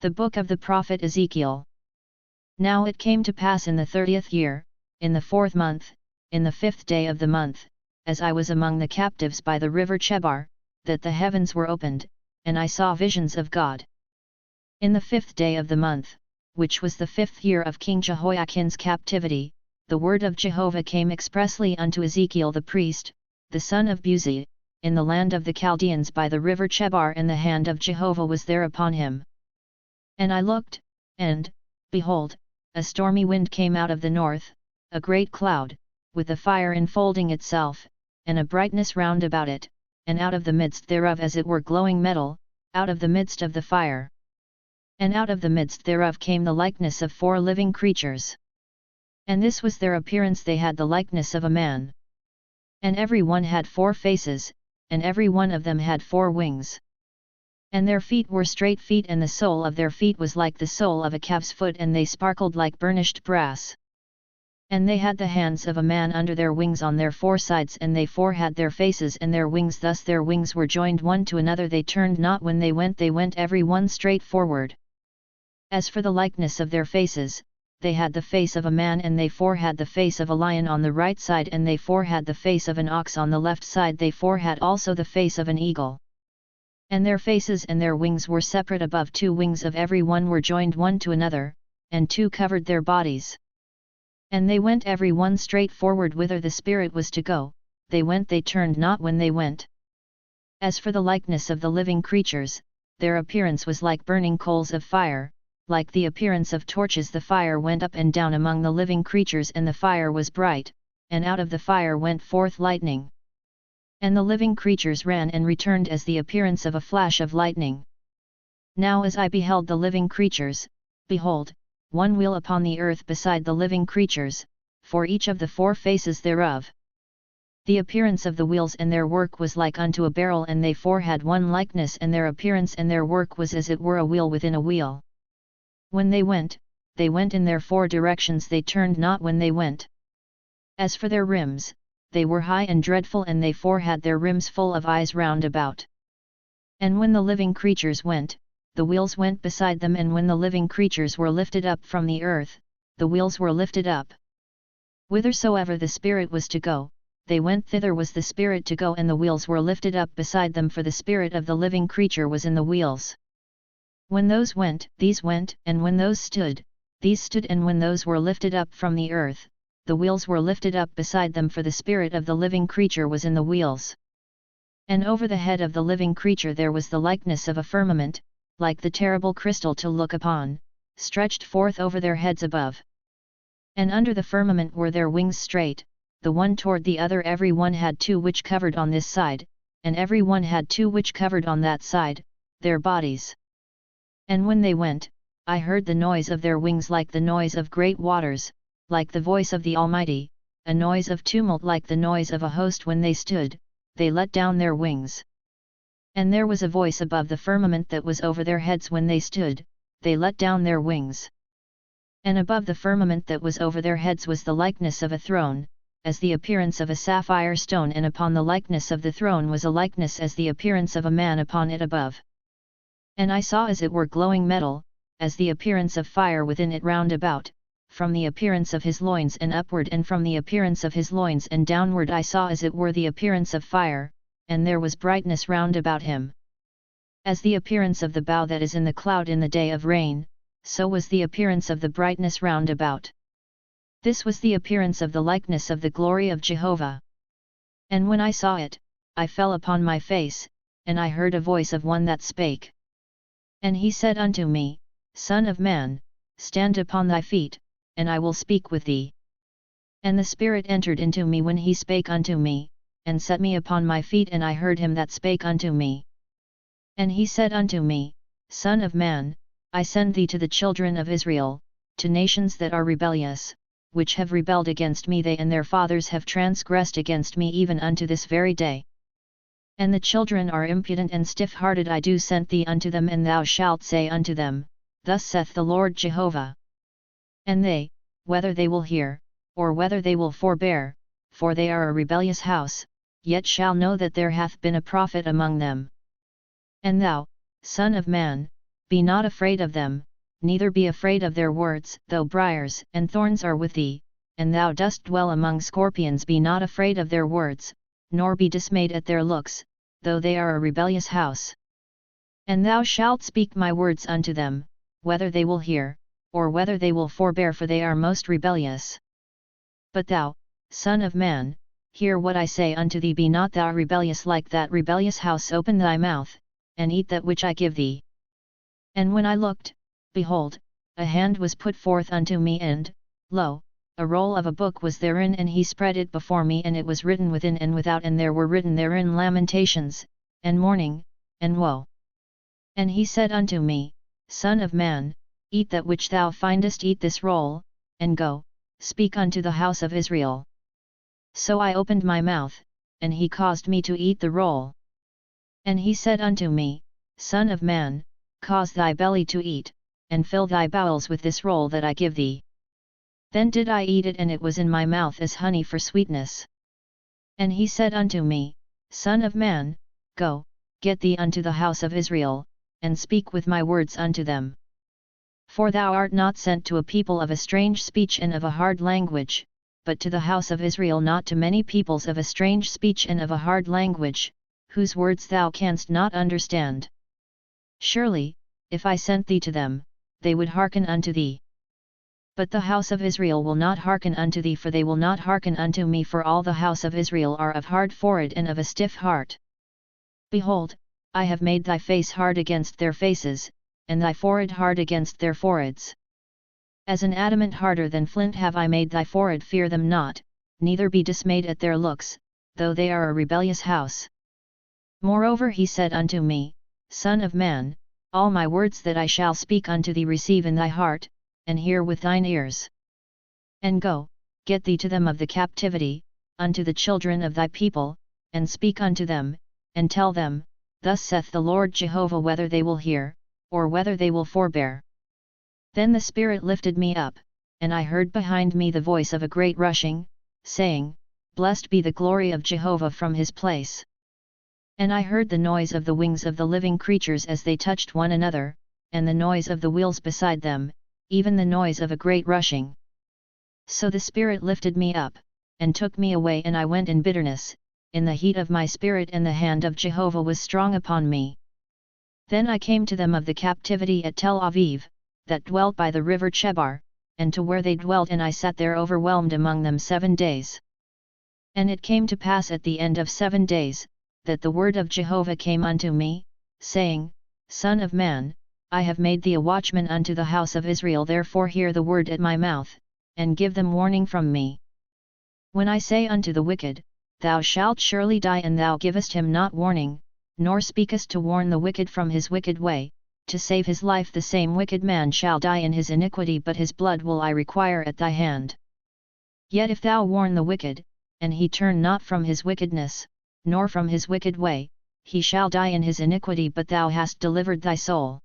The Book of the Prophet Ezekiel. Now it came to pass in the 30th year, in the 4th month, in the 5th day of the month, as I was among the captives by the river Chebar, that the heavens were opened, and I saw visions of God. In the 5th day of the month, which was the 5th year of King Jehoiachin's captivity, the word of Jehovah came expressly unto Ezekiel the priest, the son of Buzi, in the land of the Chaldeans by the river Chebar, and the hand of Jehovah was there upon him. And I looked, and, behold, a stormy wind came out of the north, a great cloud, with a fire enfolding itself, and a brightness round about it, and out of the midst thereof as it were glowing metal, out of the midst of the fire. And out of the midst thereof came the likeness of 4 living creatures. And this was their appearance: they had the likeness of a man. And every one had 4 faces, and every one of them had 4 wings. And their feet were straight feet, and the sole of their feet was like the sole of a calf's foot, and they sparkled like burnished brass. And they had the hands of a man under their wings on their 4 sides, and they 4 had their faces and their wings, thus their wings were joined one to another, they turned not when they went every one straight forward. As for the likeness of their faces, they had the face of a man, and they 4 had the face of a lion on the right side, and they 4 had the face of an ox on the left side, they 4 had also the face of an eagle. And their faces and their wings were separate above, 2 wings of every one were joined one to another, and 2 covered their bodies. And they went every one straight forward whither the Spirit was to go, they turned not when they went. As for the likeness of the living creatures, their appearance was like burning coals of fire, like the appearance of torches. The fire went up and down among the living creatures, and the fire was bright, and out of the fire went forth lightning. And the living creatures ran and returned as the appearance of a flash of lightning. Now as I beheld the living creatures, behold, one wheel upon the earth beside the living creatures, for each of the 4 faces thereof. The appearance of the wheels and their work was like unto a barrel, and they 4 had one likeness, and their appearance and their work was as it were a wheel within a wheel. When they went in their 4 directions, they turned not when they went. As for their rims, they were high and dreadful, and they 4 had their rims full of eyes round about. And when the living creatures went, the wheels went beside them, and when the living creatures were lifted up from the earth, the wheels were lifted up. Whithersoever the Spirit was to go, they went thither was the Spirit to go, and the wheels were lifted up beside them, for the spirit of the living creature was in the wheels. When those went, these went, and when those stood, these stood, and when those were lifted up from the earth, the wheels were lifted up beside them, for the spirit of the living creature was in the wheels. And over the head of the living creature there was the likeness of a firmament, like the terrible crystal to look upon, stretched forth over their heads above. And under the firmament were their wings straight, the one toward the other. Every one had 2 which covered on this side, and every one had 2 which covered on that side, their bodies. And when they went, I heard the noise of their wings like the noise of great waters, like the voice of the Almighty, a noise of tumult like the noise of a host. When they stood, they let down their wings. And there was a voice above the firmament that was over their heads. When they stood, they let down their wings. And above the firmament that was over their heads was the likeness of a throne, as the appearance of a sapphire stone, and upon the likeness of the throne was a likeness as the appearance of a man upon it above. And I saw as it were glowing metal, as the appearance of fire within it round about, from the appearance of his loins and upward, and from the appearance of his loins and downward I saw as it were the appearance of fire, and there was brightness round about him. As the appearance of the bow that is in the cloud in the day of rain, so was the appearance of the brightness round about. This was the appearance of the likeness of the glory of Jehovah. And when I saw it, I fell upon my face, and I heard a voice of one that spake. And he said unto me, Son of man, stand upon thy feet, and I will speak with thee. And the Spirit entered into me when he spake unto me, and set me upon my feet, and I heard him that spake unto me. And he said unto me, Son of man, I send thee to the children of Israel, to nations that are rebellious, which have rebelled against me, they and their fathers have transgressed against me even unto this very day. And the children are impudent and stiff-hearted. I do send thee unto them, and thou shalt say unto them, Thus saith the Lord Jehovah. And they, whether they will hear, or whether they will forbear, for they are a rebellious house, yet shall know that there hath been a prophet among them. And thou, son of man, Be not afraid of them, neither be afraid of their words, though briars and thorns are with thee, and thou dost dwell among scorpions. Be not afraid of their words, nor be dismayed at their looks, though they are a rebellious house. And thou shalt speak my words unto them, whether they will hear, or whether they will forbear, for they are most rebellious. But thou, son of man, hear what I say unto thee. Be not thou rebellious like that rebellious house. Open thy mouth, and eat that which I give thee. And when I looked, behold, a hand was put forth unto me, and, lo, a roll of a book was therein, and he spread it before me, and it was written within and without, and there were written therein lamentations, and mourning, and woe. And he said unto me, Son of man, eat that which thou findest, eat this roll, and go, speak unto the house of Israel. So I opened my mouth, and he caused me to eat the roll. And he said unto me, Son of man, cause thy belly to eat, and fill thy bowels with this roll that I give thee. Then did I eat it, and it was in my mouth as honey for sweetness. And he said unto me, Son of man, go, get thee unto the house of Israel, and speak with my words unto them. For thou art not sent to a people of a strange speech and of a hard language, but to the house of Israel, not to many peoples of a strange speech and of a hard language, whose words thou canst not understand. Surely, if I sent thee to them, they would hearken unto thee. But the house of Israel will not hearken unto thee, for they will not hearken unto me, for all the house of Israel are of hard forehead and of a stiff heart. Behold, I have made thy face hard against their faces, and thy forehead hard against their foreheads. As an adamant harder than flint have I made thy forehead. Fear them not, neither be dismayed at their looks, though they are a rebellious house. Moreover he said unto me, Son of man, all my words that I shall speak unto thee receive in thy heart, and hear with thine ears. And go, get thee to them of the captivity, unto the children of thy people, and speak unto them, and tell them, Thus saith the Lord Jehovah, whether they will hear, or whether they will forbear. Then the Spirit lifted me up, and I heard behind me the voice of a great rushing, saying, Blessed be the glory of Jehovah from his place. And I heard the noise of the wings of the living creatures as they touched one another, and the noise of the wheels beside them, even the noise of a great rushing. So the Spirit lifted me up, and took me away, and I went in bitterness, in the heat of my spirit, and the hand of Jehovah was strong upon me. Then I came to them of the captivity at Tel Aviv, that dwelt by the river Chebar, and to where they dwelt, and I sat there overwhelmed among them 7 days. And it came to pass at the end of 7 days, that the word of Jehovah came unto me, saying, Son of man, I have made thee a watchman unto the house of Israel, therefore hear the word at my mouth, and give them warning from me. When I say unto the wicked, Thou shalt surely die, and thou givest him not warning, nor speakest to warn the wicked from his wicked way, to save his life, the same wicked man shall die in his iniquity, but his blood will I require at thy hand. Yet if thou warn the wicked, and he turn not from his wickedness, nor from his wicked way, he shall die in his iniquity, but thou hast delivered thy soul.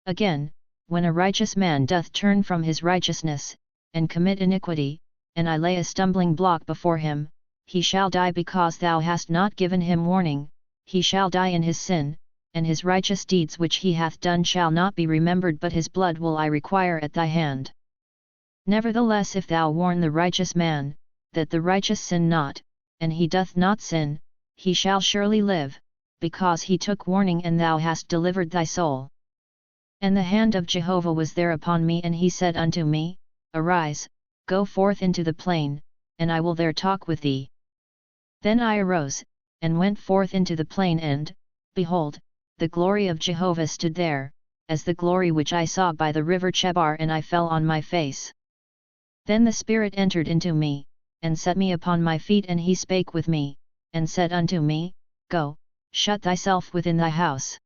Again, when a righteous man doth turn from his righteousness, and commit iniquity, and I lay a stumbling block before him, he shall die because thou hast not given him warning, he shall die in his sin, and his righteous deeds which he hath done shall not be remembered, but his blood will I require at thy hand. Nevertheless, if thou warn the righteous man, that the righteous sin not, and he doth not sin, he shall surely live, because he took warning, and thou hast delivered thy soul. And the hand of Jehovah was there upon me, and he said unto me, Arise, go forth into the plain, and I will there talk with thee. Then I arose, and went forth into the plain, and, behold, the glory of Jehovah stood there, as the glory which I saw by the river Chebar, and I fell on my face. Then the Spirit entered into me, and set me upon my feet, and he spake with me, and said unto me, Go, shut thyself within thy house.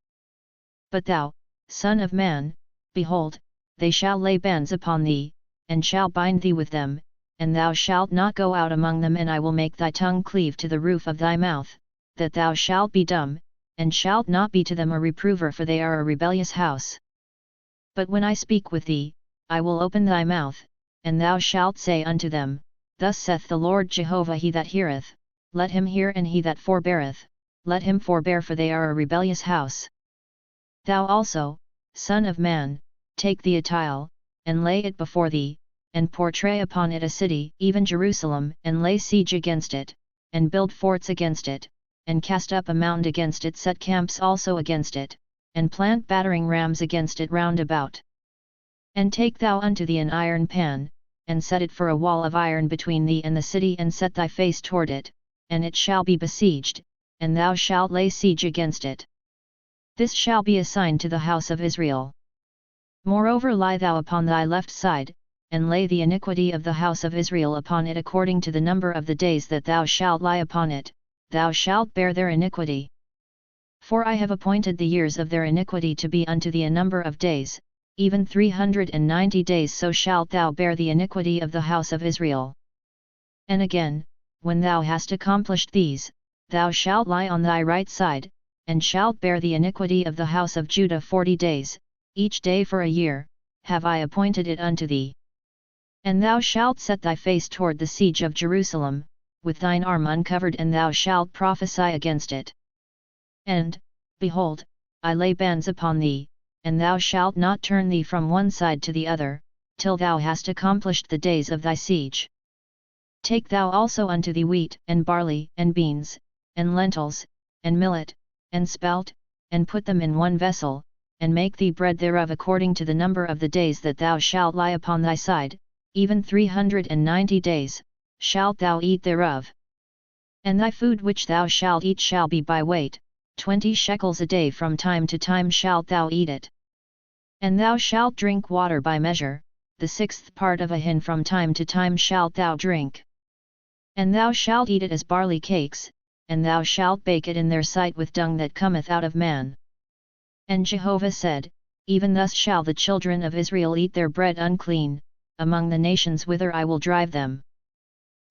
But thou, Son of man, behold, they shall lay bands upon thee, and shall bind thee with them, and thou shalt not go out among them, and I will make thy tongue cleave to the roof of thy mouth, that thou shalt be dumb, and shalt not be to them a reprover, for they are a rebellious house. But when I speak with thee, I will open thy mouth, and thou shalt say unto them, Thus saith the Lord Jehovah, he that heareth, let him hear, and he that forbeareth, let him forbear, for they are a rebellious house. Thou also, Son of man, take thee a tile, and lay it before thee, and portray upon it a city, even Jerusalem, and lay siege against it, and build forts against it, and cast up a mound against it, set camps also against it, and plant battering rams against it round about. And take thou unto thee an iron pan, and set it for a wall of iron between thee and the city, and set thy face toward it, and it shall be besieged, and thou shalt lay siege against it. This shall be a sign to the house of Israel. Moreover, lie thou upon thy left side, and lay the iniquity of the house of Israel upon it according to the number of the days that thou shalt lie upon it, thou shalt bear their iniquity. For I have appointed the years of their iniquity to be unto thee a number of days, even 390 days, so shalt thou bear the iniquity of the house of Israel. And again, when thou hast accomplished these, thou shalt lie on thy right side, and shalt bear the iniquity of the house of Judah 40 days, each day for a year, have I appointed it unto thee. And thou shalt set thy face toward the siege of Jerusalem, with thine arm uncovered, and thou shalt prophesy against it. And, behold, I lay bands upon thee, and thou shalt not turn thee from one side to the other, till thou hast accomplished the days of thy siege. Take thou also unto thee wheat, and barley, and beans, and lentils, and millet, and spelt, and put them in one vessel, and make thee bread thereof according to the number of the days that thou shalt lie upon thy side, even 390 days, shalt thou eat thereof. And thy food which thou shalt eat shall be by weight, 20 shekels a day, from time to time shalt thou eat it. And thou shalt drink water by measure, the 1/6 part of a hin from time to time shalt thou drink. And thou shalt eat it as barley cakes, and thou shalt bake it in their sight with dung that cometh out of man. And Jehovah said, Even thus shall the children of Israel eat their bread unclean, among the nations whither I will drive them.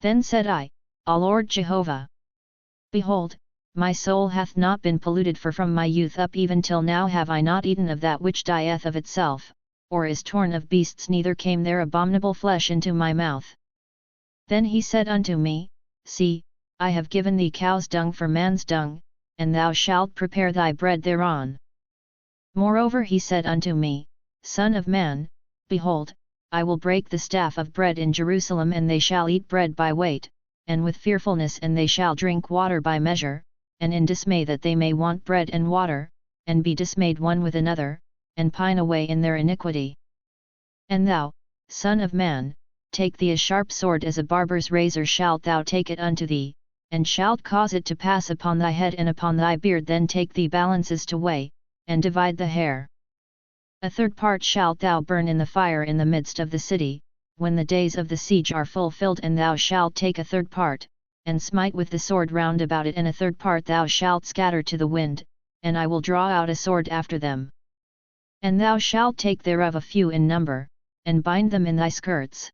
Then said I, O Lord Jehovah! Behold, my soul hath not been polluted, for from my youth up even till now have I not eaten of that which dieth of itself, or is torn of beasts, neither came there abominable flesh into my mouth. Then he said unto me, See, I have given thee cow's dung for man's dung, and thou shalt prepare thy bread thereon. Moreover he said unto me, Son of man, behold, I will break the staff of bread in Jerusalem, and they shall eat bread by weight, and with fearfulness, and they shall drink water by measure, and in dismay, that they may want bread and water, and be dismayed one with another, and pine away in their iniquity. And thou, son of man, take thee a sharp sword, as a barber's razor shalt thou take it unto thee, and shalt cause it to pass upon thy head and upon thy beard. Then take thee balances to weigh, and divide the hair. 1/3 part shalt thou burn in the fire in the midst of the city, when the days of the siege are fulfilled, and thou shalt take 1/3 part, and smite with the sword round about it, and 1/3 part thou shalt scatter to the wind, and I will draw out a sword after them. And thou shalt take thereof a few in number, and bind them in thy skirts.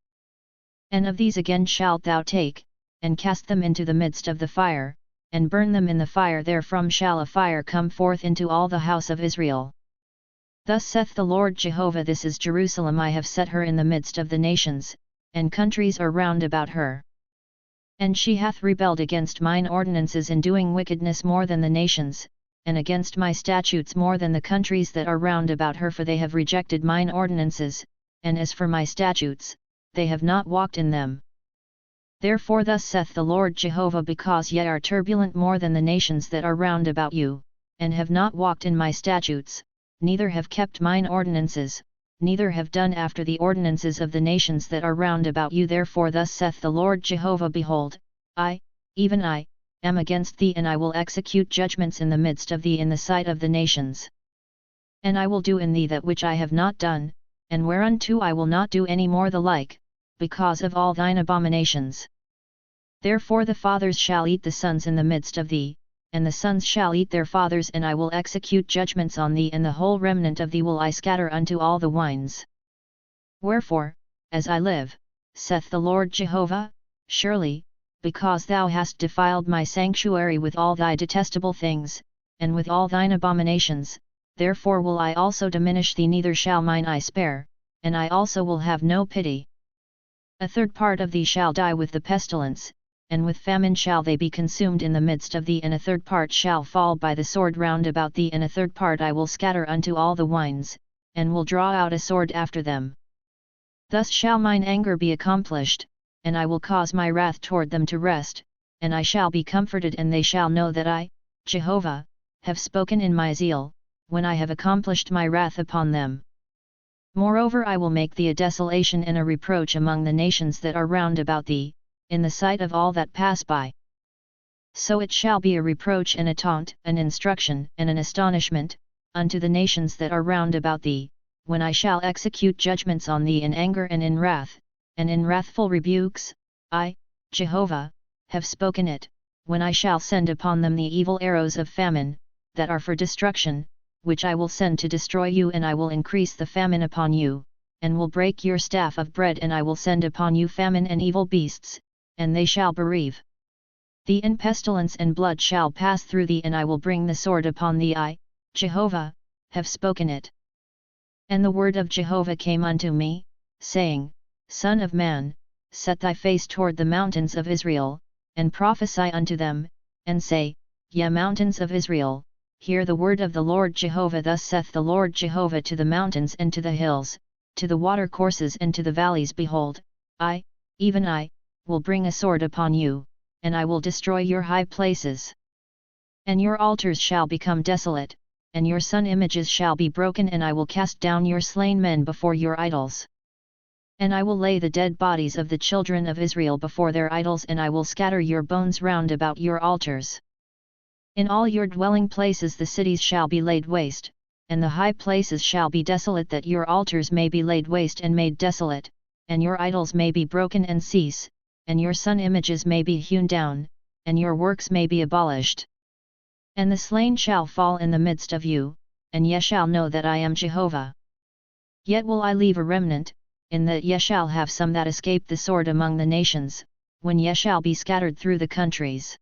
And of these again shalt thou take, and cast them into the midst of the fire, and burn them in the fire. Therefrom shall a fire come forth into all the house of Israel. Thus saith the Lord Jehovah, This is Jerusalem, I have set her in the midst of the nations, and countries are round about her. And she hath rebelled against mine ordinances in doing wickedness more than the nations, and against my statutes more than the countries that are round about her, for they have rejected mine ordinances, and as for my statutes, they have not walked in them. Therefore thus saith the Lord Jehovah, because ye are turbulent more than the nations that are round about you, and have not walked in my statutes, neither have kept mine ordinances, neither have done after the ordinances of the nations that are round about you. Therefore thus saith the Lord Jehovah, Behold, I, even I, am against thee, and I will execute judgments in the midst of thee in the sight of the nations. And I will do in thee that which I have not done, and whereunto I will not do any more the like, because of all thine abominations. Therefore the fathers shall eat the sons in the midst of thee, and the sons shall eat their fathers, and I will execute judgments on thee, and the whole remnant of thee will I scatter unto all the winds. Wherefore, as I live, saith the Lord Jehovah, surely, because thou hast defiled my sanctuary with all thy detestable things, and with all thine abominations, therefore will I also diminish thee, neither shall mine eye spare, and I also will have no pity. 1/3 part of thee shall die with the pestilence, and with famine shall they be consumed in the midst of thee, and 1/3 part shall fall by the sword round about thee, and 1/3 part I will scatter unto all the winds, and will draw out a sword after them. Thus shall mine anger be accomplished, and I will cause my wrath toward them to rest, and I shall be comforted, and they shall know that I, Jehovah, have spoken in my zeal, when I have accomplished my wrath upon them. Moreover, I will make thee a desolation and a reproach among the nations that are round about thee, in the sight of all that pass by. So it shall be a reproach and a taunt, an instruction and an astonishment, unto the nations that are round about thee, when I shall execute judgments on thee in anger and in wrath, and in wrathful rebukes. I, Jehovah, have spoken it, when I shall send upon them the evil arrows of famine, that are for destruction, which I will send to destroy you, and I will increase the famine upon you, and will break your staff of bread, and I will send upon you famine and evil beasts, and they shall bereave thee, and pestilence and blood shall pass through thee, and I will bring the sword upon thee. I, Jehovah, have spoken it. And the word of Jehovah came unto me, saying, Son of man, set thy face toward the mountains of Israel, and prophesy unto them, and say, Ye mountains of Israel, hear the word of the Lord Jehovah. Thus saith the Lord Jehovah to the mountains and to the hills, to the watercourses and to the valleys, Behold, I, even I, will bring a sword upon you, and I will destroy your high places. And your altars shall become desolate, and your sun images shall be broken, and I will cast down your slain men before your idols. And I will lay the dead bodies of the children of Israel before their idols, and I will scatter your bones round about your altars. In all your dwelling places the cities shall be laid waste, and the high places shall be desolate, that your altars may be laid waste and made desolate, and your idols may be broken and cease, and your sun images may be hewn down, and your works may be abolished. And the slain shall fall in the midst of you, and ye shall know that I am Jehovah. Yet will I leave a remnant, in that ye shall have some that escape the sword among the nations, when ye shall be scattered through the countries.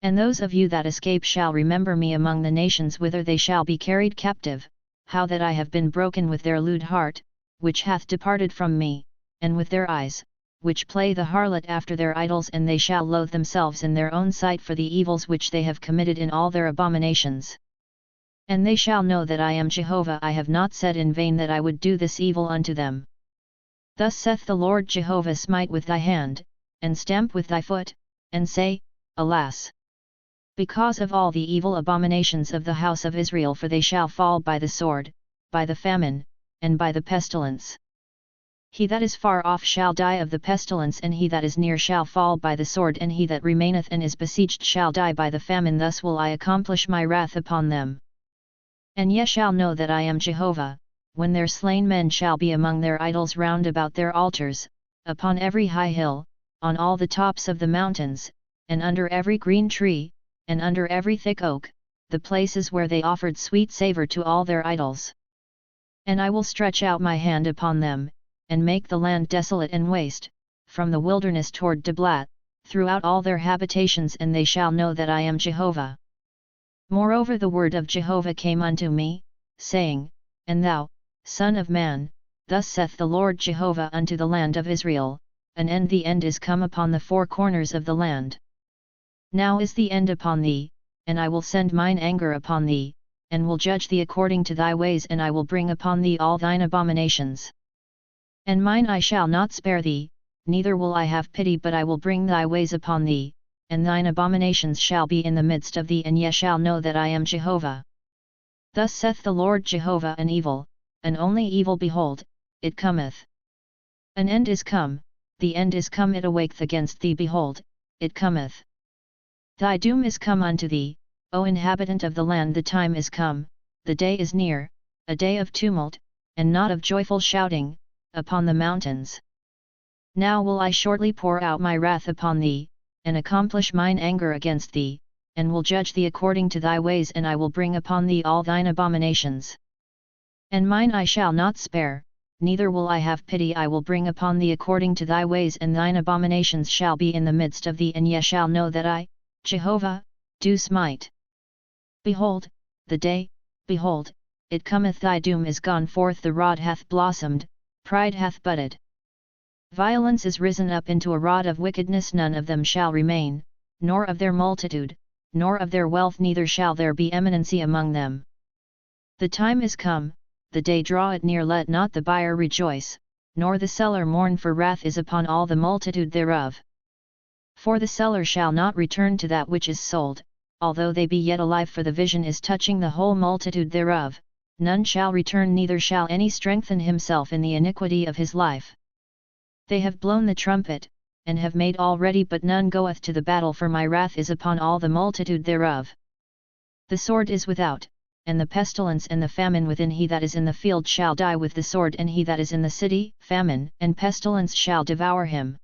And those of you that escape shall remember me among the nations whither they shall be carried captive, how that I have been broken with their lewd heart, which hath departed from me, and with their eyes, which play the harlot after their idols, and they shall loathe themselves in their own sight for the evils which they have committed in all their abominations. And they shall know that I am Jehovah. I have not said in vain that I would do this evil unto them. Thus saith the Lord Jehovah, Smite with thy hand, and stamp with thy foot, and say, Alas! Because of all the evil abominations of the house of Israel, for they shall fall by the sword, by the famine, and by the pestilence. He that is far off shall die of the pestilence, and he that is near shall fall by the sword, and he that remaineth and is besieged shall die by the famine. Thus will I accomplish my wrath upon them. And ye shall know that I am Jehovah, when their slain men shall be among their idols round about their altars, upon every high hill, on all the tops of the mountains, and under every green tree, and under every thick oak, the places where they offered sweet savour to all their idols. And I will stretch out my hand upon them, and make the land desolate and waste, from the wilderness toward Diblat, throughout all their habitations, and they shall know that I am Jehovah. Moreover the word of Jehovah came unto me, saying, And thou, Son of man, thus saith the Lord Jehovah unto the land of Israel, An end, the end is come upon the four corners of the land. Now is the end upon thee, and I will send mine anger upon thee, and will judge thee according to thy ways, and I will bring upon thee all thine abominations. And mine eye shall not spare thee, neither will I have pity, but I will bring thy ways upon thee, and thine abominations shall be in the midst of thee, and ye shall know that I am Jehovah. Thus saith the Lord Jehovah, An evil, an only evil, behold, it cometh. An end is come, the end is come, it awaketh against thee, behold, it cometh. Thy doom is come unto thee, O inhabitant of the land, the time is come, the day is near, a day of tumult, and not of joyful shouting, upon the mountains. Now will I shortly pour out my wrath upon thee, and accomplish mine anger against thee, and will judge thee according to thy ways, and I will bring upon thee all thine abominations. And mine eye shall not spare, neither will I have pity, I will bring upon thee according to thy ways, and thine abominations shall be in the midst of thee, and ye shall know that I, Jehovah, do smite. Behold, the day, behold, it cometh, thy doom is gone forth, the rod hath blossomed, pride hath budded. Violence is risen up into a rod of wickedness, none of them shall remain, nor of their multitude, nor of their wealth, neither shall there be eminency among them. The time is come, the day draweth near, let not the buyer rejoice, nor the seller mourn, for wrath is upon all the multitude thereof. For the seller shall not return to that which is sold, although they be yet alive, for the vision is touching the whole multitude thereof, none shall return, neither shall any strengthen himself in the iniquity of his life. They have blown the trumpet, and have made all ready, but none goeth to the battle, for my wrath is upon all the multitude thereof. The sword is without, and the pestilence and the famine within. He that is in the field shall die with the sword, and he that is in the city, famine and pestilence shall devour him.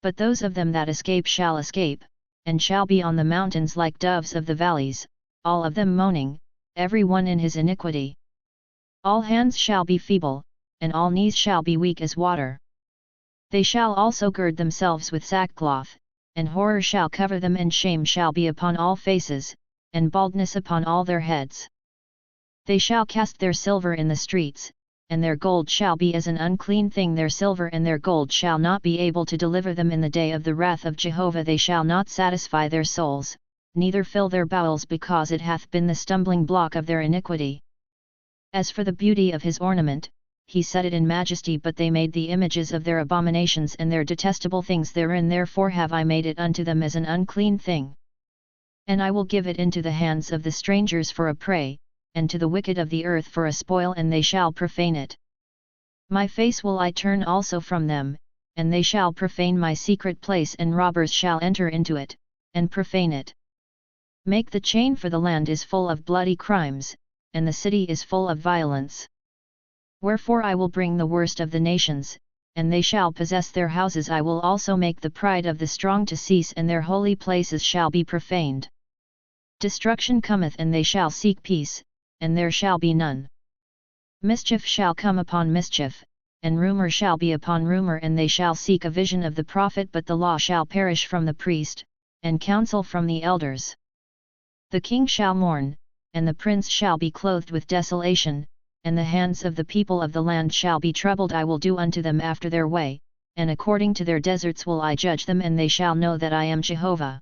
But those of them that escape shall escape, and shall be on the mountains like doves of the valleys, all of them moaning, every one in his iniquity. All hands shall be feeble, and all knees shall be weak as water. They shall also gird themselves with sackcloth, and horror shall cover them, and shame shall be upon all faces, and baldness upon all their heads. They shall cast their silver in the streets, and their gold shall be as an unclean thing. Their silver and their gold shall not be able to deliver them in the day of the wrath of Jehovah. They shall not satisfy their souls, neither fill their bowels, because it hath been the stumbling block of their iniquity. As for the beauty of his ornament, he set it in majesty, but they made the images of their abominations and their detestable things therein. Therefore have I made it unto them as an unclean thing. And I will give it into the hands of the strangers for a prey, and to the wicked of the earth for a spoil, and they shall profane it. My face will I turn also from them, and they shall profane my secret place, and robbers shall enter into it, and profane it. Make the chain, for the land is full of bloody crimes, and the city is full of violence. Wherefore I will bring the worst of the nations, and they shall possess their houses. I will also make the pride of the strong to cease, and their holy places shall be profaned. Destruction cometh, and they shall seek peace, and there shall be none. Mischief shall come upon mischief, and rumor shall be upon rumor, and they shall seek a vision of the prophet, but the law shall perish from the priest, and counsel from the elders. The king shall mourn, and the prince shall be clothed with desolation, and the hands of the people of the land shall be troubled. I will do unto them after their way, and according to their deserts will I judge them, and they shall know that I am Jehovah.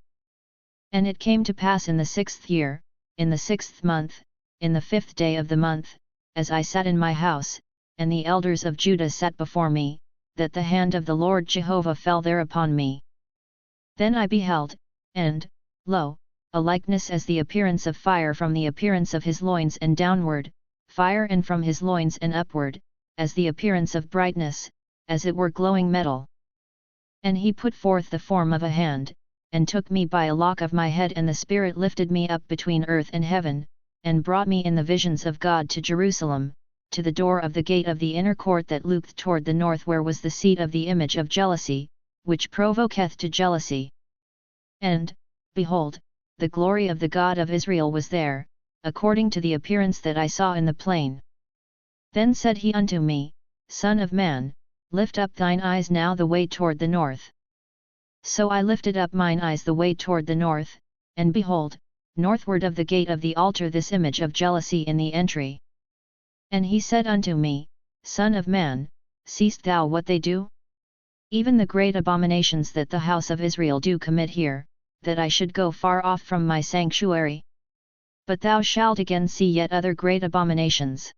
And it came to pass in the 6th year, in the 6th month, in the 5th day of the month, as I sat in my house, and the elders of Judah sat before me, that the hand of the Lord Jehovah fell there upon me. Then I beheld, and, lo, a likeness as the appearance of fire from the appearance of his loins and downward, fire, and from his loins and upward, as the appearance of brightness, as it were glowing metal. And he put forth the form of a hand, and took me by a lock of my head, and the Spirit lifted me up between earth and heaven, and brought me in the visions of God to Jerusalem, to the door of the gate of the inner court that looked toward the north, where was the seat of the image of jealousy, which provoketh to jealousy. And, behold, the glory of the God of Israel was there, according to the appearance that I saw in the plain. Then said he unto me, Son of man, lift up thine eyes now the way toward the north. So I lifted up mine eyes the way toward the north, and behold, northward of the gate of the altar this image of jealousy in the entry. And he said unto me, Son of man, seest thou what they do? Even the great abominations that the house of Israel do commit here, that I should go far off from my sanctuary? But thou shalt again see yet other great abominations.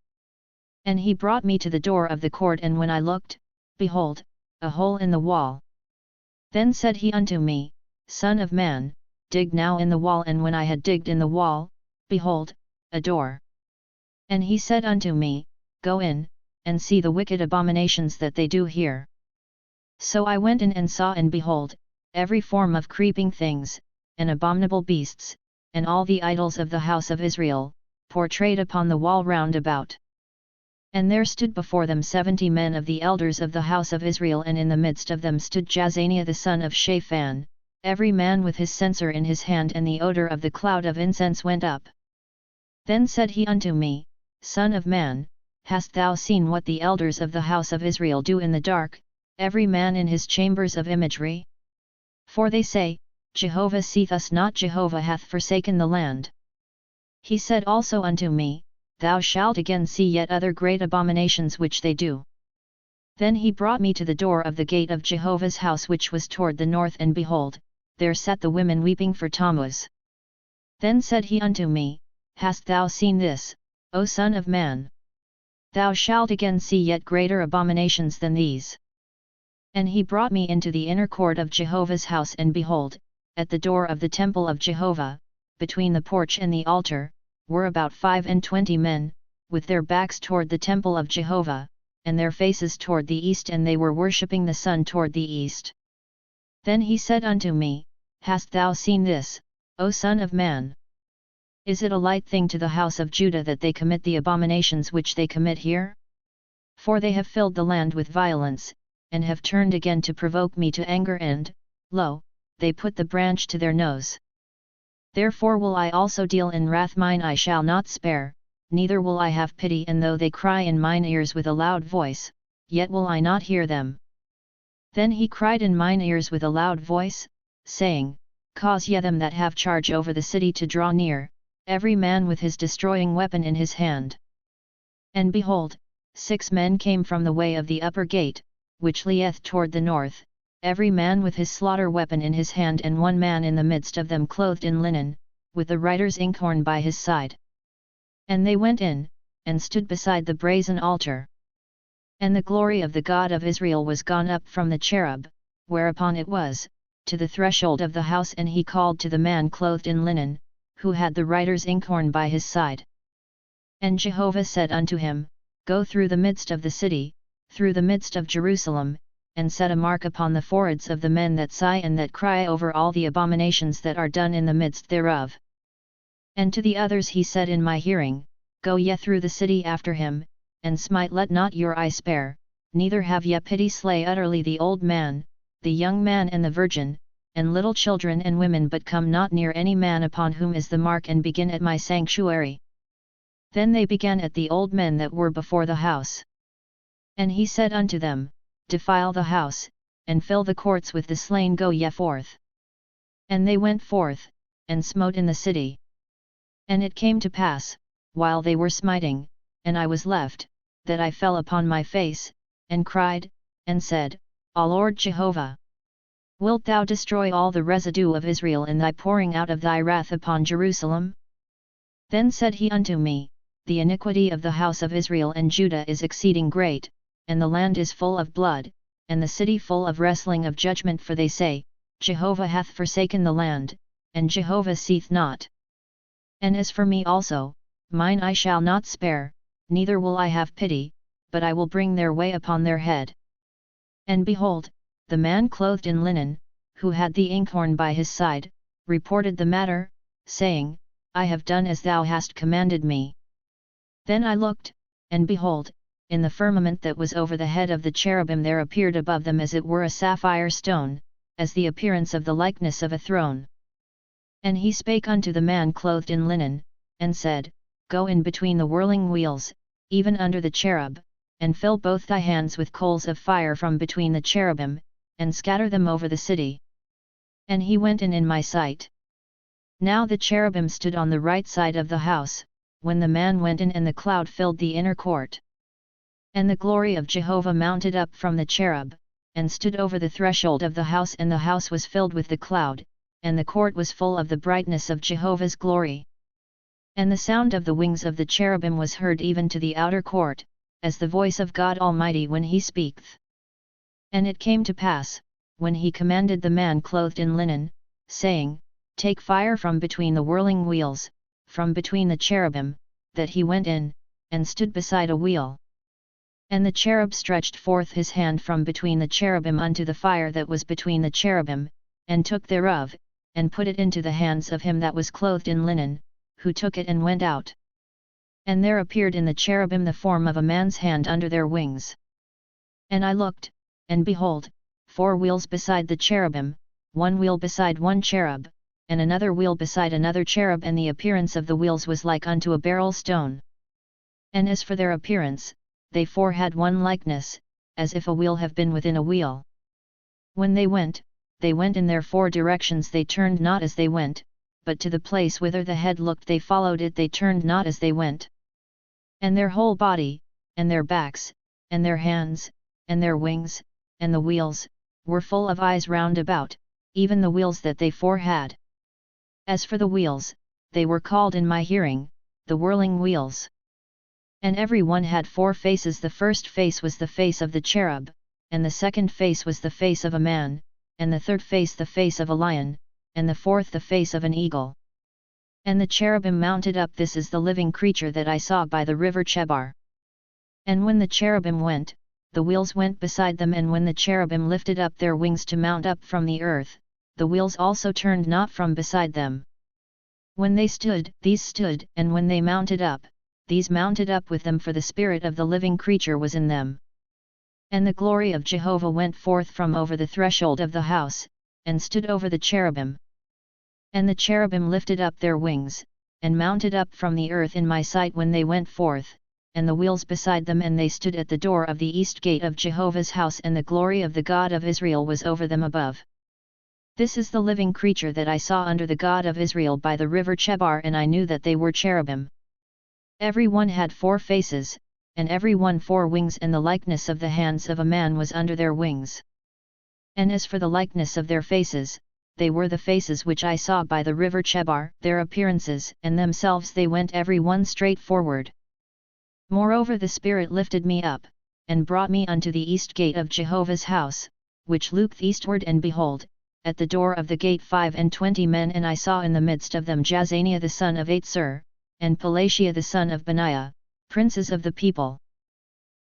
And he brought me to the door of the court, and when I looked, behold, a hole in the wall. Then said he unto me, Son of man, dig now in the wall. And when I had digged in the wall, behold, a door. And he said unto me, Go in, and see the wicked abominations that they do here. So I went in and saw, and behold, every form of creeping things, and abominable beasts, and all the idols of the house of Israel, portrayed upon the wall round about. And there stood before them 70 men of the elders of the house of Israel, and in the midst of them stood Jaazaniah the son of Shaphan, every man with his censer in his hand, and the odor of the cloud of incense went up. Then said he unto me, Son of man, hast thou seen what the elders of the house of Israel do in the dark, every man in his chambers of imagery? For they say, Jehovah seeth us not, Jehovah hath forsaken the land. He said also unto me, Thou shalt again see yet other great abominations which they do. Then he brought me to the door of the gate of Jehovah's house, which was toward the north, and behold, there sat the women weeping for Tammuz. Then said he unto me, Hast thou seen this, O son of man? Thou shalt again see yet greater abominations than these. And he brought me into the inner court of Jehovah's house, and behold, at the door of the temple of Jehovah, between the porch and the altar, were about 25 men, with their backs toward the temple of Jehovah, and their faces toward the east, and they were worshipping the sun toward the east. Then he said unto me, Hast thou seen this, O son of man? Is it a light thing to the house of Judah that they commit the abominations which they commit here? For they have filled the land with violence, and have turned again to provoke me to anger, and, lo, they put the branch to their nose. Therefore will I also deal in wrath, mine I shall not spare, neither will I have pity, and though they cry in mine ears with a loud voice, yet will I not hear them. Then he cried in mine ears with a loud voice, saying, Cause ye them that have charge over the city to draw near, every man with his destroying weapon in his hand. And behold, 6 men came from the way of the upper gate, which leeth toward the north, every man with his slaughter weapon in his hand, and 1 man in the midst of them clothed in linen, with the writer's inkhorn by his side. And they went in, and stood beside the brazen altar. And the glory of the God of Israel was gone up from the cherub, whereupon it was, to the threshold of the house, and he called to the man clothed in linen, who had the writer's inkhorn by his side. And Jehovah said unto him, Go through the midst of the city, through the midst of Jerusalem, and set a mark upon the foreheads of the men that sigh and that cry over all the abominations that are done in the midst thereof. And to the others he said in my hearing, Go ye through the city after him, and smite, let not your eye spare, neither have ye pity, slay utterly the old man, the young man and the virgin, and little children and women, but come not near any man upon whom is the mark, and begin at my sanctuary. Then they began at the old men that were before the house. And he said unto them, Defile the house, and fill the courts with the slain, go ye forth. And they went forth, and smote in the city. And it came to pass, while they were smiting, and I was left, that I fell upon my face, and cried, and said, O Lord Jehovah! Wilt thou destroy all the residue of Israel in thy pouring out of thy wrath upon Jerusalem? Then said he unto me, The iniquity of the house of Israel and Judah is exceeding great, and the land is full of blood, and the city full of wrestling of judgment, for they say, Jehovah hath forsaken the land, and Jehovah seeth not. And as for me also, mine I shall not spare, neither will I have pity, but I will bring their way upon their head. And behold, the man clothed in linen, who had the inkhorn by his side, reported the matter, saying, I have done as thou hast commanded me. Then I looked, and behold, in the firmament that was over the head of the cherubim there appeared above them as it were a sapphire stone, as the appearance of the likeness of a throne. And he spake unto the man clothed in linen, and said, Go in between the whirling wheels, even under the cherub, and fill both thy hands with coals of fire from between the cherubim, and scatter them over the city. And he went in my sight. Now the cherubim stood on the right side of the house, when the man went in, and the cloud filled the inner court. And the glory of Jehovah mounted up from the cherub, and stood over the threshold of the house, and the house was filled with the cloud, and the court was full of the brightness of Jehovah's glory. And the sound of the wings of the cherubim was heard even to the outer court, as the voice of God Almighty when he speaketh. And it came to pass, when he commanded the man clothed in linen, saying, Take fire from between the whirling wheels, from between the cherubim, that he went in, and stood beside a wheel. And the cherub stretched forth his hand from between the cherubim unto the fire that was between the cherubim, and took thereof, and put it into the hands of him that was clothed in linen, who took it and went out. And there appeared in the cherubim the form of a man's hand under their wings. And I looked, and behold, 4 wheels beside the cherubim, 1 wheel beside one cherub, and another wheel beside another cherub, and the appearance of the wheels was like unto a beryl stone. And as for their appearance, they 4 had one likeness, as if a wheel have been within a wheel. When they went in their 4 directions, they turned not as they went, but to the place whither the head looked they followed it, they turned not as they went. And their whole body, and their backs, and their hands, and their wings, and the wheels, were full of eyes round about, even the wheels that they 4 had. As for the wheels, they were called in my hearing, the whirling wheels. And every one had 4 faces. The first face was the face of the cherub, and the second face was the face of a man, and the third face the face of a lion, and the fourth the face of an eagle. And the cherubim mounted up. This is the living creature that I saw by the river Chebar. And when the cherubim went, the wheels went beside them, and when the cherubim lifted up their wings to mount up from the earth, the wheels also turned not from beside them. When they stood, these stood, and when they mounted up, these mounted up with them, for the spirit of the living creature was in them. And the glory of Jehovah went forth from over the threshold of the house, and stood over the cherubim. And the cherubim lifted up their wings, and mounted up from the earth in my sight when they went forth, and the wheels beside them, and they stood at the door of the east gate of Jehovah's house, and the glory of the God of Israel was over them above. This is the living creature that I saw under the God of Israel by the river Chebar, and I knew that they were cherubim. Every one had 4 faces, and every one 4 wings, and the likeness of the hands of a man was under their wings. And as for the likeness of their faces, they were the faces which I saw by the river Chebar. Their appearances and themselves, they went every one straight forward. Moreover the Spirit lifted me up, and brought me unto the east gate of Jehovah's house, which looketh eastward, and behold, at the door of the gate 25 men, and I saw in the midst of them Jazaniah the son of Atsur, and Pelatiah the son of Benaiah, princes of the people.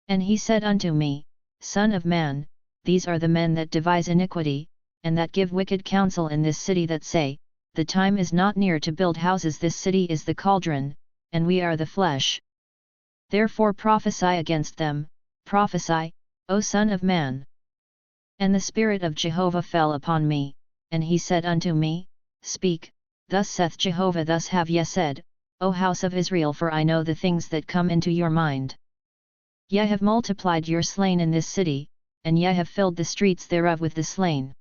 And he said unto me, Son of man, these are the men that devise iniquity, and that give wicked counsel in this city, that say, The time is not near to build houses. This city is the cauldron, and we are the flesh. Therefore prophesy against them, prophesy, O Son of man. And the Spirit of Jehovah fell upon me, and he said unto me, Speak, thus saith Jehovah, thus have ye said, O house of Israel, for I know the things that come into your mind. Ye have multiplied your slain in this city, and ye have filled the streets thereof with the slain.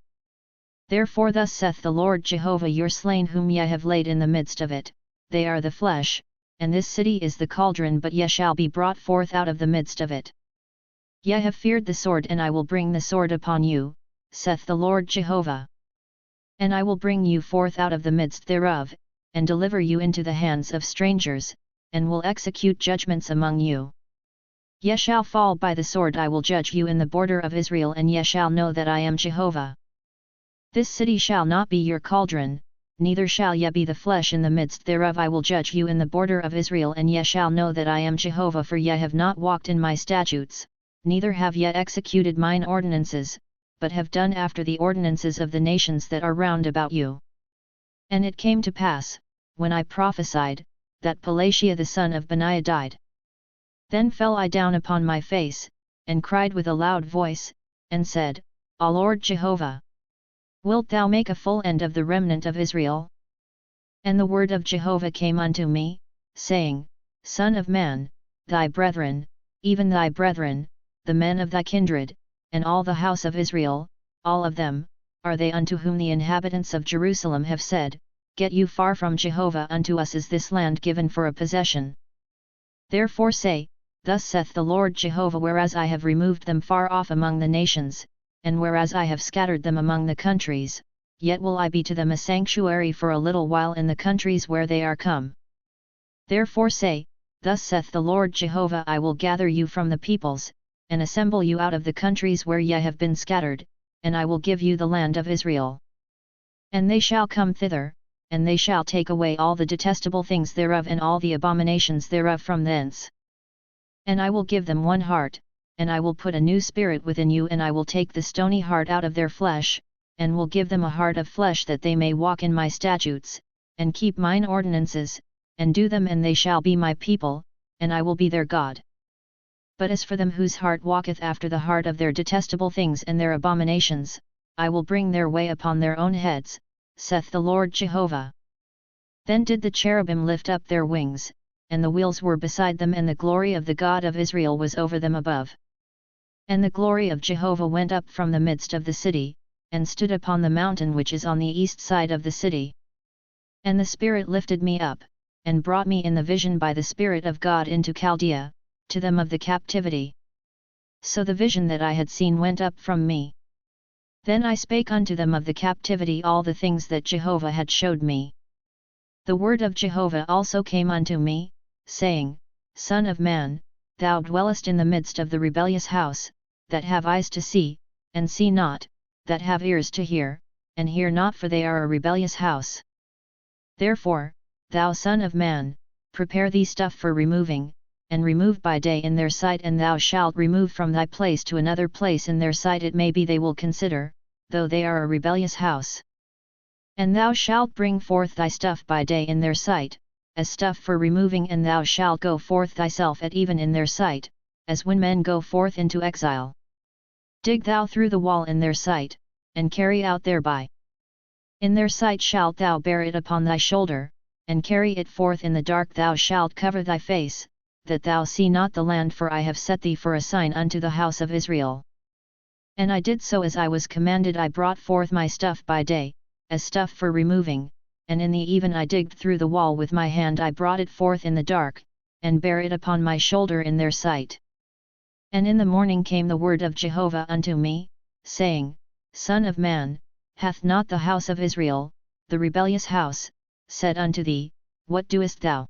Therefore thus saith the Lord Jehovah, your slain whom ye have laid in the midst of it, they are the flesh, and this city is the cauldron, but ye shall be brought forth out of the midst of it. Ye have feared the sword, and I will bring the sword upon you, saith the Lord Jehovah. And I will bring you forth out of the midst thereof, and deliver you into the hands of strangers, and will execute judgments among you. Ye shall fall by the sword. I will judge you in the border of Israel, and ye shall know that I am Jehovah. This city shall not be your cauldron, neither shall ye be the flesh in the midst thereof. I will judge you in the border of Israel, and ye shall know that I am Jehovah, for ye have not walked in my statutes, neither have ye executed mine ordinances, but have done after the ordinances of the nations that are round about you. And it came to pass, when I prophesied, that Pelatiah the son of Benaiah died. Then fell I down upon my face, and cried with a loud voice, and said, O Lord Jehovah! Wilt thou make a full end of the remnant of Israel? And the word of Jehovah came unto me, saying, Son of man, thy brethren, even thy brethren, the men of thy kindred, and all the house of Israel, all of them, are they unto whom the inhabitants of Jerusalem have said, Get you far from Jehovah, unto us is this land given for a possession. Therefore say, Thus saith the Lord Jehovah, whereas I have removed them far off among the nations, and whereas I have scattered them among the countries, yet will I be to them a sanctuary for a little while in the countries where they are come. Therefore say, Thus saith the Lord Jehovah, I will gather you from the peoples, and assemble you out of the countries where ye have been scattered, and I will give you the land of Israel. And they shall come thither, and they shall take away all the detestable things thereof, and all the abominations thereof from thence. And I will give them one heart, and I will put a new spirit within you, and I will take the stony heart out of their flesh, and will give them a heart of flesh, that they may walk in my statutes, and keep mine ordinances, and do them, and they shall be my people, and I will be their God. But as for them whose heart walketh after the heart of their detestable things and their abominations, I will bring their way upon their own heads, saith the Lord Jehovah. Then did the cherubim lift up their wings, and the wheels were beside them, and the glory of the God of Israel was over them above. And the glory of Jehovah went up from the midst of the city, and stood upon the mountain which is on the east side of the city. And the Spirit lifted me up, and brought me in the vision by the Spirit of God into Chaldea, to them of the captivity. So the vision that I had seen went up from me. Then I spake unto them of the captivity all the things that Jehovah had showed me. The word of Jehovah also came unto me, saying, Son of man, thou dwellest in the midst of the rebellious house, that have eyes to see, and see not, that have ears to hear, and hear not, for they are a rebellious house. Therefore, thou son of man, prepare thee stuff for removing, and remove by day in their sight, and thou shalt remove from thy place to another place in their sight. It may be they will consider, though they are a rebellious house. And thou shalt bring forth thy stuff by day in their sight, as stuff for removing, and thou shalt go forth thyself at even in their sight, as when men go forth into exile. Dig thou through the wall in their sight, and carry out thereby. In their sight shalt thou bear it upon thy shoulder, and carry it forth in the dark. Thou shalt cover thy face, that thou see not the land, for I have set thee for a sign unto the house of Israel. And I did so as I was commanded. I brought forth my stuff by day, as stuff for removing, and in the even I digged through the wall with my hand. I brought it forth in the dark, and bare it upon my shoulder in their sight. And in the morning came the word of Jehovah unto me, saying, Son of man, hath not the house of Israel, the rebellious house, said unto thee, What doest thou?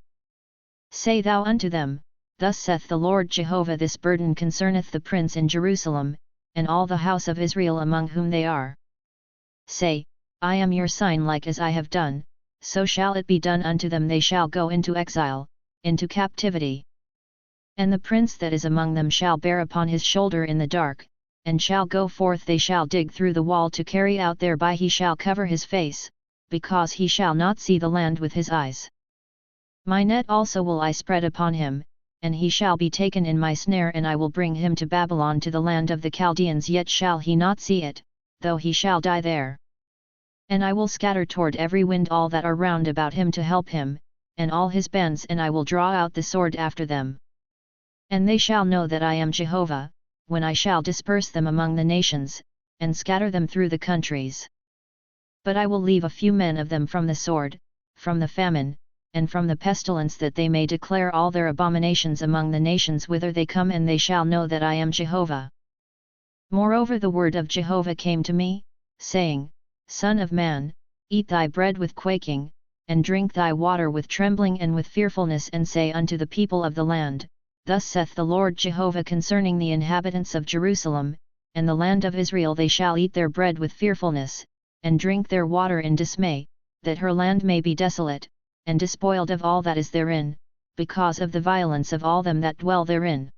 Say thou unto them, Thus saith the Lord Jehovah, this burden concerneth the prince in Jerusalem, and all the house of Israel among whom they are. Say, I am your sign. Like as I have done, so shall it be done unto them. They shall go into exile, into captivity. And the prince that is among them shall bear upon his shoulder in the dark, and shall go forth. They shall dig through the wall to carry out thereby. He shall cover his face, because he shall not see the land with his eyes. My net also will I spread upon him, and he shall be taken in my snare, and I will bring him to Babylon, to the land of the Chaldeans. Yet shall he not see it, though he shall die there. And I will scatter toward every wind all that are round about him to help him, and all his bands, and I will draw out the sword after them. And they shall know that I am Jehovah, when I shall disperse them among the nations, and scatter them through the countries. But I will leave a few men of them from the sword, from the famine, and from the pestilence, that they may declare all their abominations among the nations whither they come, and they shall know that I am Jehovah. Moreover, the word of Jehovah came to me, saying, Son of man, eat thy bread with quaking, and drink thy water with trembling and with fearfulness, and say unto the people of the land, Thus saith the Lord Jehovah concerning the inhabitants of Jerusalem, and the land of Israel, they shall eat their bread with fearfulness, and drink their water in dismay, that her land may be desolate, and despoiled of all that is therein, because of the violence of all them that dwell therein.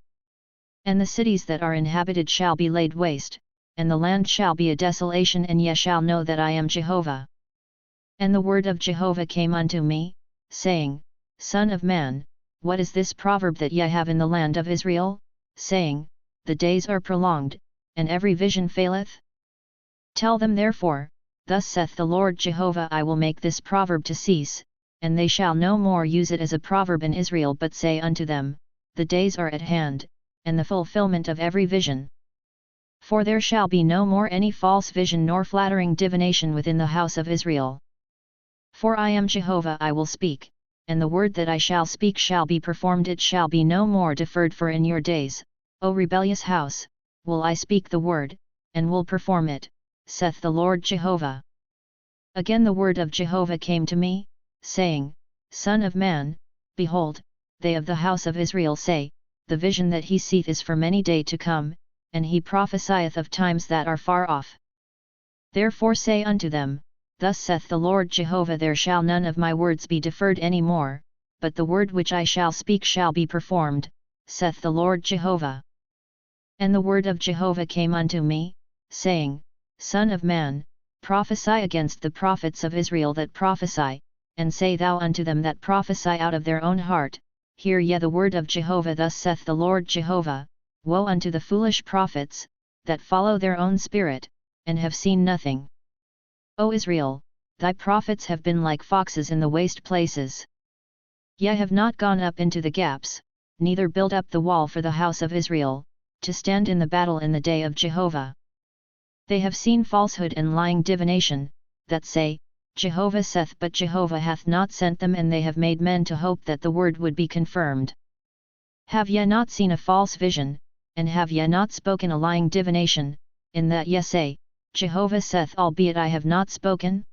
And the cities that are inhabited shall be laid waste, and the land shall be a desolation, and ye shall know that I am Jehovah. And the word of Jehovah came unto me, saying, Son of man, what is this proverb that ye have in the land of Israel, saying, The days are prolonged, and every vision faileth? Tell them therefore, Thus saith the Lord Jehovah, I will make this proverb to cease, and they shall no more use it as a proverb in Israel, but say unto them, The days are at hand, and the fulfillment of every vision. For there shall be no more any false vision nor flattering divination within the house of Israel. For I am Jehovah, I will speak, and the word that I shall speak shall be performed. It shall be no more deferred. For in your days, O rebellious house, will I speak the word, and will perform it, saith the Lord Jehovah. Again the word of Jehovah came to me, saying, Son of man, behold, they of the house of Israel say, The vision that he seeth is for many days to come, and he prophesieth of times that are far off. Therefore say unto them, Thus saith the Lord Jehovah, There shall none of my words be deferred any more, but the word which I shall speak shall be performed, saith the Lord Jehovah. And the word of Jehovah came unto me, saying, Son of man, prophesy against the prophets of Israel that prophesy, and say thou unto them that prophesy out of their own heart, Hear ye the word of Jehovah. Thus saith the Lord Jehovah, Woe unto the foolish prophets, that follow their own spirit, and have seen nothing. O Israel, thy prophets have been like foxes in the waste places. Ye have not gone up into the gaps, neither built up the wall for the house of Israel, to stand in the battle in the day of Jehovah. They have seen falsehood and lying divination, that say, Jehovah saith, but Jehovah hath not sent them, and they have made men to hope that the word would be confirmed. Have ye not seen a false vision, and have ye not spoken a lying divination, in that ye say, Jehovah saith, albeit I have not spoken?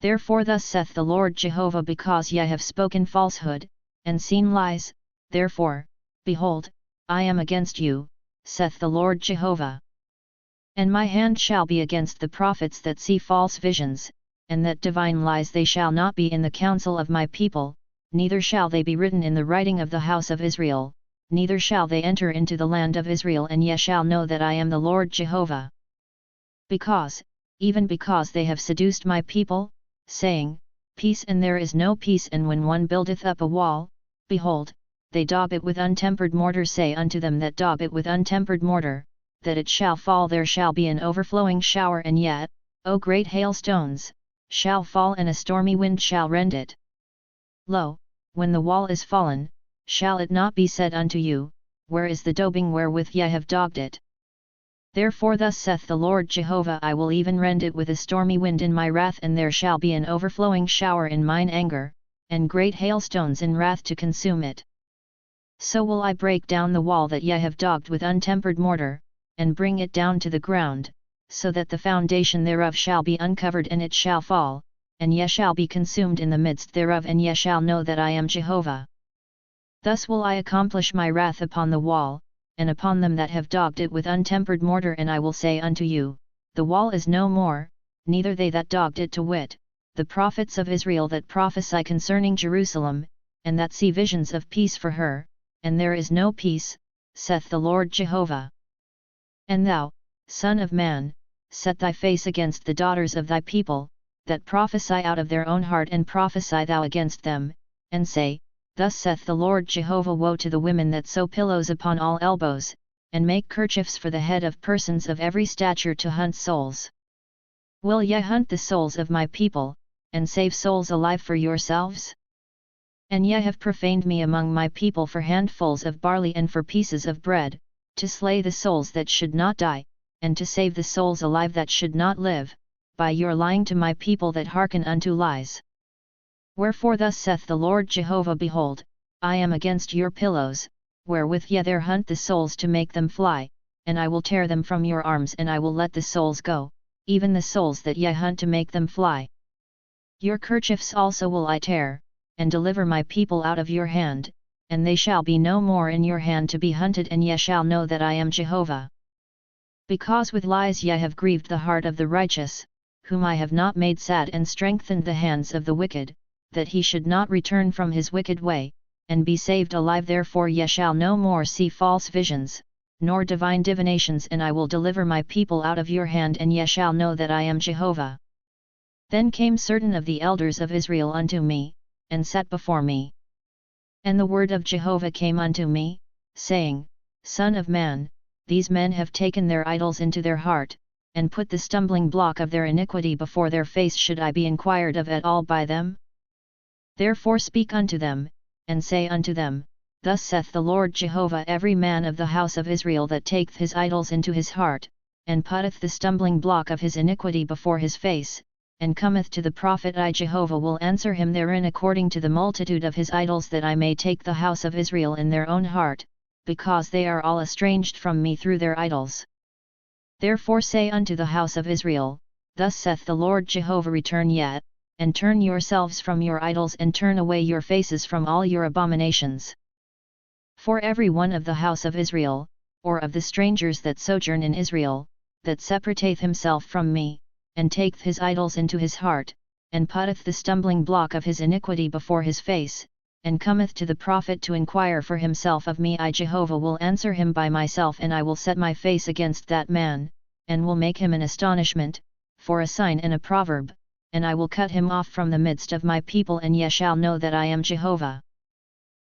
Therefore thus saith the Lord Jehovah, because ye have spoken falsehood, and seen lies, therefore, behold, I am against you, saith the Lord Jehovah. And my hand shall be against the prophets that see false visions, and that divine lies. They shall not be in the counsel of my people, neither shall they be written in the writing of the house of Israel, neither shall they enter into the land of Israel, and ye shall know that I am the Lord Jehovah. Because, even because they have seduced my people, saying, Peace, and there is no peace, and when one buildeth up a wall, behold, they daub it with untempered mortar. Say unto them that daub it with untempered mortar, that it shall fall. There shall be an overflowing shower, and yet, O great hailstones, shall fall, and a stormy wind shall rend it. Lo, when the wall is fallen, shall it not be said unto you, Where is the daubing wherewith ye have daubed it? Therefore thus saith the Lord Jehovah, I will even rend it with a stormy wind in my wrath, and there shall be an overflowing shower in mine anger, and great hailstones in wrath to consume it. So will I break down the wall that ye have daubed with untempered mortar, and bring it down to the ground, so that the foundation thereof shall be uncovered, and it shall fall, and ye shall be consumed in the midst thereof, and ye shall know that I am Jehovah. Thus will I accomplish my wrath upon the wall, and upon them that have daubed it with untempered mortar. And I will say unto you, The wall is no more, neither they that daubed it, to wit, the prophets of Israel that prophesy concerning Jerusalem, and that see visions of peace for her, and there is no peace, saith the Lord Jehovah. And thou, son of man, set thy face against the daughters of thy people, that prophesy out of their own heart, and prophesy thou against them, and say, Thus saith the Lord Jehovah, Woe to the women that sew pillows upon all elbows, and make kerchiefs for the head of persons of every stature to hunt souls. Will ye hunt the souls of my people, and save souls alive for yourselves? And ye have profaned me among my people for handfuls of barley and for pieces of bread, to slay the souls that should not die, and to save the souls alive that should not live, by your lying to my people that hearken unto lies. Wherefore thus saith the Lord Jehovah, Behold, I am against your pillows, wherewith ye there hunt the souls to make them fly, and I will tear them from your arms, and I will let the souls go, even the souls that ye hunt to make them fly. Your kerchiefs also will I tear, and deliver my people out of your hand, and they shall be no more in your hand to be hunted, and ye shall know that I am Jehovah. Because with lies ye have grieved the heart of the righteous, whom I have not made sad, and strengthened the hands of the wicked, that he should not return from his wicked way, and be saved alive. Therefore ye shall no more see false visions, nor divine divinations, and I will deliver my people out of your hand, and ye shall know that I am Jehovah. Then came certain of the elders of Israel unto me, and sat before me. And the word of Jehovah came unto me, saying, Son of man, these men have taken their idols into their heart, and put the stumbling block of their iniquity before their face. Should I be inquired of at all by them? Therefore speak unto them, and say unto them, Thus saith the Lord Jehovah, Every man of the house of Israel that taketh his idols into his heart, and putteth the stumbling block of his iniquity before his face, and cometh to the prophet, I Jehovah will answer him therein according to the multitude of his idols, that I may take the house of Israel in their own heart, because they are all estranged from me through their idols. Therefore say unto the house of Israel, Thus saith the Lord Jehovah, Return yet, and turn yourselves from your idols, and turn away your faces from all your abominations. For every one of the house of Israel, or of the strangers that sojourn in Israel, that separateth himself from me, and taketh his idols into his heart, and putteth the stumbling block of his iniquity before his face, and cometh to the prophet to inquire for himself of me, I Jehovah will answer him by myself, and I will set my face against that man, and will make him an astonishment, for a sign and a proverb, and I will cut him off from the midst of my people, and ye shall know that I am Jehovah.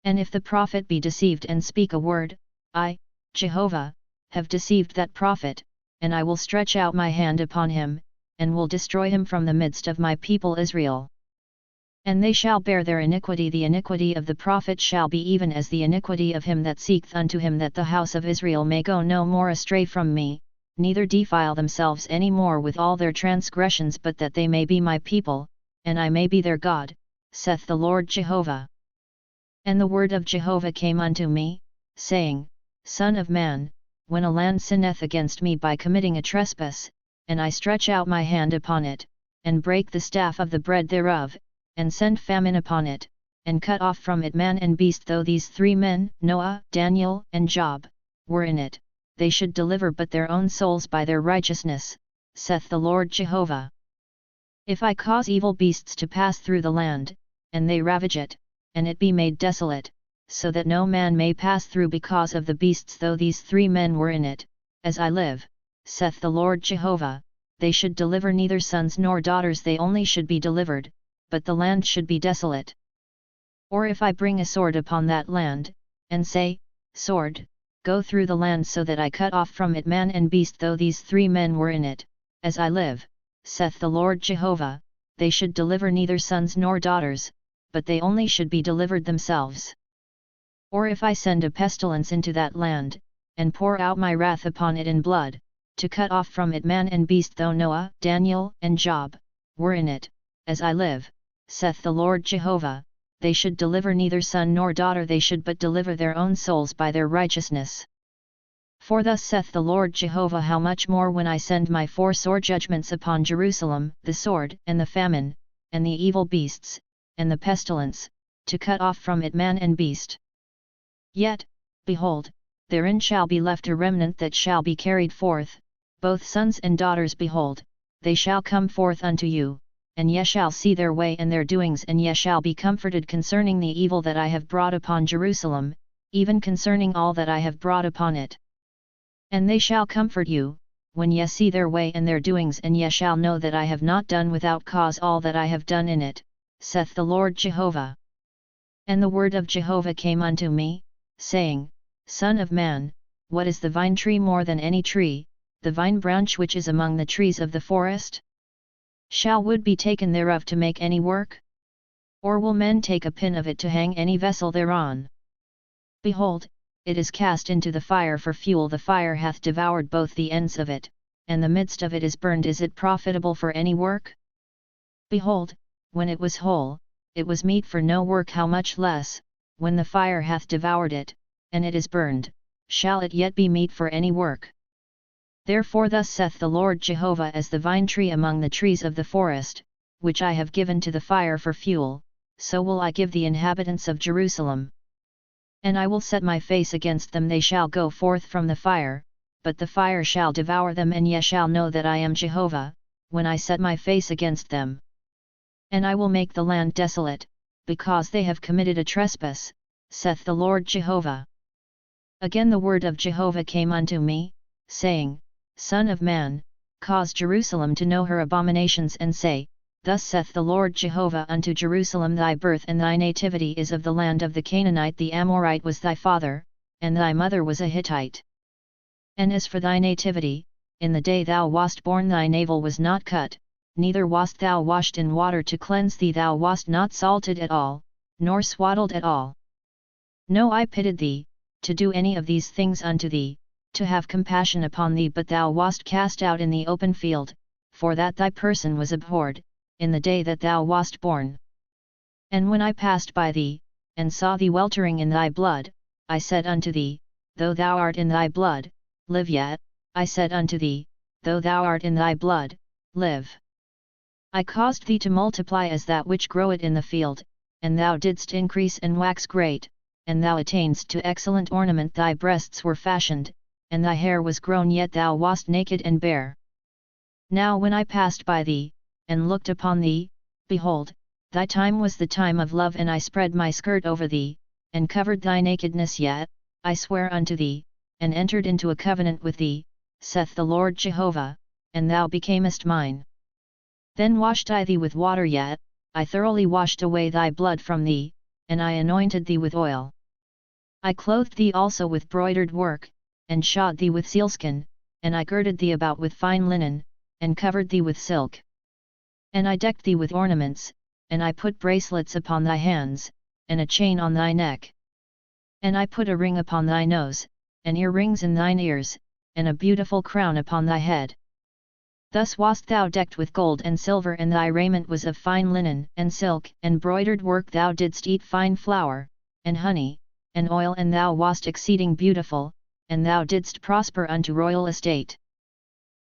And if the prophet be deceived and speak a word, I, Jehovah, have deceived that prophet, and I will stretch out my hand upon him, and will destroy him from the midst of my people Israel. And they shall bear their iniquity. The iniquity of the prophet shall be even as the iniquity of him that seeketh unto him, that the house of Israel may go no more astray from me, neither defile themselves any more with all their transgressions, but that they may be my people, and I may be their God, saith the Lord Jehovah. And the word of Jehovah came unto me, saying, Son of man, when a land sinneth against me by committing a trespass, and I stretch out my hand upon it, and break the staff of the bread thereof, and send famine upon it, and cut off from it man and beast, though these 3 men, Noah, Daniel, and Job, were in it, they should deliver but their own souls by their righteousness, saith the Lord Jehovah. If I cause evil beasts to pass through the land, and they ravage it, and it be made desolate, so that no man may pass through because of the beasts, though these 3 men were in it, as I live, saith the Lord Jehovah, they should deliver neither sons nor daughters, they only should be delivered, but the land should be desolate. Or if I bring a sword upon that land, and say, Sword, go through the land, so that I cut off from it man and beast, though these 3 men were in it, as I live, saith the Lord Jehovah, they should deliver neither sons nor daughters, but they only should be delivered themselves. Or if I send a pestilence into that land, and pour out my wrath upon it in blood, to cut off from it man and beast, though Noah, Daniel, and Job, were in it, as I live, saith the Lord Jehovah, they should deliver neither son nor daughter, they should but deliver their own souls by their righteousness. For thus saith the Lord Jehovah, how much more when I send my 4 sore judgments upon Jerusalem, the sword, and the famine, and the evil beasts, and the pestilence, to cut off from it man and beast. Yet, behold, therein shall be left a remnant that shall be carried forth, both sons and daughters, behold, they shall come forth unto you, and ye shall see their way and their doings, and ye shall be comforted concerning the evil that I have brought upon Jerusalem, even concerning all that I have brought upon it. And they shall comfort you, when ye see their way and their doings, and ye shall know that I have not done without cause all that I have done in it, saith the Lord Jehovah. And the word of Jehovah came unto me, saying, Son of man, what is the vine tree more than any tree, the vine branch which is among the trees of the forest? Shall wood be taken thereof to make any work? Or will men take a pin of it to hang any vessel thereon? Behold, it is cast into the fire for fuel, the fire hath devoured both the ends of it, and the midst of it is burned, is it profitable for any work? Behold, when it was whole, it was meet for no work, how much less, when the fire hath devoured it, and it is burned, shall it yet be meet for any work? Therefore thus saith the Lord Jehovah, as the vine tree among the trees of the forest, which I have given to the fire for fuel, so will I give the inhabitants of Jerusalem. And I will set my face against them, they shall go forth from the fire, but the fire shall devour them, and ye shall know that I am Jehovah, when I set my face against them. And I will make the land desolate, because they have committed a trespass, saith the Lord Jehovah. Again the word of Jehovah came unto me, saying, Son of man, cause Jerusalem to know her abominations, and say, Thus saith the Lord Jehovah unto Jerusalem, thy birth and thy nativity is of the land of the Canaanite, the Amorite was thy father, and thy mother was a Hittite. And as for thy nativity, in the day thou wast born thy navel was not cut, neither wast thou washed in water to cleanse thee, thou wast not salted at all, nor swaddled at all. No, I pitied thee, to do any of these things unto thee, to have compassion upon thee, but thou wast cast out in the open field, for that thy person was abhorred, in the day that thou wast born. And when I passed by thee, and saw thee weltering in thy blood, I said unto thee, Though thou art in thy blood, live yet, I said unto thee, Though thou art in thy blood, live. I caused thee to multiply as that which groweth in the field, and thou didst increase and wax great, and thou attainedst to excellent ornament, thy breasts were fashioned, and thy hair was grown, yet thou wast naked and bare. Now when I passed by thee, and looked upon thee, behold, thy time was the time of love, and I spread my skirt over thee, and covered thy nakedness, yet, I swear unto thee, and entered into a covenant with thee, saith the Lord Jehovah, and thou becamest mine. Then washed I thee with water, yet, I thoroughly washed away thy blood from thee, and I anointed thee with oil. I clothed thee also with broidered work, and shod thee with sealskin, and I girded thee about with fine linen, and covered thee with silk. And I decked thee with ornaments, and I put bracelets upon thy hands, and a chain on thy neck. And I put a ring upon thy nose, and earrings in thine ears, and a beautiful crown upon thy head. Thus wast thou decked with gold and silver, and thy raiment was of fine linen, and silk, and broidered work, thou didst eat fine flour, and honey, and oil, and thou wast exceeding beautiful, and thou didst prosper unto royal estate.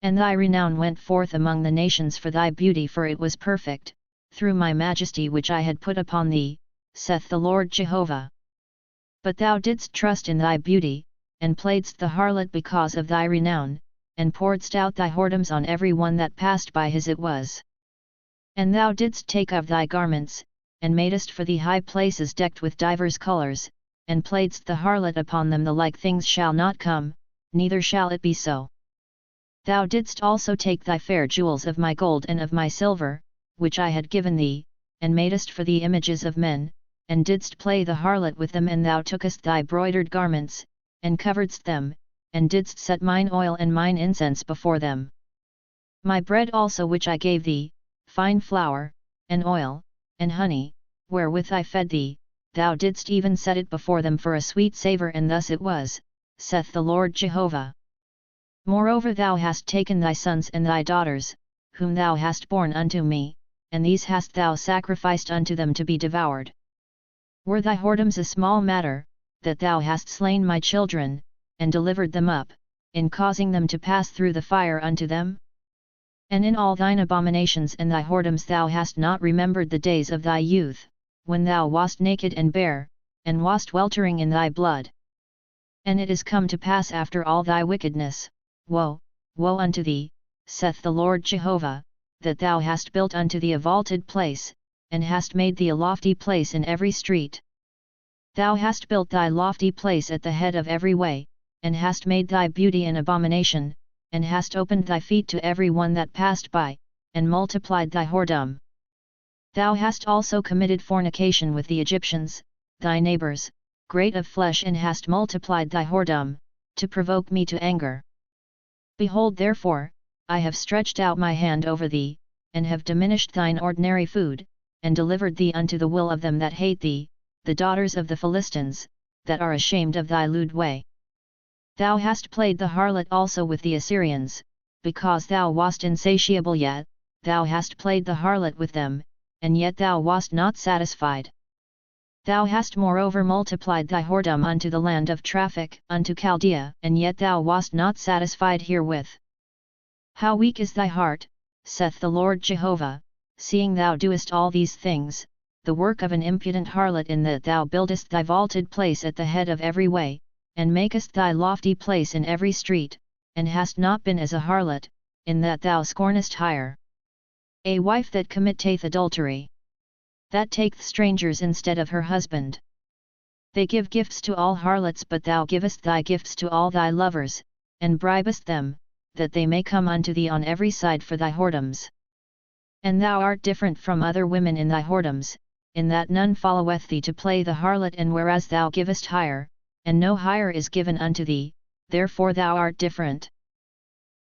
And thy renown went forth among the nations for thy beauty, for it was perfect, through my majesty which I had put upon thee, saith the Lord Jehovah. But thou didst trust in thy beauty, and playedst the harlot because of thy renown, and pouredst out thy whoredoms on every one that passed by his it was. And thou didst take of thy garments, and madest for thee high places decked with divers colours, and playedst the harlot upon them. The like things shall not come, neither shall it be so. Thou didst also take thy fair jewels of my gold and of my silver, which I had given thee, and madest for thee images of men, and didst play the harlot with them. And thou tookest thy broidered garments, and coveredst them, and didst set mine oil and mine incense before them. My bread also which I gave thee, fine flour, and oil, and honey, wherewith I fed thee, thou didst even set it before them for a sweet savour. And thus it was, saith the Lord Jehovah. Moreover thou hast taken thy sons and thy daughters, whom thou hast borne unto me, and these hast thou sacrificed unto them to be devoured. Were thy whoredoms a small matter, that thou hast slain my children, and delivered them up, in causing them to pass through the fire unto them? And in all thine abominations and thy whoredoms thou hast not remembered the days of thy youth, when thou wast naked and bare, and wast weltering in thy blood. And it is come to pass after all thy wickedness, woe, woe unto thee, saith the Lord Jehovah, that thou hast built unto thee a vaulted place, and hast made thee a lofty place in every street. Thou hast built thy lofty place at the head of every way, and hast made thy beauty an abomination, and hast opened thy feet to every one that passed by, and multiplied thy whoredom. Thou hast also committed fornication with the Egyptians, thy neighbours, great of flesh, and hast multiplied thy whoredom, to provoke me to anger. Behold therefore, I have stretched out my hand over thee, and have diminished thine ordinary food, and delivered thee unto the will of them that hate thee, the daughters of the Philistines, that are ashamed of thy lewd way. Thou hast played the harlot also with the Assyrians, because thou wast insatiable yet, thou hast played the harlot with them, and yet thou wast not satisfied. Thou hast moreover multiplied thy whoredom unto the land of traffic, unto Chaldea, and yet thou wast not satisfied herewith. How weak is thy heart, saith the Lord Jehovah, seeing thou doest all these things, the work of an impudent harlot, in that thou buildest thy vaulted place at the head of every way, and makest thy lofty place in every street, and hast not been as a harlot, in that thou scornest hire. A wife that committeth adultery, that taketh strangers instead of her husband. They give gifts to all harlots, but thou givest thy gifts to all thy lovers, and bribest them, that they may come unto thee on every side for thy whoredoms. And thou art different from other women in thy whoredoms, in that none followeth thee to play the harlot, and whereas thou givest hire, and no hire is given unto thee, therefore thou art different.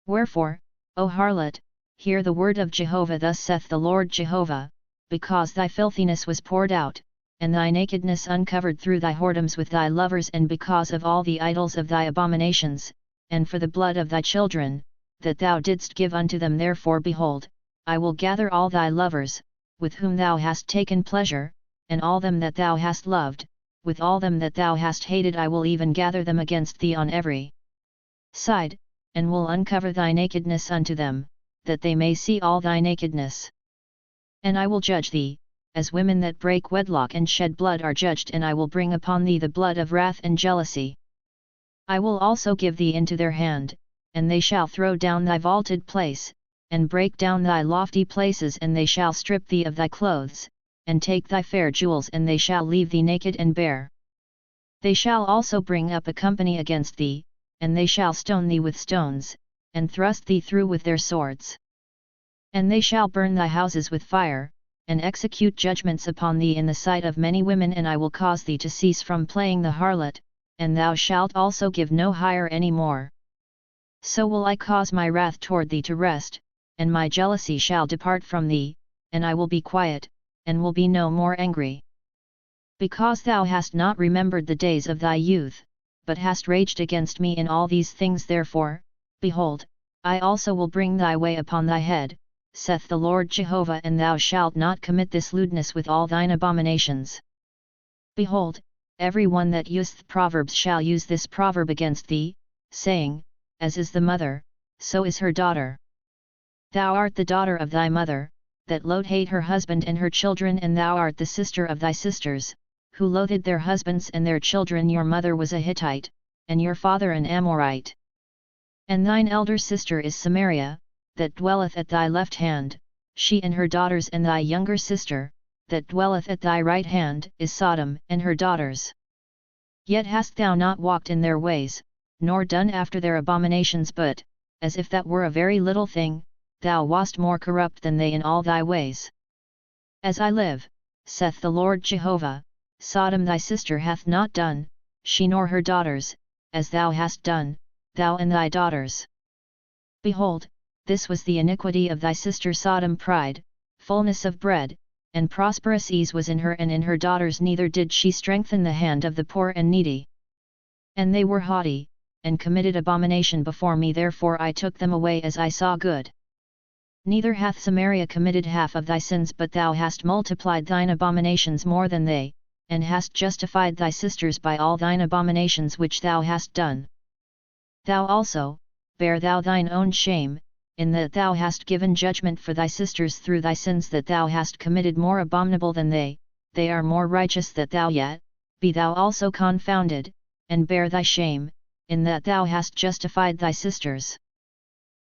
Wherefore, O harlot, hear the word of Jehovah. Thus saith the Lord Jehovah, because thy filthiness was poured out, and thy nakedness uncovered through thy whoredoms with thy lovers, and because of all the idols of thy abominations, and for the blood of thy children, that thou didst give unto them, therefore behold, I will gather all thy lovers, with whom thou hast taken pleasure, and all them that thou hast loved, with all them that thou hast hated I will even gather them against thee on every side, and will uncover thy nakedness unto them, that they may see all thy nakedness. And I will judge thee, as women that break wedlock and shed blood are judged, and I will bring upon thee the blood of wrath and jealousy. I will also give thee into their hand, and they shall throw down thy vaulted place, and break down thy lofty places, and they shall strip thee of thy clothes, and take thy fair jewels, and they shall leave thee naked and bare. They shall also bring up a company against thee, and they shall stone thee with stones, and thrust thee through with their swords. And they shall burn thy houses with fire, and execute judgments upon thee in the sight of many women, and I will cause thee to cease from playing the harlot, and thou shalt also give no hire any more. So will I cause my wrath toward thee to rest, and my jealousy shall depart from thee, and I will be quiet, and will be no more angry. Because thou hast not remembered the days of thy youth, but hast raged against me in all these things, therefore, behold, I also will bring thy way upon thy head, saith the Lord Jehovah, and thou shalt not commit this lewdness with all thine abominations. Behold, every one that useth proverbs shall use this proverb against thee, saying, As is the mother, so is her daughter. Thou art the daughter of thy mother, that loath hate her husband and her children, and thou art the sister of thy sisters, who loathed their husbands and their children. Your mother was a Hittite, and your father an Amorite. And thine elder sister is Samaria, that dwelleth at thy left hand, she and her daughters. And thy younger sister, that dwelleth at thy right hand, is Sodom and her daughters. Yet hast thou not walked in their ways, nor done after their abominations, but, as if that were a very little thing, thou wast more corrupt than they in all thy ways. As I live, saith the Lord Jehovah, Sodom thy sister hath not done, she nor her daughters, as thou hast done, thou and thy daughters. Behold, this was the iniquity of thy sister Sodom. Pride, fullness of bread, and prosperous ease was in her and in her daughters, neither did she strengthen the hand of the poor and needy. And they were haughty, and committed abomination before me, therefore I took them away as I saw good. Neither hath Samaria committed half of thy sins, but thou hast multiplied thine abominations more than they, and hast justified thy sisters by all thine abominations which thou hast done. Thou also, bear thou thine own shame, in that thou hast given judgment for thy sisters through thy sins that thou hast committed more abominable than they are more righteous that thou yet, be thou also confounded, and bear thy shame, in that thou hast justified thy sisters.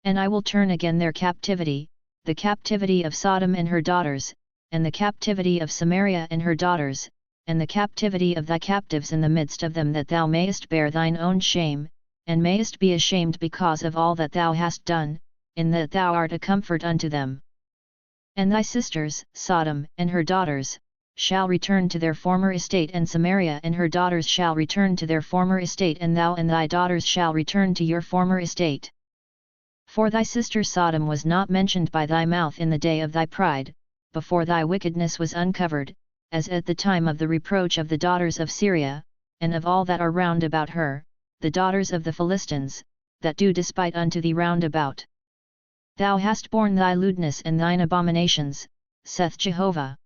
And I will turn again their captivity, the captivity of Sodom and her daughters, and the captivity of Samaria and her daughters, and the captivity of thy captives in the midst of them, that thou mayest bear thine own shame, and mayest be ashamed because of all that thou hast done, in that thou art a comfort unto them. And thy sisters, Sodom and her daughters, shall return to their former estate, and Samaria and her daughters shall return to their former estate, and thou and thy daughters shall return to your former estate. For thy sister Sodom was not mentioned by thy mouth in the day of thy pride, before thy wickedness was uncovered, as at the time of the reproach of the daughters of Syria, and of all that are round about her, the daughters of the Philistines, that do despite unto thee round about. Thou hast borne thy lewdness and thine abominations, saith Jehovah.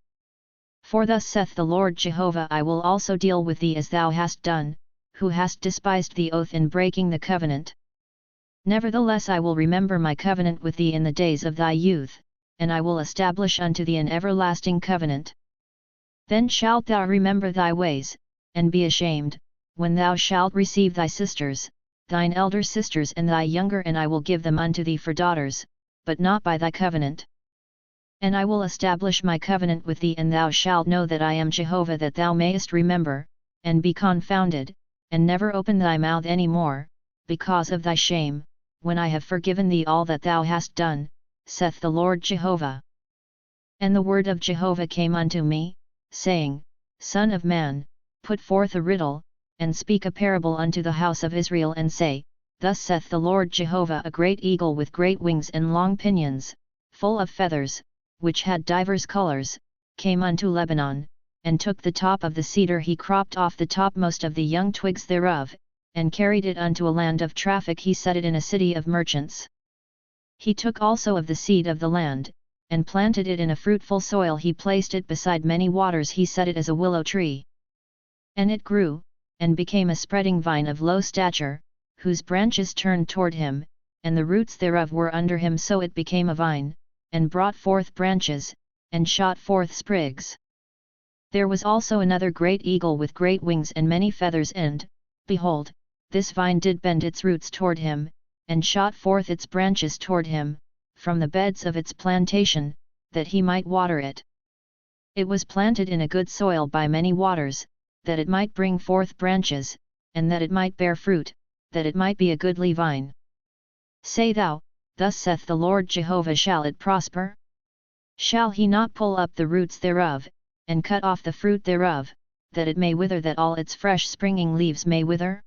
For thus saith the Lord Jehovah, I will also deal with thee as thou hast done, who hast despised the oath in breaking the covenant. Nevertheless I will remember my covenant with thee in the days of thy youth, and I will establish unto thee an everlasting covenant. Then shalt thou remember thy ways, and be ashamed, when thou shalt receive thy sisters, thine elder sisters and thy younger, and I will give them unto thee for daughters, but not by thy covenant. And I will establish my covenant with thee, and thou shalt know that I am Jehovah, that thou mayest remember, and be confounded, and never open thy mouth any more, because of thy shame, when I have forgiven thee all that thou hast done, saith the Lord Jehovah. And the word of Jehovah came unto me, saying, Son of man, put forth a riddle, and speak a parable unto the house of Israel, and say, Thus saith the Lord Jehovah, a great eagle with great wings and long pinions, full of feathers, which had divers colors, came unto Lebanon, and took the top of the cedar. He cropped off the topmost of the young twigs thereof, and carried it unto a land of traffic. He set it in a city of merchants. He took also of the seed of the land, and planted it in a fruitful soil. He placed it beside many waters. He set it as a willow tree. And it grew, and became a spreading vine of low stature, whose branches turned toward him, and the roots thereof were under him. So it became a vine, and brought forth branches, and shot forth sprigs. There was also another great eagle with great wings and many feathers, and, behold, this vine did bend its roots toward him, and shot forth its branches toward him, from the beds of its plantation, that he might water it. It was planted in a good soil by many waters, that it might bring forth branches, and that it might bear fruit, that it might be a goodly vine. Say thou, Thus saith the Lord Jehovah, shall it prosper? Shall he not pull up the roots thereof, and cut off the fruit thereof, that it may wither, that all its fresh springing leaves may wither?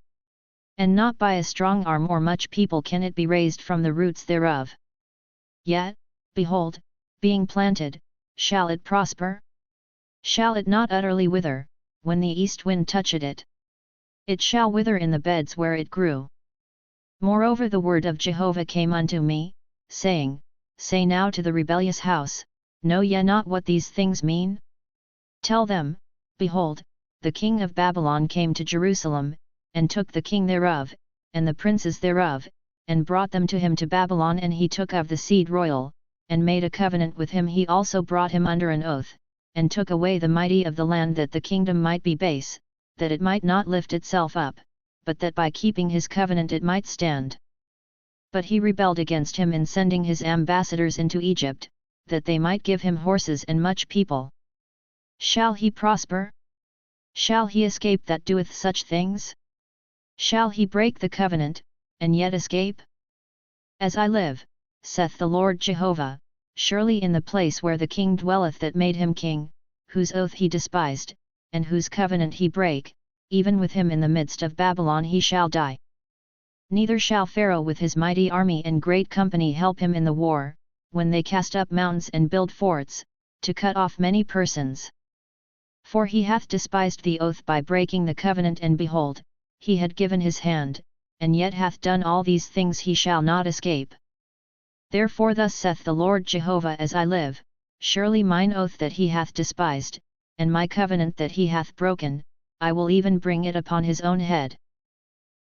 And not by a strong arm or much people can it be raised from the roots thereof. Yet, behold, being planted, shall it prosper? Shall it not utterly wither, when the east wind toucheth it? It shall wither in the beds where it grew. Moreover the word of Jehovah came unto me, saying, Say now to the rebellious house, Know ye not what these things mean? Tell them, Behold, the king of Babylon came to Jerusalem, and took the king thereof, and the princes thereof, and brought them to him to Babylon. And he took of the seed royal, and made a covenant with him. He also brought him under an oath, and took away the mighty of the land, that the kingdom might be base, that it might not lift itself up, but that by keeping his covenant it might stand. But he rebelled against him in sending his ambassadors into Egypt, that they might give him horses and much people. Shall he prosper? Shall he escape that doeth such things? Shall he break the covenant, and yet escape? As I live, saith the Lord Jehovah, surely in the place where the king dwelleth that made him king, whose oath he despised, and whose covenant he brake, even with him in the midst of Babylon he shall die. Neither shall Pharaoh with his mighty army and great company help him in the war, when they cast up mountains and build forts, to cut off many persons. For he hath despised the oath by breaking the covenant, and behold, he had given his hand, and yet hath done all these things, he shall not escape. Therefore thus saith the Lord Jehovah, as I live, surely mine oath that he hath despised, and my covenant that he hath broken, I will even bring it upon his own head.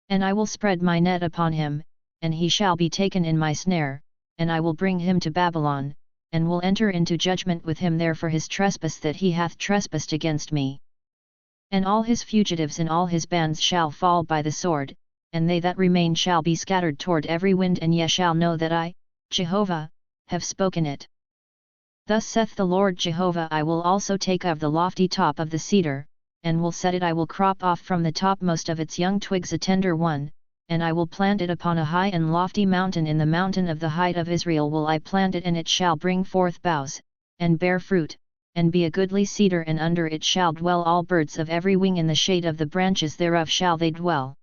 And I will spread my net upon him, and he shall be taken in my snare, and I will bring him to Babylon, and will enter into judgment with him there for his trespass that he hath trespassed against me. And all his fugitives and all his bands shall fall by the sword, and they that remain shall be scattered toward every wind, and ye shall know that I, Jehovah, have spoken it. Thus saith the Lord Jehovah, I will also take of the lofty top of the cedar, and will set it, I will crop off from the topmost of its young twigs a tender one, and I will plant it upon a high and lofty mountain, in the mountain of the height of Israel will I plant it, and it shall bring forth boughs, and bear fruit, and be a goodly cedar, and under it shall dwell all birds of every wing, in the shade of the branches thereof shall they dwell.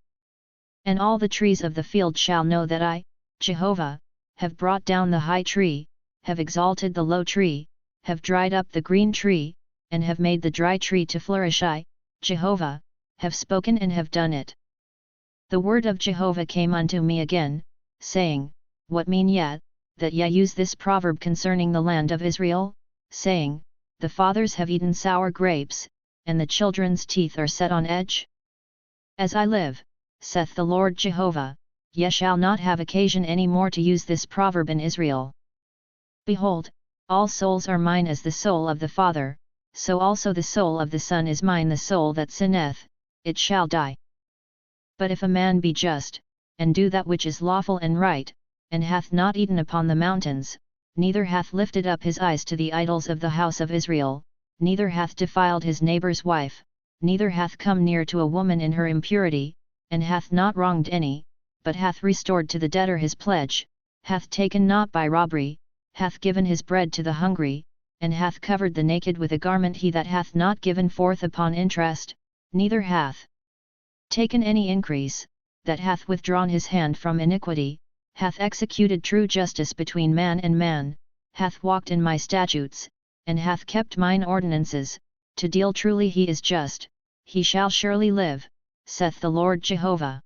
And all the trees of the field shall know that I, Jehovah, have brought down the high tree, have exalted the low tree, have dried up the green tree, and have made the dry tree to flourish. I, Jehovah, have spoken and have done it. The word of Jehovah came unto me again, saying, What mean ye, that ye use this proverb concerning the land of Israel, saying, The fathers have eaten sour grapes, and the children's teeth are set on edge? As I live, saith the Lord Jehovah, ye shall not have occasion any more to use this proverb in Israel. Behold, all souls are mine as the soul of the Father, so also the soul of the Son is mine. The soul that sinneth, it shall die. But if a man be just, and do that which is lawful and right, and hath not eaten upon the mountains, neither hath lifted up his eyes to the idols of the house of Israel, neither hath defiled his neighbour's wife, neither hath come near to a woman in her impurity, and hath not wronged any, but hath restored to the debtor his pledge, hath taken not by robbery, hath given his bread to the hungry, and hath covered the naked with a garment, he that hath not given forth upon interest, neither hath taken any increase, that hath withdrawn his hand from iniquity, hath executed true justice between man and man, hath walked in my statutes, and hath kept mine ordinances, to deal truly he is just, he shall surely live, saith the Lord Jehovah.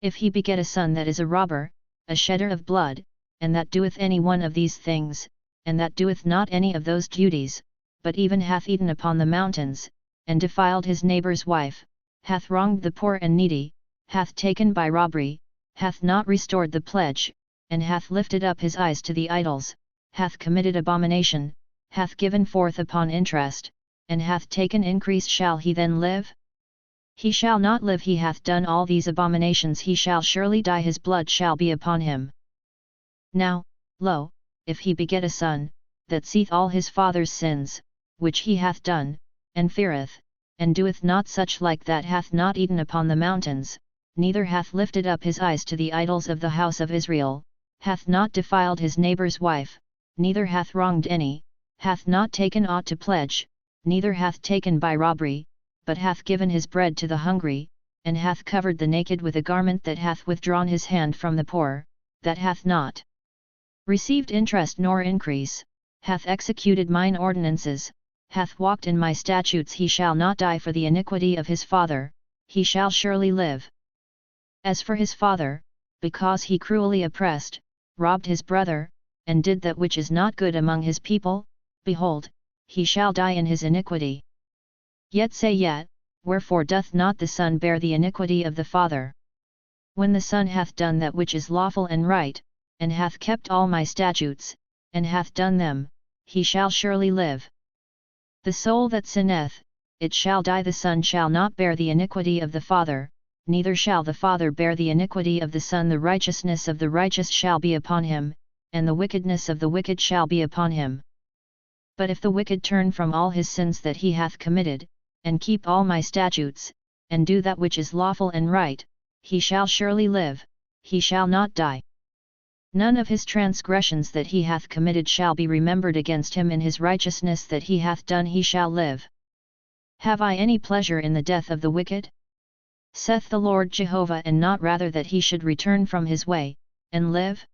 If he beget a son that is a robber, a shedder of blood, and that doeth any one of these things, and that doeth not any of those duties, but even hath eaten upon the mountains, and defiled his neighbour's wife, hath wronged the poor and needy, hath taken by robbery, hath not restored the pledge, and hath lifted up his eyes to the idols, hath committed abomination, hath given forth upon interest, and hath taken increase, shall he then live? He shall not live. He hath done all these abominations, he shall surely die, his blood shall be upon him. Now, lo, if he beget a son, that seeth all his father's sins, which he hath done, and feareth, and doeth not such like, that hath not eaten upon the mountains, neither hath lifted up his eyes to the idols of the house of Israel, hath not defiled his neighbour's wife, neither hath wronged any, hath not taken aught to pledge, neither hath taken by robbery, but hath given his bread to the hungry, and hath covered the naked with a garment, that hath withdrawn his hand from the poor, that hath not received interest nor increase, hath executed mine ordinances, hath walked in my statutes, he shall not die for the iniquity of his father, he shall surely live. As for his father, because he cruelly oppressed, robbed his brother, and did that which is not good among his people, behold, he shall die in his iniquity. Yet say yet, wherefore doth not the son bear the iniquity of the father? When the son hath done that which is lawful and right, and hath kept all my statutes, and hath done them, he shall surely live. The soul that sinneth, it shall die. The son shall not bear the iniquity of the father, neither shall the father bear the iniquity of the son. The righteousness of the righteous shall be upon him, and the wickedness of the wicked shall be upon him. But if the wicked turn from all his sins that he hath committed, and keep all my statutes, and do that which is lawful and right, he shall surely live, he shall not die. None of his transgressions that he hath committed shall be remembered against him. In his righteousness that he hath done he shall live. Have I any pleasure in the death of the wicked? Saith the Lord Jehovah, and not rather that he should return from his way, and live?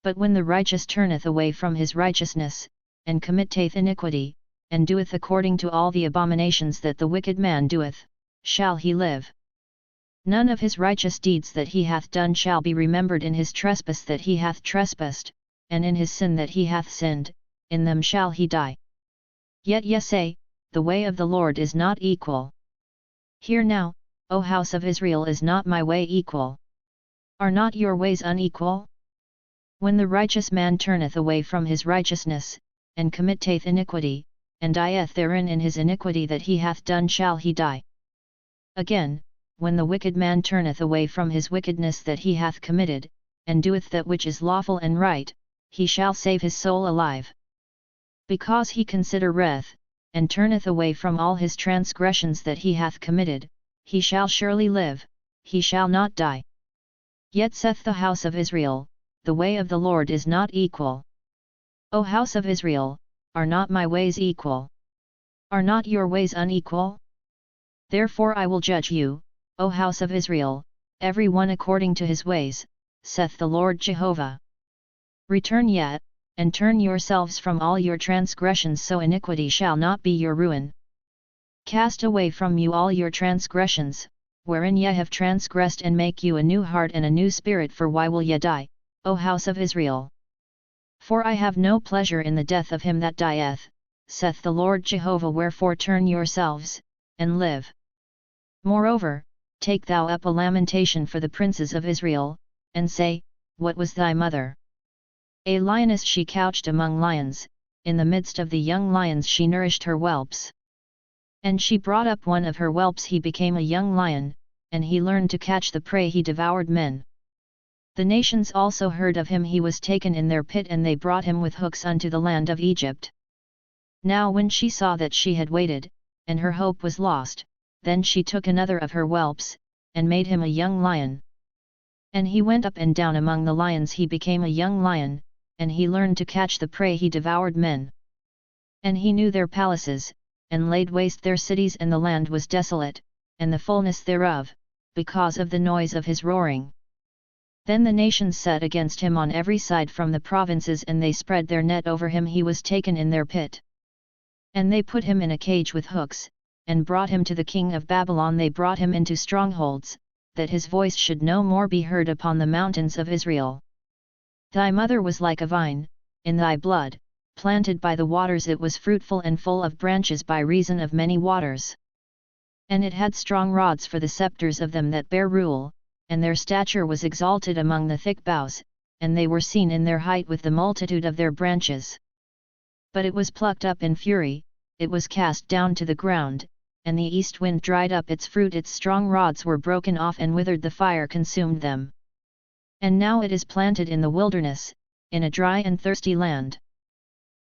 But when the righteous turneth away from his righteousness, and committeth iniquity, and doeth according to all the abominations that the wicked man doeth, shall he live. None of his righteous deeds that he hath done shall be remembered. In his trespass that he hath trespassed, and in his sin that he hath sinned, in them shall he die. Yet ye say, the way of the Lord is not equal. Hear now, O house of Israel, is not my way equal? Are not your ways unequal? When the righteous man turneth away from his righteousness, and committeth iniquity, and dieth therein in his iniquity that he hath done, shall he die. Again, when the wicked man turneth away from his wickedness that he hath committed, and doeth that which is lawful and right, he shall save his soul alive. Because he considereth, and turneth away from all his transgressions that he hath committed, he shall surely live, he shall not die. Yet saith the house of Israel, the way of the Lord is not equal. O house of Israel, are not my ways equal? Are not your ways unequal? Therefore I will judge you, O house of Israel, every one according to his ways, saith the Lord Jehovah. Return yet, and turn yourselves from all your transgressions, so iniquity shall not be your ruin. Cast away from you all your transgressions, wherein ye have transgressed, and make you a new heart and a new spirit. For why will ye die, O house of Israel? For I have no pleasure in the death of him that dieth, saith the Lord Jehovah. Wherefore turn yourselves, and live. Moreover, take thou up a lamentation for the princes of Israel, and say, what was thy mother? A lioness she couched among lions, in the midst of the young lions she nourished her whelps. And she brought up one of her whelps, he became a young lion, and he learned to catch the prey, he devoured men. The nations also heard of him, he was taken in their pit, and they brought him with hooks unto the land of Egypt. Now when she saw that she had waited, and her hope was lost, then she took another of her whelps, and made him a young lion. And he went up and down among the lions, he became a young lion, and he learned to catch the prey, he devoured men. And he knew their palaces, and laid waste their cities, and the land was desolate, and the fullness thereof, because of the noise of his roaring. Then the nations set against him on every side from the provinces, and they spread their net over him, he was taken in their pit. And they put him in a cage with hooks, and brought him to the king of Babylon. They brought him into strongholds, that his voice should no more be heard upon the mountains of Israel. Thy mother was like a vine, in thy blood, planted by the waters, it was fruitful and full of branches by reason of many waters. And it had strong rods for the scepters of them that bear rule, and their stature was exalted among the thick boughs, and they were seen in their height with the multitude of their branches. But it was plucked up in fury, it was cast down to the ground, and the east wind dried up its fruit, its strong rods were broken off and withered, the fire consumed them. And now it is planted in the wilderness, in a dry and thirsty land.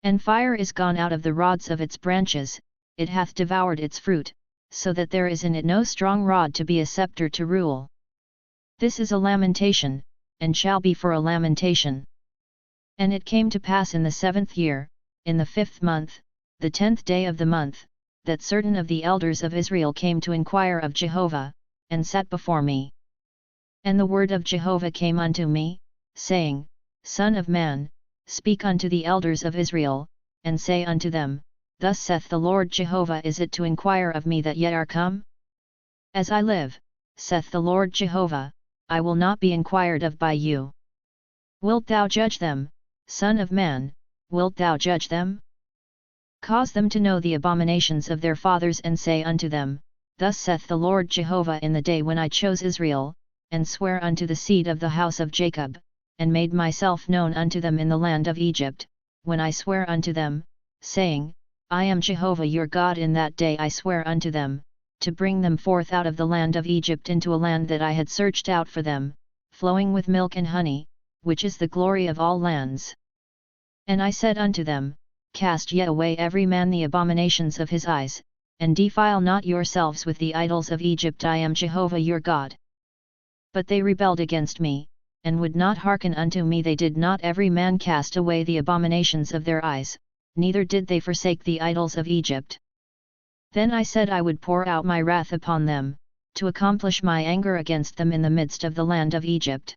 And fire is gone out of the rods of its branches, it hath devoured its fruit, so that there is in it no strong rod to be a scepter to rule. This is a lamentation, and shall be for a lamentation. And it came to pass in the 7th year, in the 5th month, the 10th day of the month, that certain of the elders of Israel came to inquire of Jehovah, and sat before me. And the word of Jehovah came unto me, saying, Son of man, speak unto the elders of Israel, and say unto them, Thus saith the Lord Jehovah, is it to inquire of me that ye are come? As I live, saith the Lord Jehovah, I will not be inquired of by you. Wilt thou judge them, Son of man, wilt thou judge them? Cause them to know the abominations of their fathers, and say unto them, Thus saith the Lord Jehovah, in the day when I chose Israel, and sware unto the seed of the house of Jacob, and made myself known unto them in the land of Egypt, when I sware unto them, saying, I am Jehovah your God. In that day I swear unto them, to bring them forth out of the land of Egypt into a land that I had searched out for them, flowing with milk and honey, which is the glory of all lands. And I said unto them, Cast ye away every man the abominations of his eyes, and defile not yourselves with the idols of Egypt. I am Jehovah your God. But they rebelled against me, and would not hearken unto me. They did not every man cast away the abominations of their eyes, neither did they forsake the idols of Egypt. Then I said I would pour out my wrath upon them, to accomplish my anger against them in the midst of the land of Egypt.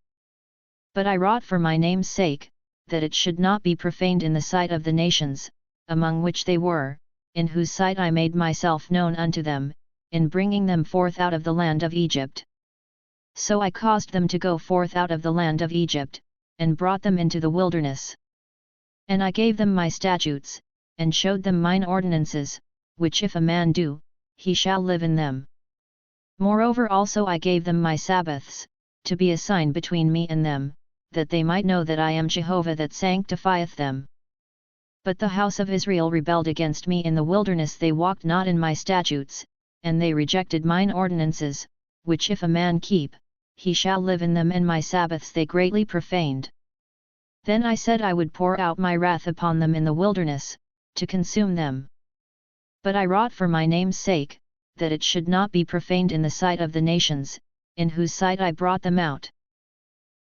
But I wrought for my name's sake, that it should not be profaned in the sight of the nations, among which they were, in whose sight I made myself known unto them, in bringing them forth out of the land of Egypt. So I caused them to go forth out of the land of Egypt, and brought them into the wilderness. And I gave them my statutes, and showed them mine ordinances, which if a man do, he shall live in them. Moreover also I gave them my Sabbaths, to be a sign between me and them, that they might know that I am Jehovah that sanctifieth them. But the house of Israel rebelled against me in the wilderness. They walked not in my statutes, and they rejected mine ordinances, which if a man keep, he shall live in them. And my Sabbaths they greatly profaned. Then I said I would pour out my wrath upon them in the wilderness, to consume them. But I wrought for my name's sake, that it should not be profaned in the sight of the nations, in whose sight I brought them out.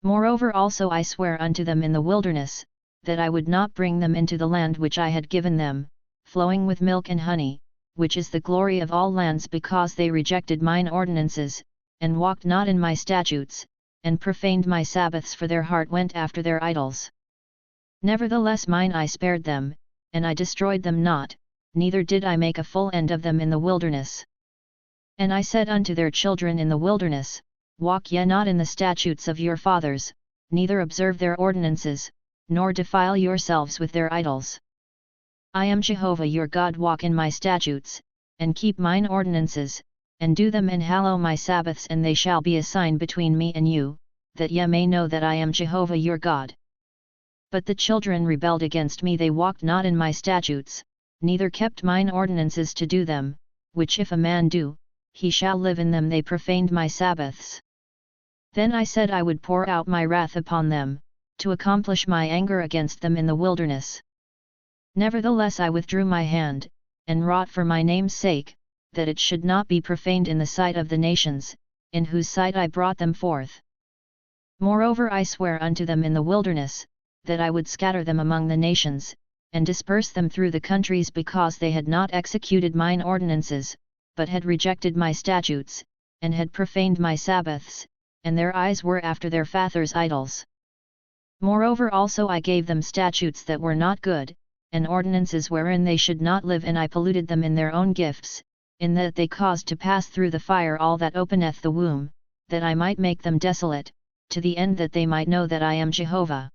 Moreover also I swear unto them in the wilderness, that I would not bring them into the land which I had given them, flowing with milk and honey, which is the glory of all lands, because they rejected mine ordinances, and walked not in my statutes, and profaned my Sabbaths, for their heart went after their idols. Nevertheless mine eye spared them, and I destroyed them not, neither did I make a full end of them in the wilderness. And I said unto their children in the wilderness, Walk ye not in the statutes of your fathers, neither observe their ordinances, nor defile yourselves with their idols. I am Jehovah your God. Walk in my statutes, and keep mine ordinances, and do them, and hallow my Sabbaths, and they shall be a sign between me and you, that ye may know that I am Jehovah your God. But the children rebelled against me. They walked not in my statutes, neither kept mine ordinances to do them, which if a man do, he shall live in them. They profaned my Sabbaths. Then I said I would pour out my wrath upon them, to accomplish my anger against them in the wilderness. Nevertheless I withdrew my hand, and wrought for my name's sake, that it should not be profaned in the sight of the nations, in whose sight I brought them forth. Moreover I swear unto them in the wilderness, that I would scatter them among the nations, and disperse them through the countries, because they had not executed mine ordinances, but had rejected my statutes, and had profaned my Sabbaths, and their eyes were after their fathers' idols. Moreover also I gave them statutes that were not good, and ordinances wherein they should not live, and I polluted them in their own gifts, in that they caused to pass through the fire all that openeth the womb, that I might make them desolate, to the end that they might know that I am Jehovah.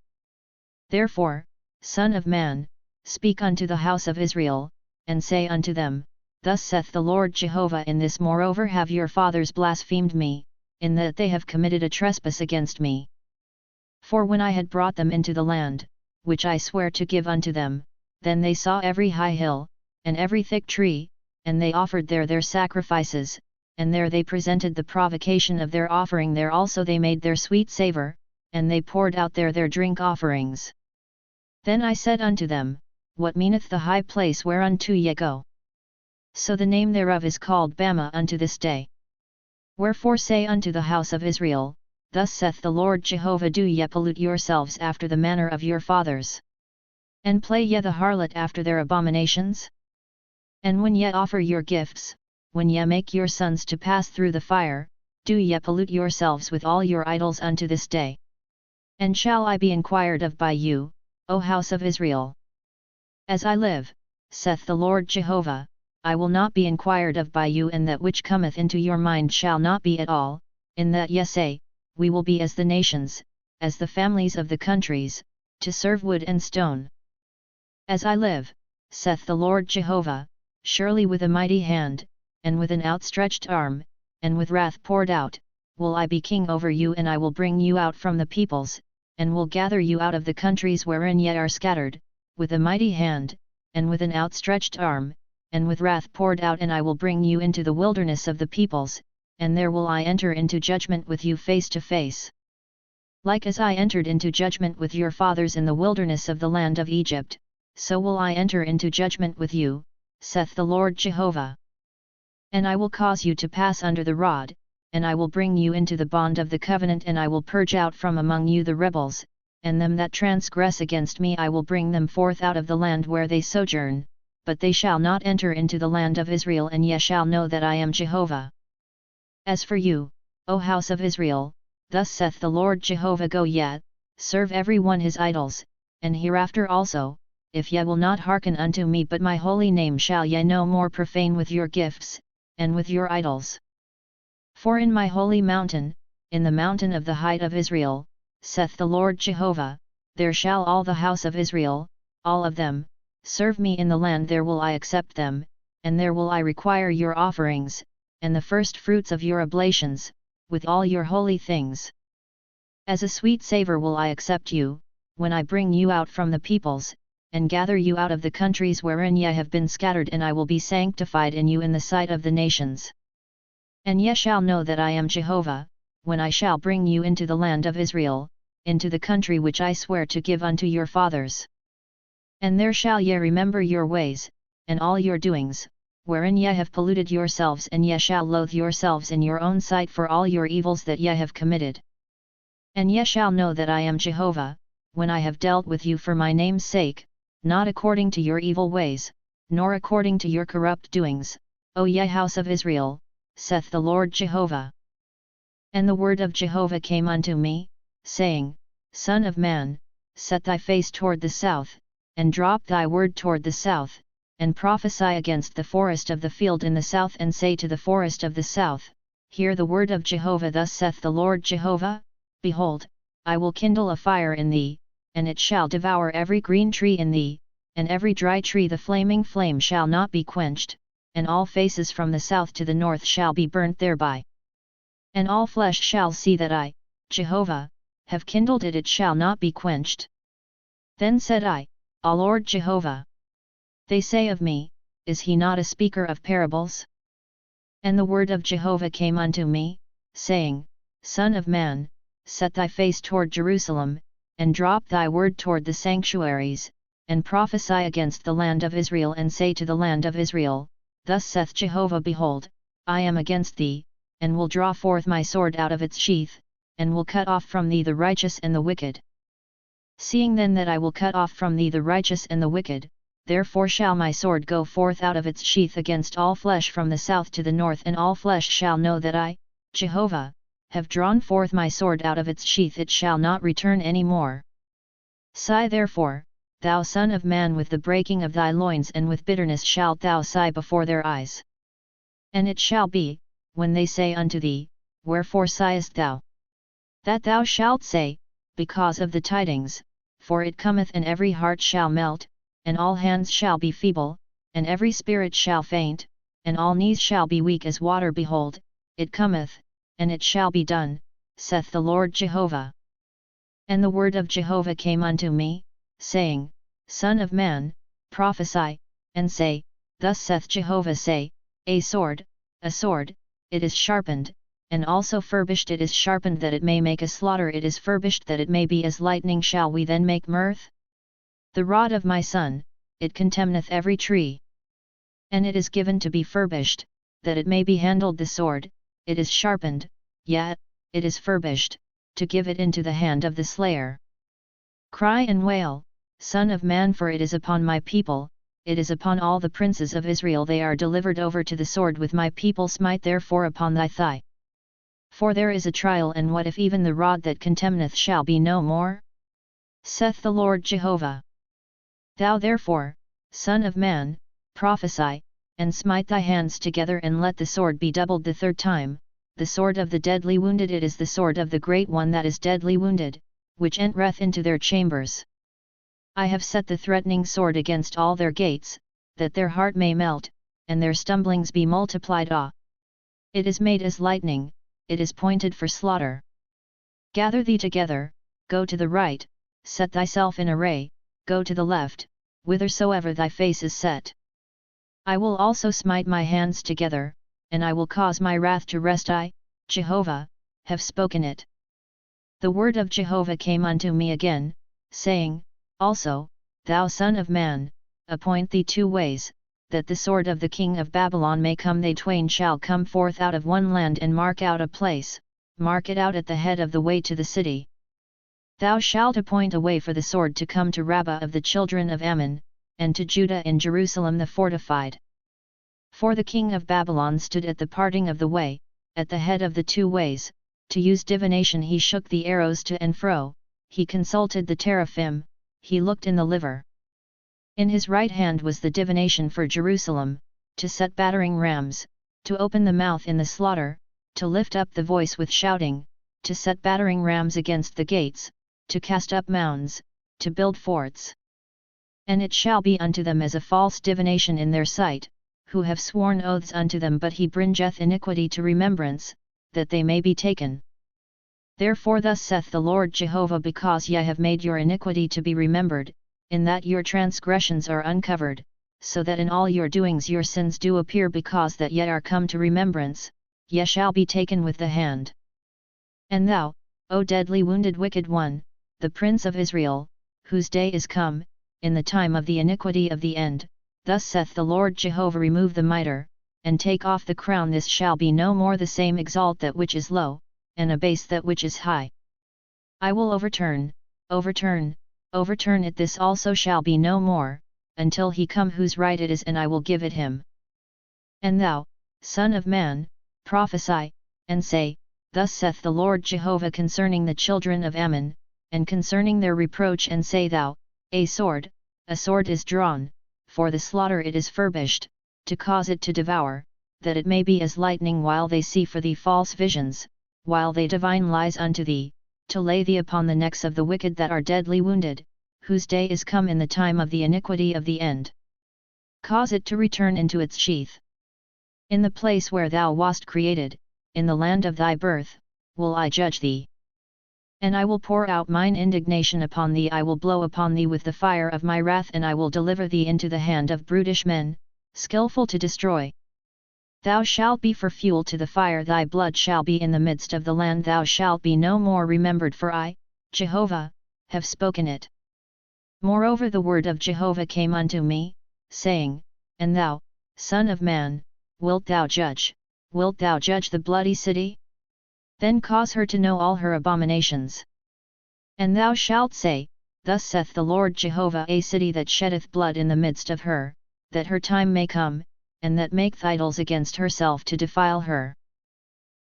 Therefore, Son of man, speak unto the house of Israel, and say unto them, Thus saith the Lord Jehovah, in this moreover have your fathers blasphemed me, in that they have committed a trespass against me. For when I had brought them into the land, which I swear to give unto them, then they saw every high hill, and every thick tree, and they offered there their sacrifices, and there they presented the provocation of their offering. There also they made their sweet savour, and they poured out there their drink offerings. Then I said unto them, What meaneth the high place whereunto ye go? So the name thereof is called Bama unto this day. Wherefore say unto the house of Israel, Thus saith the Lord Jehovah, Do ye pollute yourselves after the manner of your fathers? And play ye the harlot after their abominations? And when ye offer your gifts, when ye make your sons to pass through the fire, do ye pollute yourselves with all your idols unto this day? And shall I be inquired of by you, O house of Israel? As I live, saith the Lord Jehovah, I will not be inquired of by you, and that which cometh into your mind shall not be at all, in that ye say, We will be as the nations, as the families of the countries, to serve wood and stone. As I live, saith the Lord Jehovah, surely with a mighty hand, and with an outstretched arm, and with wrath poured out, will I be king over you, and I will bring you out from the peoples, and will gather you out of the countries wherein ye are scattered, with a mighty hand, and with an outstretched arm, and with wrath poured out, and I will bring you into the wilderness of the peoples, and there will I enter into judgment with you face to face. Like as I entered into judgment with your fathers in the wilderness of the land of Egypt, so will I enter into judgment with you, saith the Lord Jehovah. And I will cause you to pass under the rod, and I will bring you into the bond of the covenant, and I will purge out from among you the rebels, and them that transgress against me I will bring them forth out of the land where they sojourn, but they shall not enter into the land of Israel, and ye shall know that I am Jehovah. As for you, O house of Israel, thus saith the Lord Jehovah, go yet, serve every one his idols, and hereafter also, if ye will not hearken unto me, but my holy name shall ye no more profane with your gifts, and with your idols. For in my holy mountain, in the mountain of the height of Israel, saith the Lord Jehovah, there shall all the house of Israel, all of them, serve me in the land, there will I accept them, and there will I require your offerings, and the first fruits of your oblations, with all your holy things. As a sweet savour will I accept you, when I bring you out from the peoples, and gather you out of the countries wherein ye have been scattered, and I will be sanctified in you in the sight of the nations. And ye shall know that I am Jehovah, when I shall bring you into the land of Israel, into the country which I swear to give unto your fathers. And there shall ye remember your ways, and all your doings, wherein ye have polluted yourselves, and ye shall loathe yourselves in your own sight for all your evils that ye have committed. And ye shall know that I am Jehovah, when I have dealt with you for my name's sake, not according to your evil ways, nor according to your corrupt doings, O ye house of Israel, saith the Lord Jehovah. And the word of Jehovah came unto me, saying, Son of man, set thy face toward the south, and drop thy word toward the south, and prophesy against the forest of the field in the south, and say to the forest of the south, Hear the word of Jehovah, thus saith the Lord Jehovah, Behold, I will kindle a fire in thee, and it shall devour every green tree in thee, and every dry tree the flaming flame shall not be quenched, and all faces from the south to the north shall be burnt thereby. And all flesh shall see that I, Jehovah, have kindled it, it shall not be quenched. Then said I, O Lord Jehovah. They say of me, Is he not a speaker of parables? And the word of Jehovah came unto me, saying, Son of man, set thy face toward Jerusalem, and drop thy word toward the sanctuaries, and prophesy against the land of Israel, and say to the land of Israel, Thus saith Jehovah, Behold, I am against thee, and will draw forth my sword out of its sheath, and will cut off from thee the righteous and the wicked. Seeing then that I will cut off from thee the righteous and the wicked, therefore shall my sword go forth out of its sheath against all flesh from the south to the north, and all flesh shall know that I, Jehovah, have drawn forth my sword out of its sheath, it shall not return any more. Sigh therefore, thou son of man, with the breaking of thy loins, and with bitterness shalt thou sigh before their eyes. And it shall be, when they say unto thee, Wherefore sighest thou? That thou shalt say, Because of the tidings, for it cometh, and every heart shall melt, and all hands shall be feeble, and every spirit shall faint, and all knees shall be weak as water. Behold, it cometh, and it shall be done, saith the Lord Jehovah. And the word of Jehovah came unto me, saying, Son of man, prophesy, and say, Thus saith Jehovah, say, a sword, it is sharpened, and also furbished, it is sharpened that it may make a slaughter, it is furbished that it may be as lightning. Shall we then make mirth? The rod of my son, it contemneth every tree. And it is given to be furbished, that it may be handled. The sword, it is sharpened, yet, it is furbished, to give it into the hand of the slayer. Cry and wail, Son of man, for it is upon my people, it is upon all the princes of Israel, they are delivered over to the sword. With my people smite therefore upon thy thigh. For there is a trial, and what if even the rod that contemneth shall be no more? Saith the Lord Jehovah. Thou therefore, son of man, prophesy, and smite thy hands together, and let the sword be doubled the third time, the sword of the deadly wounded, it is the sword of the great one that is deadly wounded, which entereth into their chambers. I have set the threatening sword against all their gates, that their heart may melt, and their stumblings be multiplied. It is made as lightning, it is pointed for slaughter. Gather thee together, go to the right, set thyself in array, go to the left, whithersoever thy face is set. I will also smite my hands together, and I will cause my wrath to rest. I, Jehovah, have spoken it. The word of Jehovah came unto me again, saying, Also, thou son of man, appoint thee 2 ways, that the sword of the king of Babylon may come. They twain shall come forth out of one land, and mark out a place, mark it out at the head of the way to the city. Thou shalt appoint a way for the sword to come to Rabbah of the children of Ammon, and to Judah in Jerusalem the fortified. For the king of Babylon stood at the parting of the way, at the head of the 2 ways, to use divination. He shook the arrows to and fro, he consulted the teraphim, he looked in the liver. In his right hand was the divination for Jerusalem, to set battering rams, to open the mouth in the slaughter, to lift up the voice with shouting, to set battering rams against the gates, to cast up mounds, to build forts. And it shall be unto them as a false divination in their sight, who have sworn oaths unto them, but he bringeth iniquity to remembrance, that they may be taken. Therefore thus saith the Lord Jehovah, because ye have made your iniquity to be remembered, in that your transgressions are uncovered, so that in all your doings your sins do appear, because that ye are come to remembrance, ye shall be taken with the hand. And thou, O deadly wounded wicked one, the prince of Israel, whose day is come, in the time of the iniquity of the end, thus saith the Lord Jehovah, remove the mitre, and take off the crown. This shall be no more the same. Exalt that which is low, and abase that which is high. I will overturn it. This also shall be no more, until he come whose right it is, and I will give it him. And thou, son of man, prophesy, and say, Thus saith the Lord Jehovah concerning the children of Ammon, and concerning their reproach, and say thou, a sword is drawn, for the slaughter it is furbished, to cause it to devour, that it may be as lightning while they see for thee false visions, while they divine lies unto thee, to lay thee upon the necks of the wicked that are deadly wounded, whose day is come in the time of the iniquity of the end. Cause it to return into its sheath. In the place where thou wast created, in the land of thy birth, will I judge thee. And I will pour out mine indignation upon thee. I will blow upon thee with the fire of my wrath, and I will deliver thee into the hand of brutish men, skillful to destroy. Thou shalt be for fuel to the fire, thy blood shall be in the midst of the land. Thou shalt be no more remembered, for I, Jehovah, have spoken it. Moreover the word of Jehovah came unto me, saying, And thou, son of man, wilt thou judge the bloody city? Then cause her to know all her abominations. And thou shalt say, Thus saith the Lord Jehovah, a city that sheddeth blood in the midst of her, that her time may come, and that maketh idols against herself to defile her.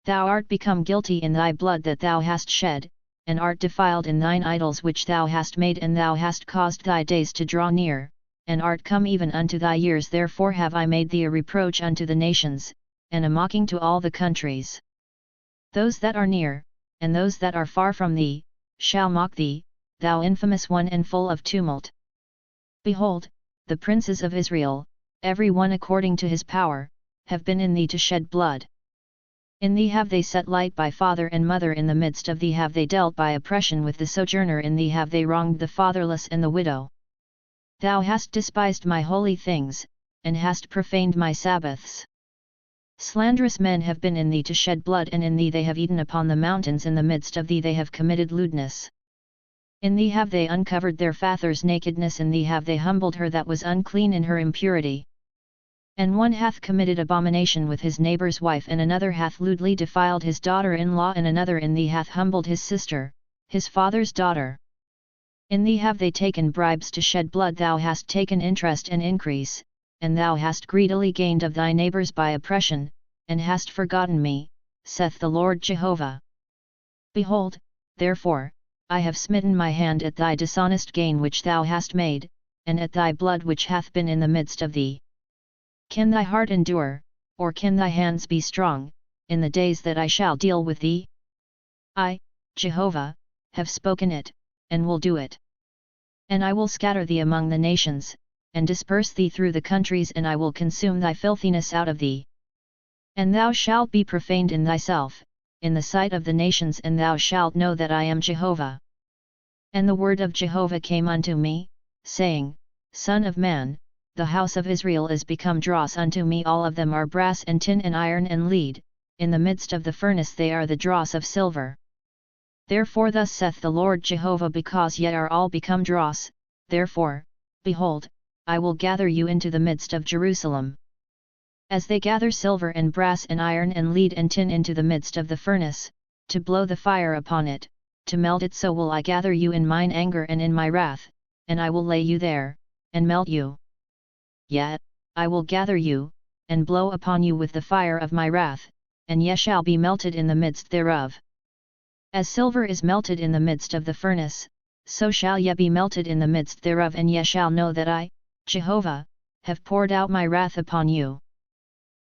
Thou art become guilty in thy blood that thou hast shed, and art defiled in thine idols which thou hast made, and thou hast caused thy days to draw near, and art come even unto thy years. Therefore have I made thee a reproach unto the nations, and a mocking to all the countries. Those that are near, and those that are far from thee, shall mock thee, thou infamous one and full of tumult. Behold, the princes of Israel, every one according to his power, have been in thee to shed blood. In thee have they set light by father and mother, in the midst of thee have they dealt by oppression with the sojourner, in thee have they wronged the fatherless and the widow. Thou hast despised my holy things, and hast profaned my Sabbaths. Slanderous men have been in thee to shed blood, and in thee they have eaten upon the mountains, in the midst of thee they have committed lewdness. In thee have they uncovered their father's nakedness, in thee have they humbled her that was unclean in her impurity. And one hath committed abomination with his neighbour's wife, and another hath lewdly defiled his daughter-in-law, and another in thee hath humbled his sister, his father's daughter. In thee have they taken bribes to shed blood, thou hast taken interest and increase, and thou hast greedily gained of thy neighbours by oppression, and hast forgotten me, saith the Lord Jehovah. Behold, therefore, I have smitten my hand at thy dishonest gain which thou hast made, and at thy blood which hath been in the midst of thee. Can thy heart endure, or can thy hands be strong, in the days that I shall deal with thee? I, Jehovah, have spoken it, and will do it. And I will scatter thee among the nations, and disperse thee through the countries, and I will consume thy filthiness out of thee. And thou shalt be profaned in thyself, in the sight of the nations, and thou shalt know that I am Jehovah. And the word of Jehovah came unto me, saying, Son of man, the house of Israel is become dross unto me, all of them are brass and tin and iron and lead, in the midst of the furnace they are the dross of silver. Therefore thus saith the Lord Jehovah, because yet are all become dross, therefore, behold, I will gather you into the midst of Jerusalem. As they gather silver and brass and iron and lead and tin into the midst of the furnace, to blow the fire upon it, to melt it, so will I gather you in mine anger and in my wrath, and I will lay you there, and melt you. Yet, I will gather you, and blow upon you with the fire of my wrath, and ye shall be melted in the midst thereof. As silver is melted in the midst of the furnace, so shall ye be melted in the midst thereof, and ye shall know that I, Jehovah, have poured out my wrath upon you.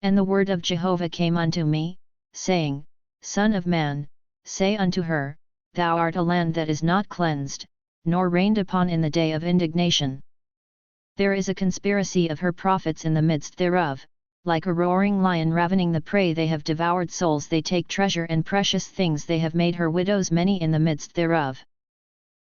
And the word of Jehovah came unto me, saying, Son of man, say unto her, Thou art a land that is not cleansed, nor rained upon in the day of indignation. There is a conspiracy of her prophets in the midst thereof, like a roaring lion ravening the prey. They have devoured souls, they take treasure and precious things, they have made her widows many in the midst thereof.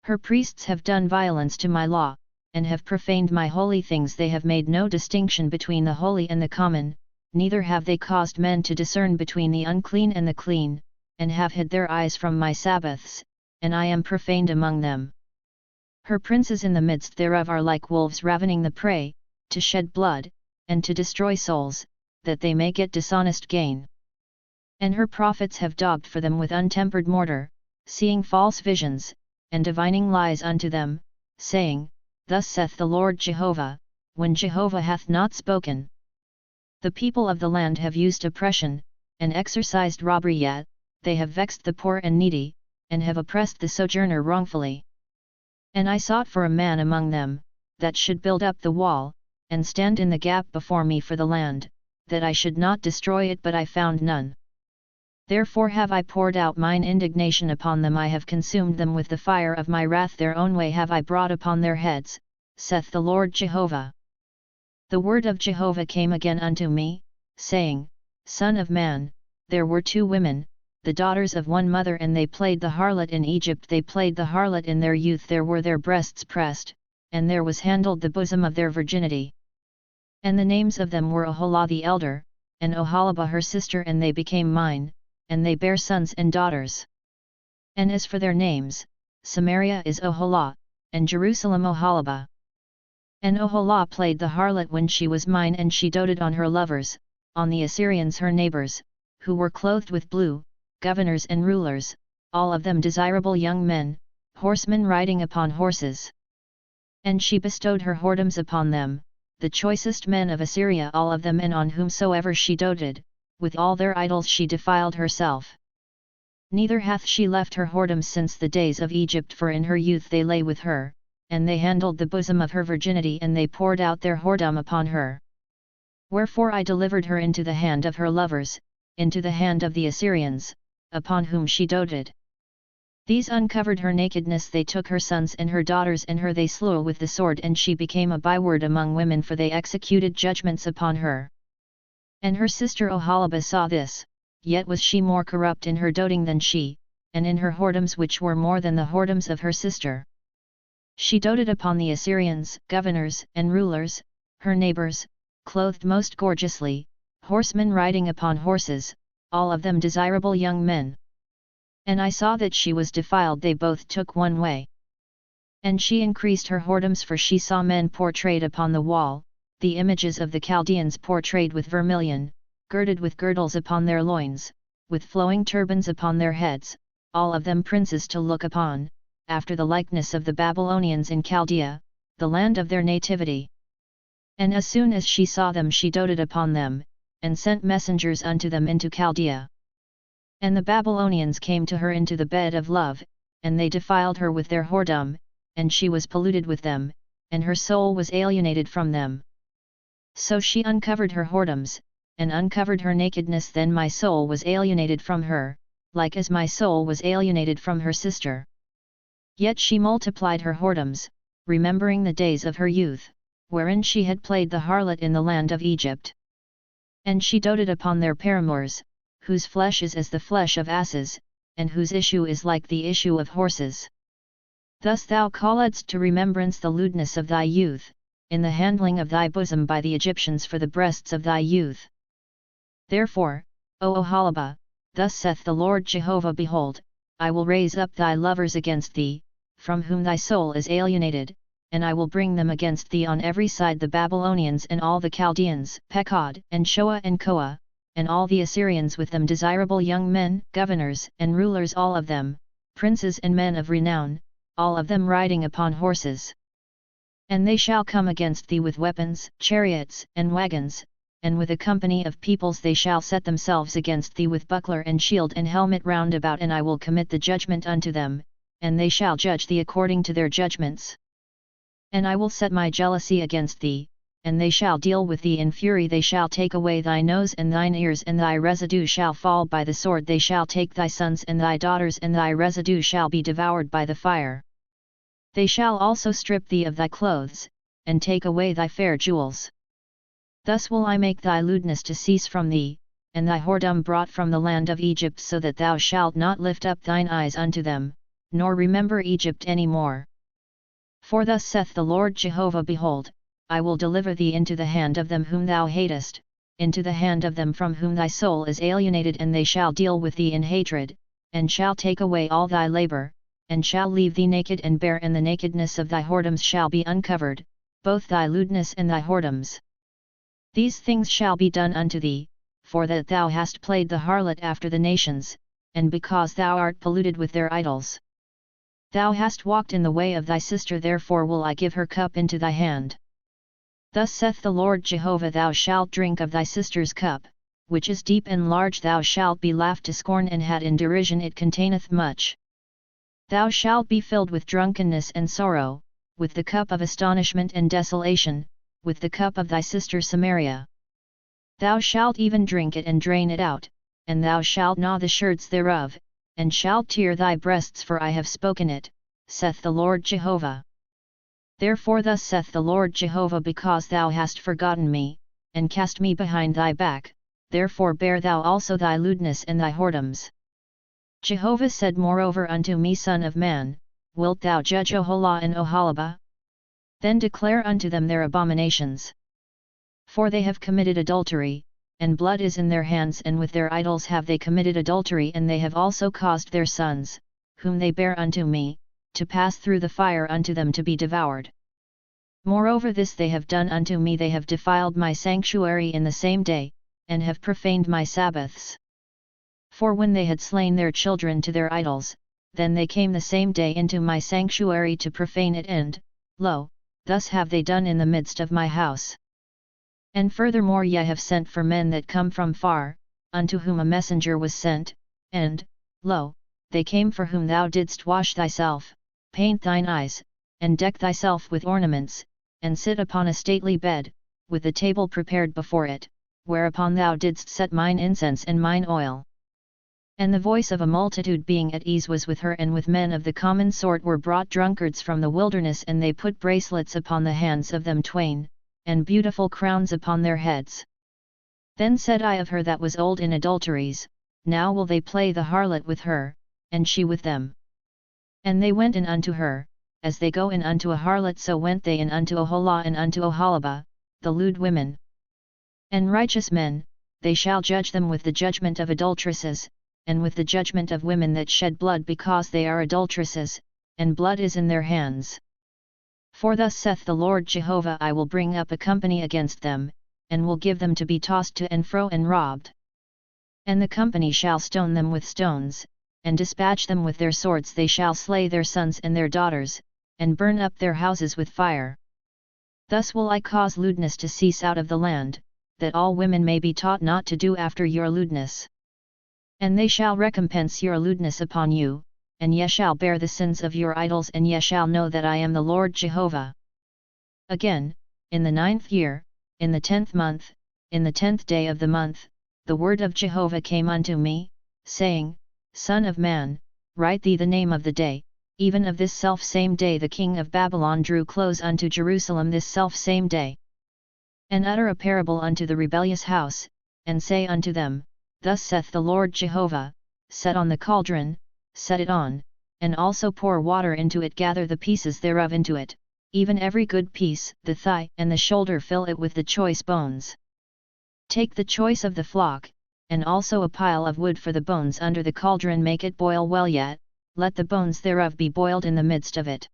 Her priests have done violence to my law, and have profaned my holy things. They have made no distinction between the holy and the common, neither have they caused men to discern between the unclean and the clean, and have hid their eyes from my Sabbaths, and I am profaned among them. Her princes in the midst thereof are like wolves ravening the prey, to shed blood, and to destroy souls, that they may get dishonest gain. And her prophets have daubed for them with untempered mortar, seeing false visions, and divining lies unto them, saying, Thus saith the Lord Jehovah, when Jehovah hath not spoken. The people of the land have used oppression, and exercised robbery, yet they have vexed the poor and needy, and have oppressed the sojourner wrongfully. And I sought for a man among them, that should build up the wall, and stand in the gap before me for the land, that I should not destroy it, but I found none. Therefore have I poured out mine indignation upon them, I have consumed them with the fire of my wrath, their own way have I brought upon their heads, saith the Lord Jehovah. The word of Jehovah came again unto me, saying, Son of man, there were two women, the daughters of one mother, and they played the harlot in Egypt. They played the harlot in their youth, there were their breasts pressed, and there was handled the bosom of their virginity. And the names of them were Oholah the elder, and Oholibah her sister, and they became mine, and they bare sons and daughters. And as for their names, Samaria is Oholah, and Jerusalem Oholibah. And Oholah played the harlot when she was mine, and she doted on her lovers, on the Assyrians her neighbors, who were clothed with blue, governors and rulers, all of them desirable young men, horsemen riding upon horses. And she bestowed her whoredoms upon them, the choicest men of Assyria all of them, and on whomsoever she doted, with all their idols she defiled herself. Neither hath she left her whoredoms since the days of Egypt, for in her youth they lay with her, and they handled the bosom of her virginity, and they poured out their whoredom upon her. Wherefore I delivered her into the hand of her lovers, into the hand of the Assyrians, upon whom she doted. These uncovered her nakedness, they took her sons and her daughters, and her they slew with the sword, and she became a byword among women, for they executed judgments upon her. And her sister Oholibah saw this, yet was she more corrupt in her doting than she, and in her whoredoms which were more than the whoredoms of her sister. She doted upon the Assyrians, governors and rulers, her neighbors, clothed most gorgeously, horsemen riding upon horses, all of them desirable young men. And I saw that she was defiled, they both took one way. And she increased her whoredoms, for she saw men portrayed upon the wall, the images of the Chaldeans portrayed with vermilion, girded with girdles upon their loins, with flowing turbans upon their heads, all of them princes to look upon, after the likeness of the Babylonians in Chaldea, the land of their nativity. And as soon as she saw them she doted upon them, and sent messengers unto them into Chaldea. And the Babylonians came to her into the bed of love, and they defiled her with their whoredom, and she was polluted with them, and her soul was alienated from them. So she uncovered her whoredoms, and uncovered her nakedness, then my soul was alienated from her, like as my soul was alienated from her sister. Yet she multiplied her whoredoms, remembering the days of her youth, wherein she had played the harlot in the land of Egypt. And she doted upon their paramours, whose flesh is as the flesh of asses, and whose issue is like the issue of horses. Thus thou calledst to remembrance the lewdness of thy youth, in the handling of thy bosom by the Egyptians for the breasts of thy youth. Therefore, O Oholibah, thus saith the Lord Jehovah, behold, I will raise up thy lovers against thee, from whom thy soul is alienated, and I will bring them against thee on every side, the Babylonians and all the Chaldeans, Pekod and Shoa and Koa, and all the Assyrians with them, desirable young men, governors and rulers, all of them, princes and men of renown, all of them riding upon horses. And they shall come against thee with weapons, chariots and wagons, and with a company of peoples they shall set themselves against thee with buckler and shield and helmet round about, and I will commit the judgment unto them, and they shall judge thee according to their judgments. And I will set my jealousy against thee, and they shall deal with thee in fury, they shall take away thy nose and thine ears, and thy residue shall fall by the sword, they shall take thy sons and thy daughters, and thy residue shall be devoured by the fire. They shall also strip thee of thy clothes, and take away thy fair jewels. Thus will I make thy lewdness to cease from thee, and thy whoredom brought from the land of Egypt, so that thou shalt not lift up thine eyes unto them, nor remember Egypt any more. For thus saith the Lord Jehovah, behold, I will deliver thee into the hand of them whom thou hatest, into the hand of them from whom thy soul is alienated, and they shall deal with thee in hatred, and shall take away all thy labor, and shall leave thee naked and bare, and the nakedness of thy whoredoms shall be uncovered, both thy lewdness and thy whoredoms. These things shall be done unto thee, for that thou hast played the harlot after the nations, and because thou art polluted with their idols. Thou hast walked in the way of thy sister, therefore will I give her cup into thy hand. Thus saith the Lord Jehovah, thou shalt drink of thy sister's cup, which is deep and large, thou shalt be laughed to scorn and had in derision, it containeth much. Thou shalt be filled with drunkenness and sorrow, with the cup of astonishment and desolation, with the cup of thy sister Samaria. Thou shalt even drink it and drain it out, and thou shalt gnaw the sherds thereof, and shalt tear thy breasts, for I have spoken it, saith the Lord Jehovah. Therefore thus saith the Lord Jehovah, because thou hast forgotten me, and cast me behind thy back, therefore bear thou also thy lewdness and thy whoredoms. Jehovah said moreover unto me, Son of man, wilt thou judge Oholah and Oholibah? Then declare unto them their abominations. For they have committed adultery, and blood is in their hands, and with their idols have they committed adultery, and they have also caused their sons, whom they bear unto me, to pass through the fire unto them to be devoured. Moreover this they have done unto me, they have defiled my sanctuary in the same day, and have profaned my Sabbaths. For when they had slain their children to their idols, then they came the same day into my sanctuary to profane it, and, lo, thus have they done in the midst of my house. And furthermore ye have sent for men that come from far, unto whom a messenger was sent, and, lo, they came for whom thou didst wash thyself, paint thine eyes, and deck thyself with ornaments, and sit upon a stately bed, with a table prepared before it, whereupon thou didst set mine incense and mine oil. And the voice of a multitude being at ease was with her, and with men of the common sort were brought drunkards from the wilderness, and they put bracelets upon the hands of them twain, and beautiful crowns upon their heads. Then said I of her that was old in adulteries, now will they play the harlot with her, and she with them. And they went in unto her, as they go in unto a harlot, so went they in unto Oholah and unto Oholibah, the lewd women. And righteous men, they shall judge them with the judgment of adulteresses, and with the judgment of women that shed blood, because they are adulteresses, and blood is in their hands. For thus saith the Lord Jehovah, I will bring up a company against them, and will give them to be tossed to and fro and robbed. And the company shall stone them with stones, and dispatch them with their swords, they shall slay their sons and their daughters, and burn up their houses with fire. Thus will I cause lewdness to cease out of the land, that all women may be taught not to do after your lewdness. And they shall recompense your lewdness upon you, and ye shall bear the sins of your idols, and ye shall know that I am the Lord Jehovah. Again, in the 9th year, in the 10th month, in the 10th day of the month, the word of Jehovah came unto me, saying, Son of man, write thee the name of the day, even of this self-same day the king of Babylon drew close unto Jerusalem this self-same day. And utter a parable unto the rebellious house, and say unto them, Thus saith the Lord Jehovah, set on the cauldron, set it on, and also pour water into it, gather the pieces thereof into it, even every good piece, the thigh and the shoulder fill it with the choice bones. Take the choice of the flock, and also a pile of wood for the bones under the cauldron, make it boil well, yet let the bones thereof be boiled in the midst of it.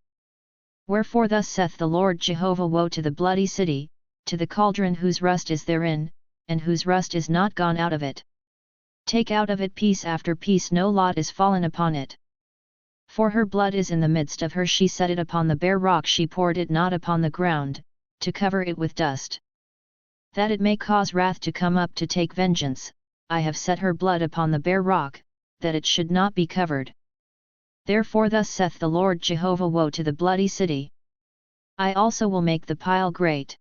Wherefore thus saith the Lord Jehovah, woe to the bloody city, to the cauldron whose rust is therein, and whose rust is not gone out of it. Take out of it piece after piece, no lot is fallen upon it. For her blood is in the midst of her, she set it upon the bare rock, she poured it not upon the ground, to cover it with dust. That it may cause wrath to come up to take vengeance, I have set her blood upon the bare rock, that it should not be covered. Therefore thus saith the Lord Jehovah, woe to the bloody city! I also will make the pile great.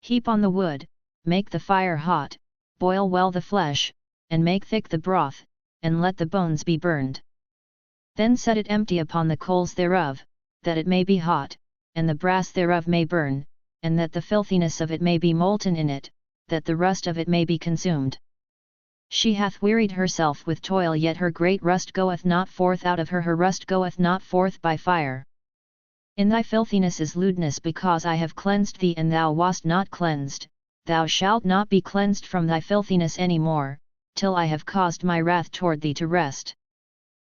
Heap on the wood, make the fire hot, boil well the flesh, and make thick the broth, and let the bones be burned. Then set it empty upon the coals thereof, that it may be hot, and the brass thereof may burn, and that the filthiness of it may be molten in it, that the rust of it may be consumed. She hath wearied herself with toil, yet her great rust goeth not forth out of her, her rust goeth not forth by fire. In thy filthiness is lewdness, because I have cleansed thee and thou wast not cleansed, thou shalt not be cleansed from thy filthiness any more, till I have caused my wrath toward thee to rest.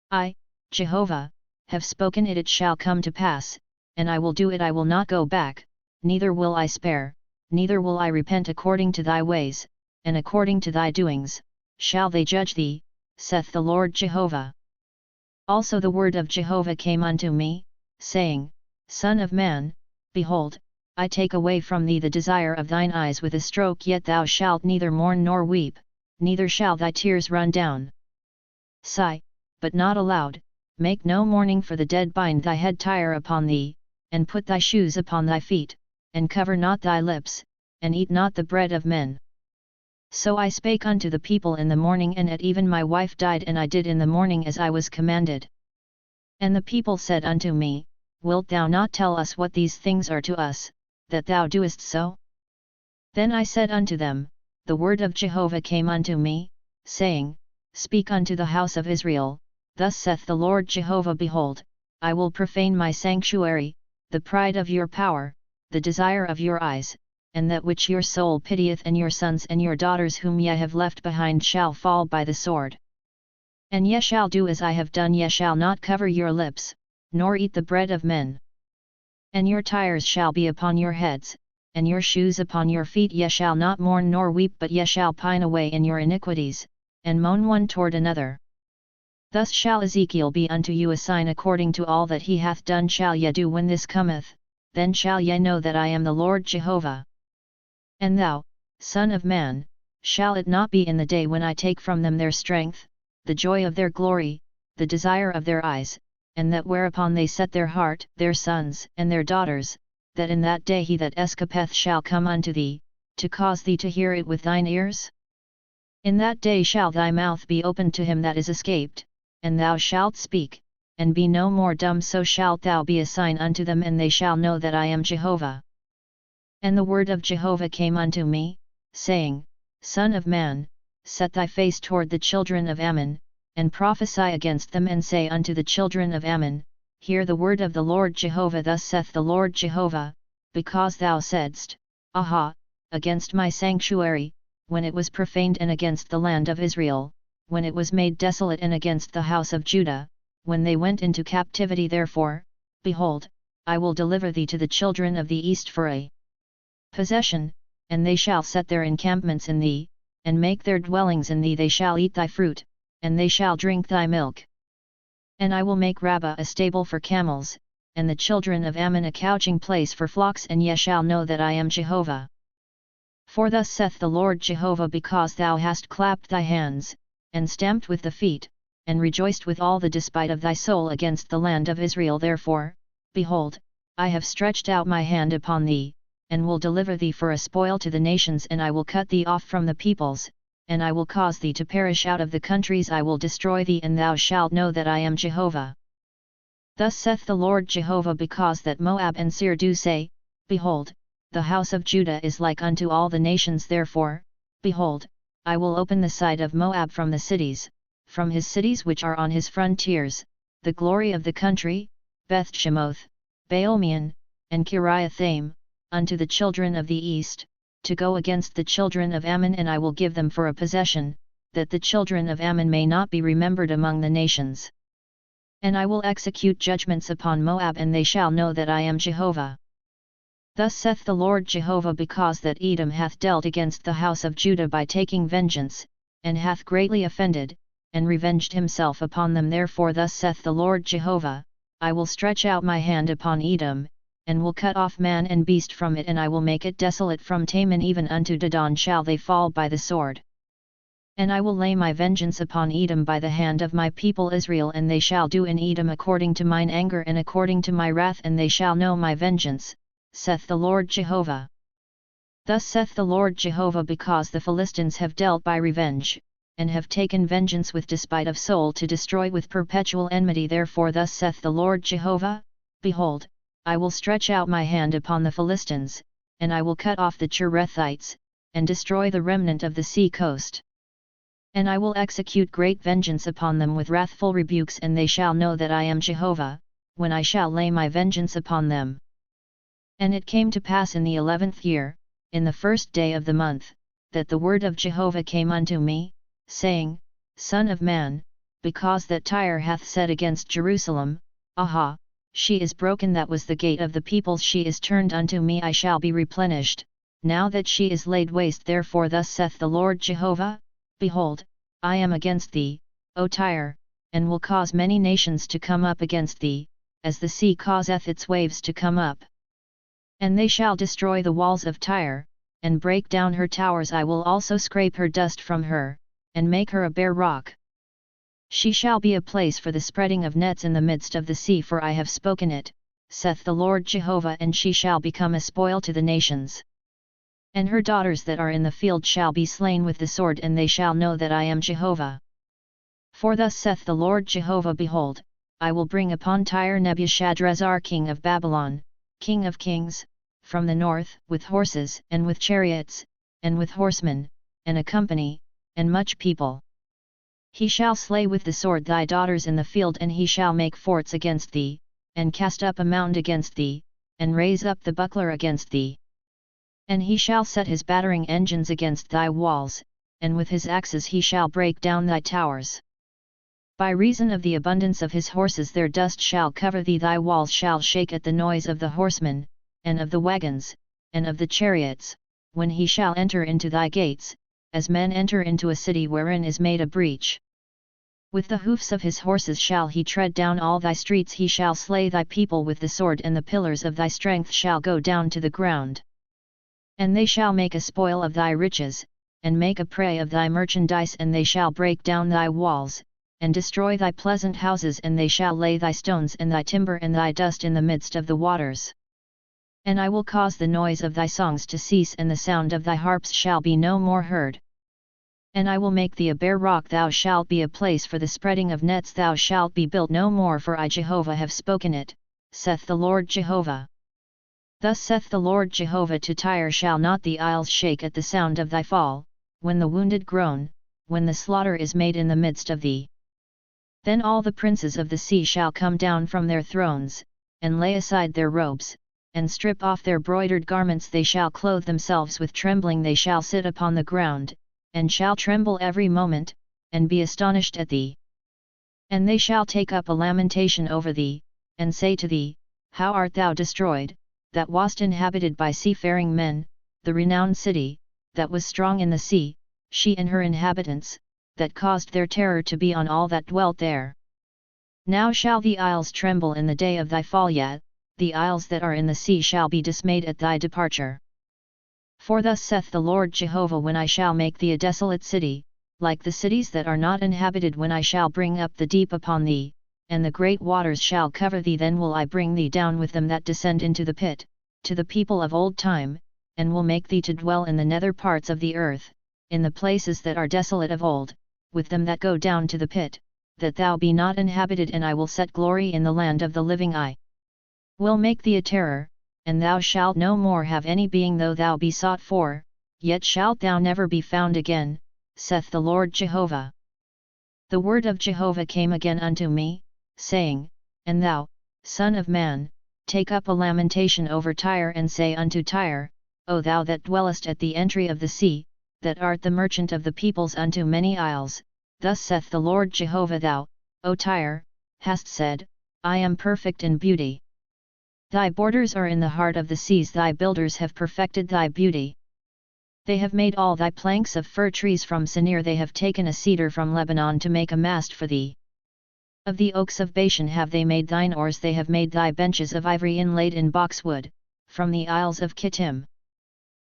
I, Jehovah, have spoken it, it shall come to pass, and I will do it, I will not go back, neither will I spare, neither will I repent. According to thy ways, and according to thy doings, shall they judge thee, saith the Lord Jehovah. Also the word of Jehovah came unto me, saying, Son of man, behold, I take away from thee the desire of thine eyes with a stroke, yet thou shalt neither mourn nor weep, neither shall thy tears run down. Sigh, but not aloud, make no mourning for the dead, bind thy head tire upon thee, and put thy shoes upon thy feet, and cover not thy lips, and eat not the bread of men. So I spake unto the people in the morning, and at even my wife died, and I did in the morning as I was commanded. And the people said unto me, Wilt thou not tell us what these things are to us, that thou doest so? Then I said unto them, The word of Jehovah came unto me, saying, Speak unto the house of Israel, Thus saith the Lord Jehovah, Behold, I will profane my sanctuary, the pride of your power, the desire of your eyes, and that which your soul pitieth, and your sons and your daughters whom ye have left behind shall fall by the sword. And ye shall do as I have done, ye shall not cover your lips, nor eat the bread of men. And your tires shall be upon your heads, and your shoes upon your feet, ye shall not mourn nor weep, but ye shall pine away in your iniquities, and moan one toward another. Thus shall Ezekiel be unto you a sign, according to all that he hath done shall ye do when this cometh, then shall ye know that I am the Lord Jehovah. And thou, son of man, shall it not be in the day when I take from them their strength, the joy of their glory, the desire of their eyes, and that whereupon they set their heart, their sons and their daughters, that in that day he that escapeth shall come unto thee, to cause thee to hear it with thine ears? In that day shall thy mouth be opened to him that is escaped, and thou shalt speak, and be no more dumb, so shalt thou be a sign unto them, and they shall know that I am Jehovah. And the word of Jehovah came unto me, saying, Son of man, set thy face toward the children of Ammon, and prophesy against them, and say unto the children of Ammon, Hear the word of the Lord Jehovah. Thus saith the Lord Jehovah, because thou saidst, Aha, against my sanctuary, when it was profaned, and against the land of Israel, when it was made desolate, and against the house of Judah, when they went into captivity. Therefore, behold, I will deliver thee to the children of the east for a possession, and they shall set their encampments in thee, and make their dwellings in thee. They shall eat thy fruit, and they shall drink thy milk. And I will make Rabbah a stable for camels, and the children of Ammon a couching place for flocks, and ye shall know that I am Jehovah. For thus saith the Lord Jehovah, because thou hast clapped thy hands, and stamped with the feet, and rejoiced with all the despite of thy soul against the land of Israel. Therefore, behold, I have stretched out my hand upon thee, and will deliver thee for a spoil to the nations, and I will cut thee off from the peoples, and I will cause thee to perish out of the countries. I will destroy thee, and thou shalt know that I am Jehovah. Thus saith the Lord Jehovah, because that Moab and Seir do say, Behold, the house of Judah is like unto all the nations. Therefore, behold, I will open the side of Moab from the cities, from his cities which are on his frontiers, the glory of the country, Beth Shemoth, Baal-meon, and Kiriathaim, unto the children of the east, to go against the children of Ammon, and I will give them for a possession, that the children of Ammon may not be remembered among the nations. And I will execute judgments upon Moab, and they shall know that I am Jehovah. Thus saith the Lord Jehovah, because that Edom hath dealt against the house of Judah by taking vengeance, and hath greatly offended, and revenged himself upon them, therefore thus saith the Lord Jehovah, I will stretch out my hand upon Edom, and will cut off man and beast from it, and I will make it desolate from Teman even unto Dedan shall they fall by the sword. And I will lay my vengeance upon Edom by the hand of my people Israel, and they shall do in Edom according to mine anger and according to my wrath, and they shall know my vengeance, saith the Lord Jehovah. Thus saith the Lord Jehovah, because the Philistines have dealt by revenge, and have taken vengeance with despite of soul to destroy with perpetual enmity, therefore thus saith the Lord Jehovah, Behold, I will stretch out my hand upon the Philistines, and I will cut off the Cherethites, and destroy the remnant of the sea coast. And I will execute great vengeance upon them with wrathful rebukes, and they shall know that I am Jehovah, when I shall lay my vengeance upon them. And it came to pass in the 11th year, in the 1st day of the month, that the word of Jehovah came unto me, saying, Son of man, because that Tyre hath said against Jerusalem, Aha, she is broken that was the gate of the peoples, she is turned unto me, I shall be replenished, now that she is laid waste, therefore thus saith the Lord Jehovah, Behold, I am against thee, O Tyre, and will cause many nations to come up against thee, as the sea causeth its waves to come up. And they shall destroy the walls of Tyre, and break down her towers, I will also scrape her dust from her, and make her a bare rock. She shall be a place for the spreading of nets in the midst of the sea, for I have spoken it, saith the Lord Jehovah, and she shall become a spoil to the nations. And her daughters that are in the field shall be slain with the sword, and they shall know that I am Jehovah. For thus saith the Lord Jehovah, Behold, I will bring upon Tyre Nebuchadrezzar king of Babylon, king of kings, from the north, with horses, and with chariots, and with horsemen, and a company, and much people. He shall slay with the sword thy daughters in the field, and he shall make forts against thee, and cast up a mound against thee, and raise up the buckler against thee. And he shall set his battering engines against thy walls, and with his axes he shall break down thy towers. By reason of the abundance of his horses their dust shall cover thee, thy walls shall shake at the noise of the horsemen, and of the wagons, and of the chariots, when he shall enter into thy gates, as men enter into a city wherein is made a breach. With the hoofs of his horses shall he tread down all thy streets, he shall slay thy people with the sword, and the pillars of thy strength shall go down to the ground. And they shall make a spoil of thy riches, and make a prey of thy merchandise, and they shall break down thy walls, and destroy thy pleasant houses, and they shall lay thy stones and thy timber and thy dust in the midst of the waters. And I will cause the noise of thy songs to cease, and the sound of thy harps shall be no more heard. And I will make thee a bare rock, thou shalt be a place for the spreading of nets, thou shalt be built no more, for I Jehovah have spoken it, saith the Lord Jehovah. Thus saith the Lord Jehovah to Tyre, shall not the isles shake at the sound of thy fall, when the wounded groan, when the slaughter is made in the midst of thee? Then all the princes of the sea shall come down from their thrones, and lay aside their robes, and strip off their broidered garments, they shall clothe themselves with trembling, they shall sit upon the ground, and shall tremble every moment, and be astonished at thee. And they shall take up a lamentation over thee, and say to thee, How art thou destroyed, that wast inhabited by seafaring men, the renowned city, that was strong in the sea, she and her inhabitants, that caused their terror to be on all that dwelt there. Now shall the isles tremble in the day of thy fall, yet the isles that are in the sea shall be dismayed at thy departure. For thus saith the Lord Jehovah, when I shall make thee a desolate city, like the cities that are not inhabited, when I shall bring up the deep upon thee, and the great waters shall cover thee, then will I bring thee down with them that descend into the pit, to the people of old time, and will make thee to dwell in the nether parts of the earth, in the places that are desolate of old, with them that go down to the pit, that thou be not inhabited, and I will set glory in the land of the living. I will make thee a terror, and thou shalt no more have any being, though thou be sought for, yet shalt thou never be found again, saith the Lord Jehovah. The word of Jehovah came again unto me, saying, And thou, son of man, take up a lamentation over Tyre and say unto Tyre, O thou that dwellest at the entry of the sea, that art the merchant of the peoples unto many isles, thus saith the Lord Jehovah, thou, O Tyre, hast said, I am perfect in beauty. Thy borders are in the heart of the seas, thy builders have perfected thy beauty. They have made all thy planks of fir trees from Sinir, they have taken a cedar from Lebanon to make a mast for thee. Of the oaks of Bashan have they made thine oars, they have made thy benches of ivory inlaid in boxwood, from the isles of Kittim.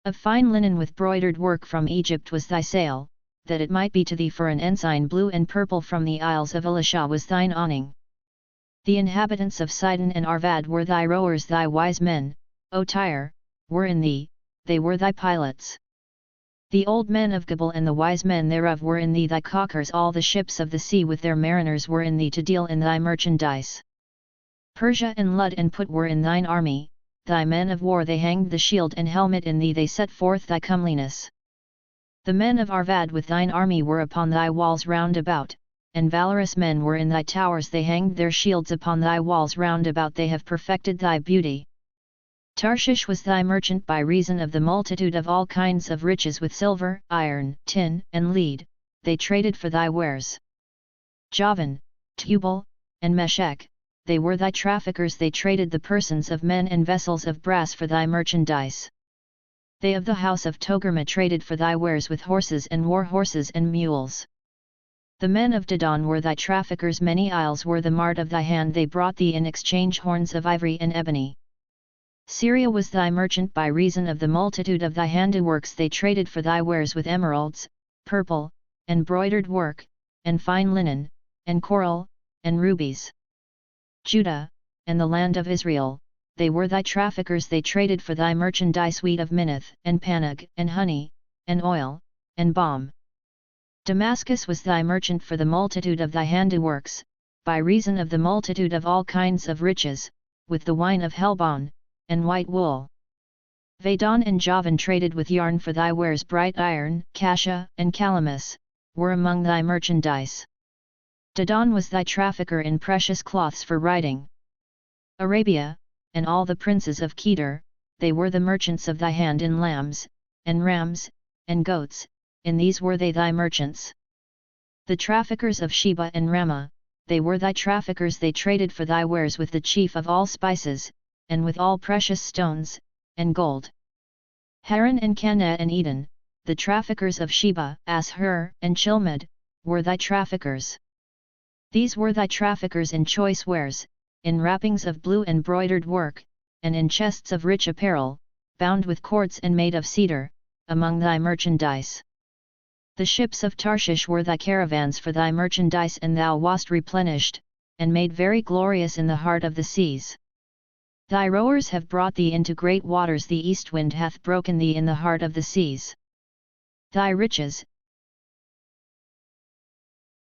Of fine linen with broidered work from Egypt was thy sail, that it might be to thee for an ensign. Blue and purple from the isles of Elisha was thine awning. The inhabitants of Sidon and Arvad were thy rowers, thy wise men, O Tyre, were in thee, they were thy pilots. The old men of Gebal and the wise men thereof were in thee, thy caulkers. All the ships of the sea with their mariners were in thee to deal in thy merchandise. Persia and Lud and Put were in thine army, thy men of war, they hanged the shield and helmet in thee, they set forth thy comeliness. The men of Arvad with thine army were upon thy walls round about, and valorous men were in thy towers, they hanged their shields upon thy walls round about, they have perfected thy beauty. Tarshish was thy merchant by reason of the multitude of all kinds of riches, with silver, iron, tin, and lead, they traded for thy wares. Javan, Tubal, and Meshech, they were thy traffickers, they traded the persons of men and vessels of brass for thy merchandise. They of the house of Togarmah traded for thy wares with horses and war horses and mules. The men of Dedan were thy traffickers, many isles were the mart of thy hand, they brought thee in exchange horns of ivory and ebony. Syria was thy merchant by reason of the multitude of thy handiworks, they traded for thy wares with emeralds, purple, and broidered work, and fine linen, and coral, and rubies. Judah, and the land of Israel, they were thy traffickers, they traded for thy merchandise wheat of Minnith, and Panag, and honey, and oil, and balm. Damascus was thy merchant for the multitude of thy handiworks, by reason of the multitude of all kinds of riches, with the wine of Helbon, and white wool. Vadon and Javan traded with yarn for thy wares, bright iron, cassia, and calamus, were among thy merchandise. Dedan was thy trafficker in precious cloths for writing. Arabia, and all the princes of Kedar, they were the merchants of thy hand in lambs, and rams, and goats, in these were they thy merchants. The traffickers of Sheba and Ramah, they were thy traffickers, they traded for thy wares with the chief of all spices, and with all precious stones, and gold. Haran and Canaan and Eden, the traffickers of Sheba, Ashur, and Chilmad, were thy traffickers. These were thy traffickers in choice wares, in wrappings of blue and broidered work, and in chests of rich apparel, bound with cords and made of cedar, among thy merchandise. The ships of Tarshish were thy caravans for thy merchandise, and thou wast replenished, and made very glorious in the heart of the seas. Thy rowers have brought thee into great waters, the east wind hath broken thee in the heart of the seas. Thy riches,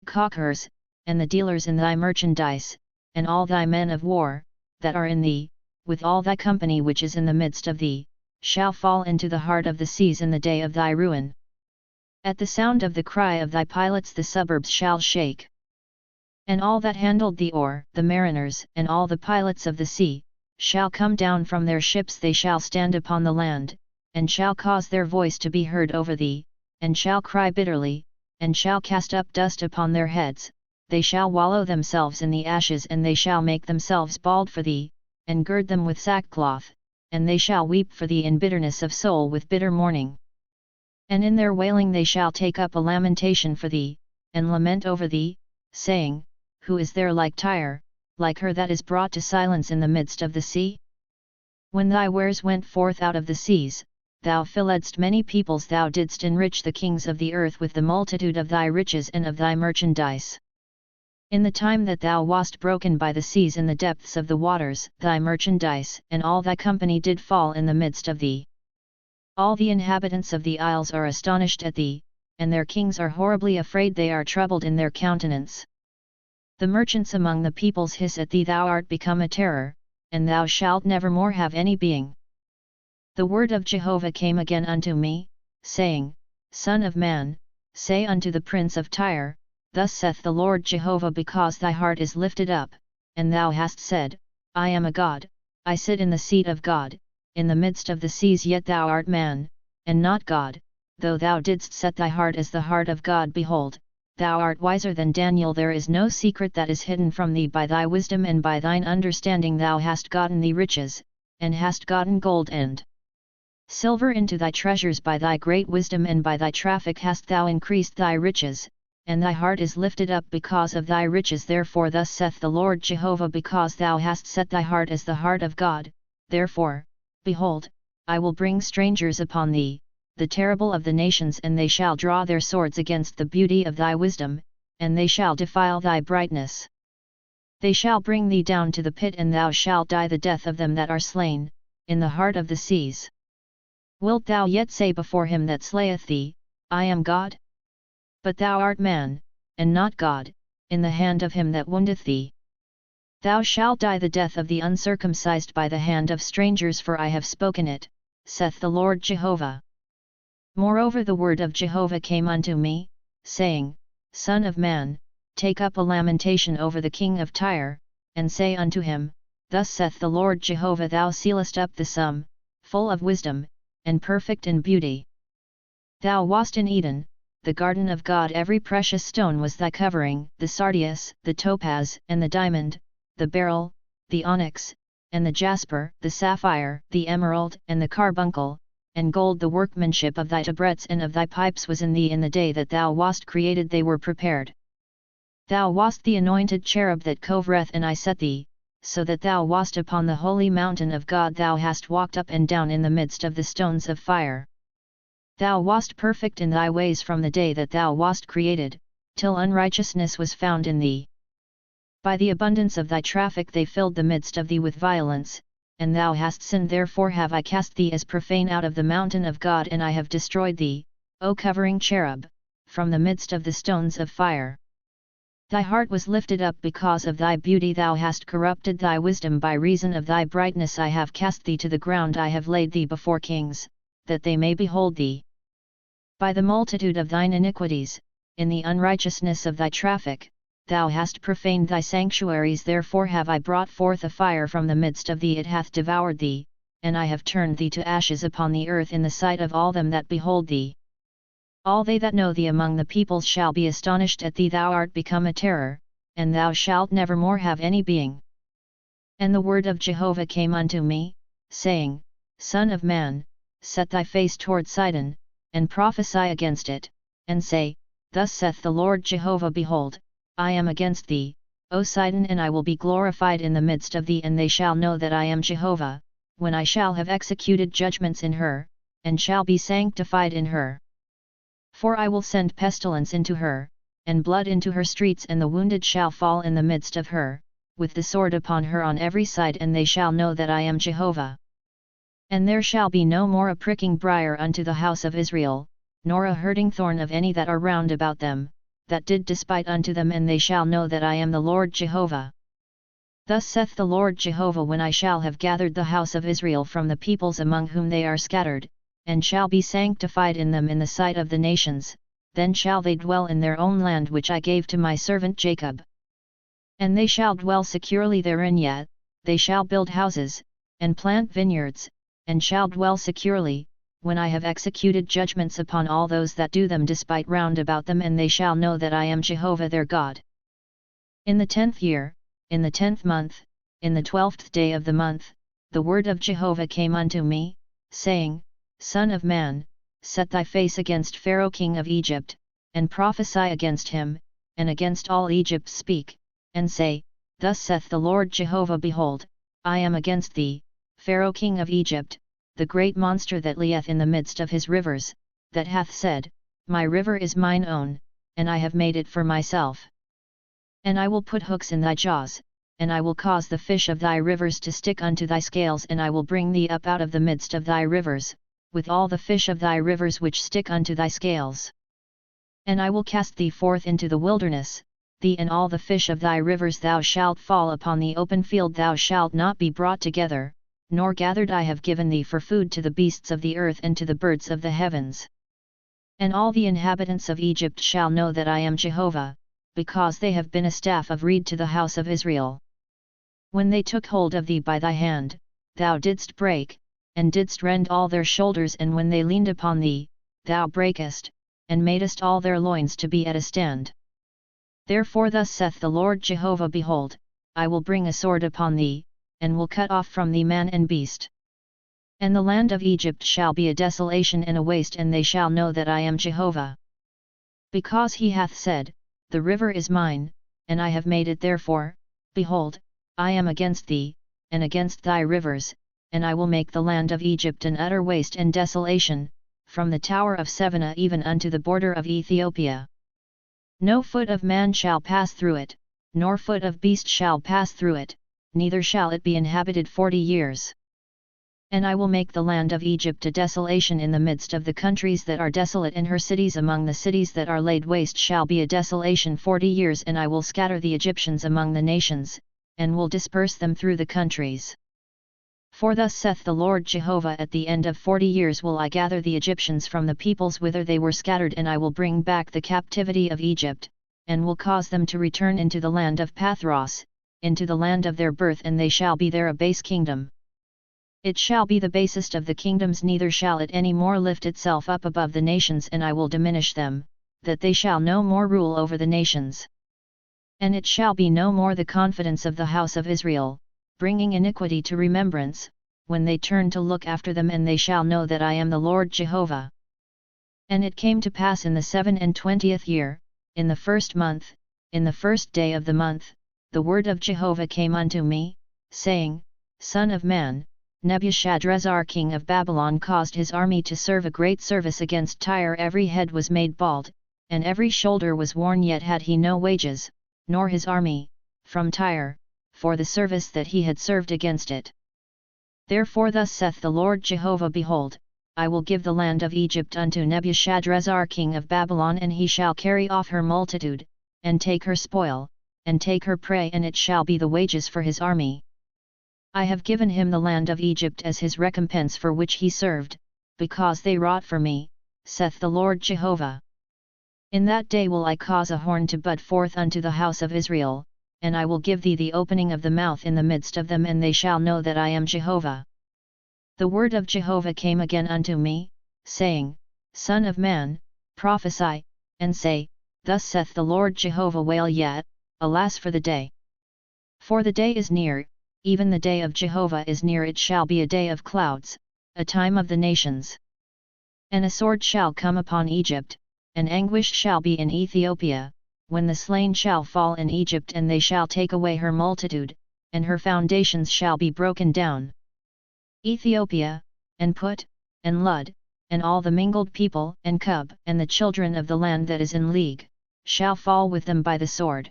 caulkers, and the dealers in thy merchandise, and all thy men of war, that are in thee, with all thy company which is in the midst of thee, shall fall into the heart of the seas in the day of thy ruin. At the sound of the cry of thy pilots the suburbs shall shake. And all that handled the oar, the mariners, and all the pilots of the sea, shall come down from their ships, they shall stand upon the land, and shall cause their voice to be heard over thee, and shall cry bitterly, and shall cast up dust upon their heads, they shall wallow themselves in the ashes, and they shall make themselves bald for thee, and gird them with sackcloth, and they shall weep for thee in bitterness of soul with bitter mourning. And in their wailing they shall take up a lamentation for thee, and lament over thee, saying, Who is there like Tyre, like her that is brought to silence in the midst of the sea? When thy wares went forth out of the seas, thou filledst many peoples, thou didst enrich the kings of the earth with the multitude of thy riches and of thy merchandise. In the time that thou wast broken by the seas in the depths of the waters, thy merchandise and all thy company did fall in the midst of thee. All the inhabitants of the isles are astonished at thee, and their kings are horribly afraid, they are troubled in their countenance. The merchants among the peoples hiss at thee, thou art become a terror, and thou shalt never more have any being. The word of Jehovah came again unto me, saying, Son of man, say unto the prince of Tyre, Thus saith the Lord Jehovah, because thy heart is lifted up, and thou hast said, I am a god, I sit in the seat of God, in the midst of the seas, yet thou art man, and not God, though thou didst set thy heart as the heart of God. Behold, thou art wiser than Daniel. There is no secret that is hidden from thee. By thy wisdom and by thine understanding thou hast gotten thee riches, and hast gotten gold and silver into thy treasures. By thy great wisdom and by thy traffic hast thou increased thy riches, and thy heart is lifted up because of thy riches. Therefore thus saith the Lord Jehovah, because thou hast set thy heart as the heart of God, therefore, behold, I will bring strangers upon thee, the terrible of the nations, and they shall draw their swords against the beauty of thy wisdom, and they shall defile thy brightness. They shall bring thee down to the pit, and thou shalt die the death of them that are slain, in the heart of the seas. Wilt thou yet say before him that slayeth thee, I am God? But thou art man, and not God, in the hand of him that woundeth thee. Thou shalt die the death of the uncircumcised by the hand of strangers, for I have spoken it, saith the Lord Jehovah. Moreover the word of Jehovah came unto me, saying, Son of man, take up a lamentation over the king of Tyre, and say unto him, Thus saith the Lord Jehovah, thou sealest up the sum, full of wisdom, and perfect in beauty. Thou wast in Eden, the garden of God. Every precious stone was thy covering, the sardius, the topaz, and the diamond, the beryl, the onyx, and the jasper, the sapphire, the emerald, and the carbuncle, and gold. The workmanship of thy tabrets and of thy pipes was in thee. In the day that thou wast created they were prepared. Thou wast the anointed cherub that covereth, and I set thee, so that thou wast upon the holy mountain of God. Thou hast walked up and down in the midst of the stones of fire. Thou wast perfect in thy ways from the day that thou wast created, till unrighteousness was found in thee. By the abundance of thy traffic they filled the midst of thee with violence, and thou hast sinned. Therefore have I cast thee as profane out of the mountain of God, and I have destroyed thee, O covering cherub, from the midst of the stones of fire. Thy heart was lifted up because of thy beauty. Thou hast corrupted thy wisdom by reason of thy brightness. I have cast thee to the ground. I have laid thee before kings, that they may behold thee. By the multitude of thine iniquities, in the unrighteousness of thy traffic, thou hast profaned thy sanctuaries. Therefore have I brought forth a fire from the midst of thee. It hath devoured thee, and I have turned thee to ashes upon the earth in the sight of all them that behold thee. All they that know thee among the peoples shall be astonished at thee. Thou art become a terror, and thou shalt never more have any being. And the word of Jehovah came unto me, saying, Son of man, set thy face toward Sidon, and prophesy against it, and say, Thus saith the Lord Jehovah, Behold, I am against thee, O Sidon, and I will be glorified in the midst of thee, and they shall know that I am Jehovah, when I shall have executed judgments in her, and shall be sanctified in her. For I will send pestilence into her, and blood into her streets, and the wounded shall fall in the midst of her, with the sword upon her on every side, and they shall know that I am Jehovah. And there shall be no more a pricking briar unto the house of Israel, nor a hurting thorn of any that are round about them, that did despite unto them, and they shall know that I am the Lord Jehovah. Thus saith the Lord Jehovah, when I shall have gathered the house of Israel from the peoples among whom they are scattered, and shall be sanctified in them in the sight of the nations, then shall they dwell in their own land which I gave to my servant Jacob. And they shall dwell securely therein, yet they shall build houses, and plant vineyards, and shall dwell securely, when I have executed judgments upon all those that do them despite round about them, and they shall know that I am Jehovah their God. In the 10th year, in the 10th month, in the 12th day of the month, the word of Jehovah came unto me, saying, Son of man, set thy face against Pharaoh king of Egypt, and prophesy against him, and against all Egypt speak, and say, Thus saith the Lord Jehovah, Behold, I am against thee, Pharaoh king of Egypt, the great monster that lieth in the midst of his rivers, that hath said, My river is mine own, and I have made it for myself. And I will put hooks in thy jaws, and I will cause the fish of thy rivers to stick unto thy scales, and I will bring thee up out of the midst of thy rivers, with all the fish of thy rivers which stick unto thy scales. And I will cast thee forth into the wilderness, thee and all the fish of thy rivers. Thou shalt fall upon the open field, thou shalt not be brought together, nor gathered. I have given thee for food to the beasts of the earth and to the birds of the heavens. And all the inhabitants of Egypt shall know that I am Jehovah, because they have been a staff of reed to the house of Israel. When they took hold of thee by thy hand, thou didst break, and didst rend all their shoulders, and when they leaned upon thee, thou breakest, and madest all their loins to be at a stand. Therefore thus saith the Lord Jehovah, Behold, I will bring a sword upon thee, and will cut off from thee man and beast. And the land of Egypt shall be a desolation and a waste, and they shall know that I am Jehovah. Because he hath said, The river is mine, and I have made it, therefore, behold, I am against thee, and against thy rivers, and I will make the land of Egypt an utter waste and desolation, from the tower of Sevena even unto the border of Ethiopia. No foot of man shall pass through it, nor foot of beast shall pass through it, neither shall it be inhabited 40 years. And I will make the land of Egypt a desolation in the midst of the countries that are desolate, and her cities among the cities that are laid waste shall be a desolation 40 years, and I will scatter the Egyptians among the nations, and will disperse them through the countries. For thus saith the Lord Jehovah, At the end of 40 years will I gather the Egyptians from the peoples whither they were scattered, and I will bring back the captivity of Egypt, and will cause them to return into the land of Pathros, into the land of their birth, and they shall be there a base kingdom. It shall be the basest of the kingdoms, neither shall it any more lift itself up above the nations, and I will diminish them, that they shall no more rule over the nations. And it shall be no more the confidence of the house of Israel, bringing iniquity to remembrance, when they turn to look after them, and they shall know that I am the Lord Jehovah. And it came to pass in the 27th year, in the 1st month, in the 1st day of the month, the word of Jehovah came unto me, saying, Son of man, Nebuchadrezzar king of Babylon caused his army to serve a great service against Tyre. Every head was made bald, and every shoulder was worn, yet had he no wages, nor his army, from Tyre, for the service that he had served against it. Therefore thus saith the Lord Jehovah, Behold, I will give the land of Egypt unto Nebuchadrezzar king of Babylon, and he shall carry off her multitude, and take her spoil, and take her prey, and it shall be the wages for his army. I have given him the land of Egypt as his recompense for which he served, because they wrought for me, saith the Lord Jehovah. In that day will I cause a horn to bud forth unto the house of Israel, and I will give thee the opening of the mouth in the midst of them, and they shall know that I am Jehovah. The word of Jehovah came again unto me, saying, Son of man, prophesy, and say, Thus saith the Lord Jehovah, Wail yet, alas for the day! For the day is near, even the day of Jehovah is near. It shall be a day of clouds, a time of the nations. And a sword shall come upon Egypt, and anguish shall be in Ethiopia, when the slain shall fall in Egypt, and they shall take away her multitude, and her foundations shall be broken down. Ethiopia, and Put, and Lud, and all the mingled people, and Cub, and the children of the land that is in league, shall fall with them by the sword.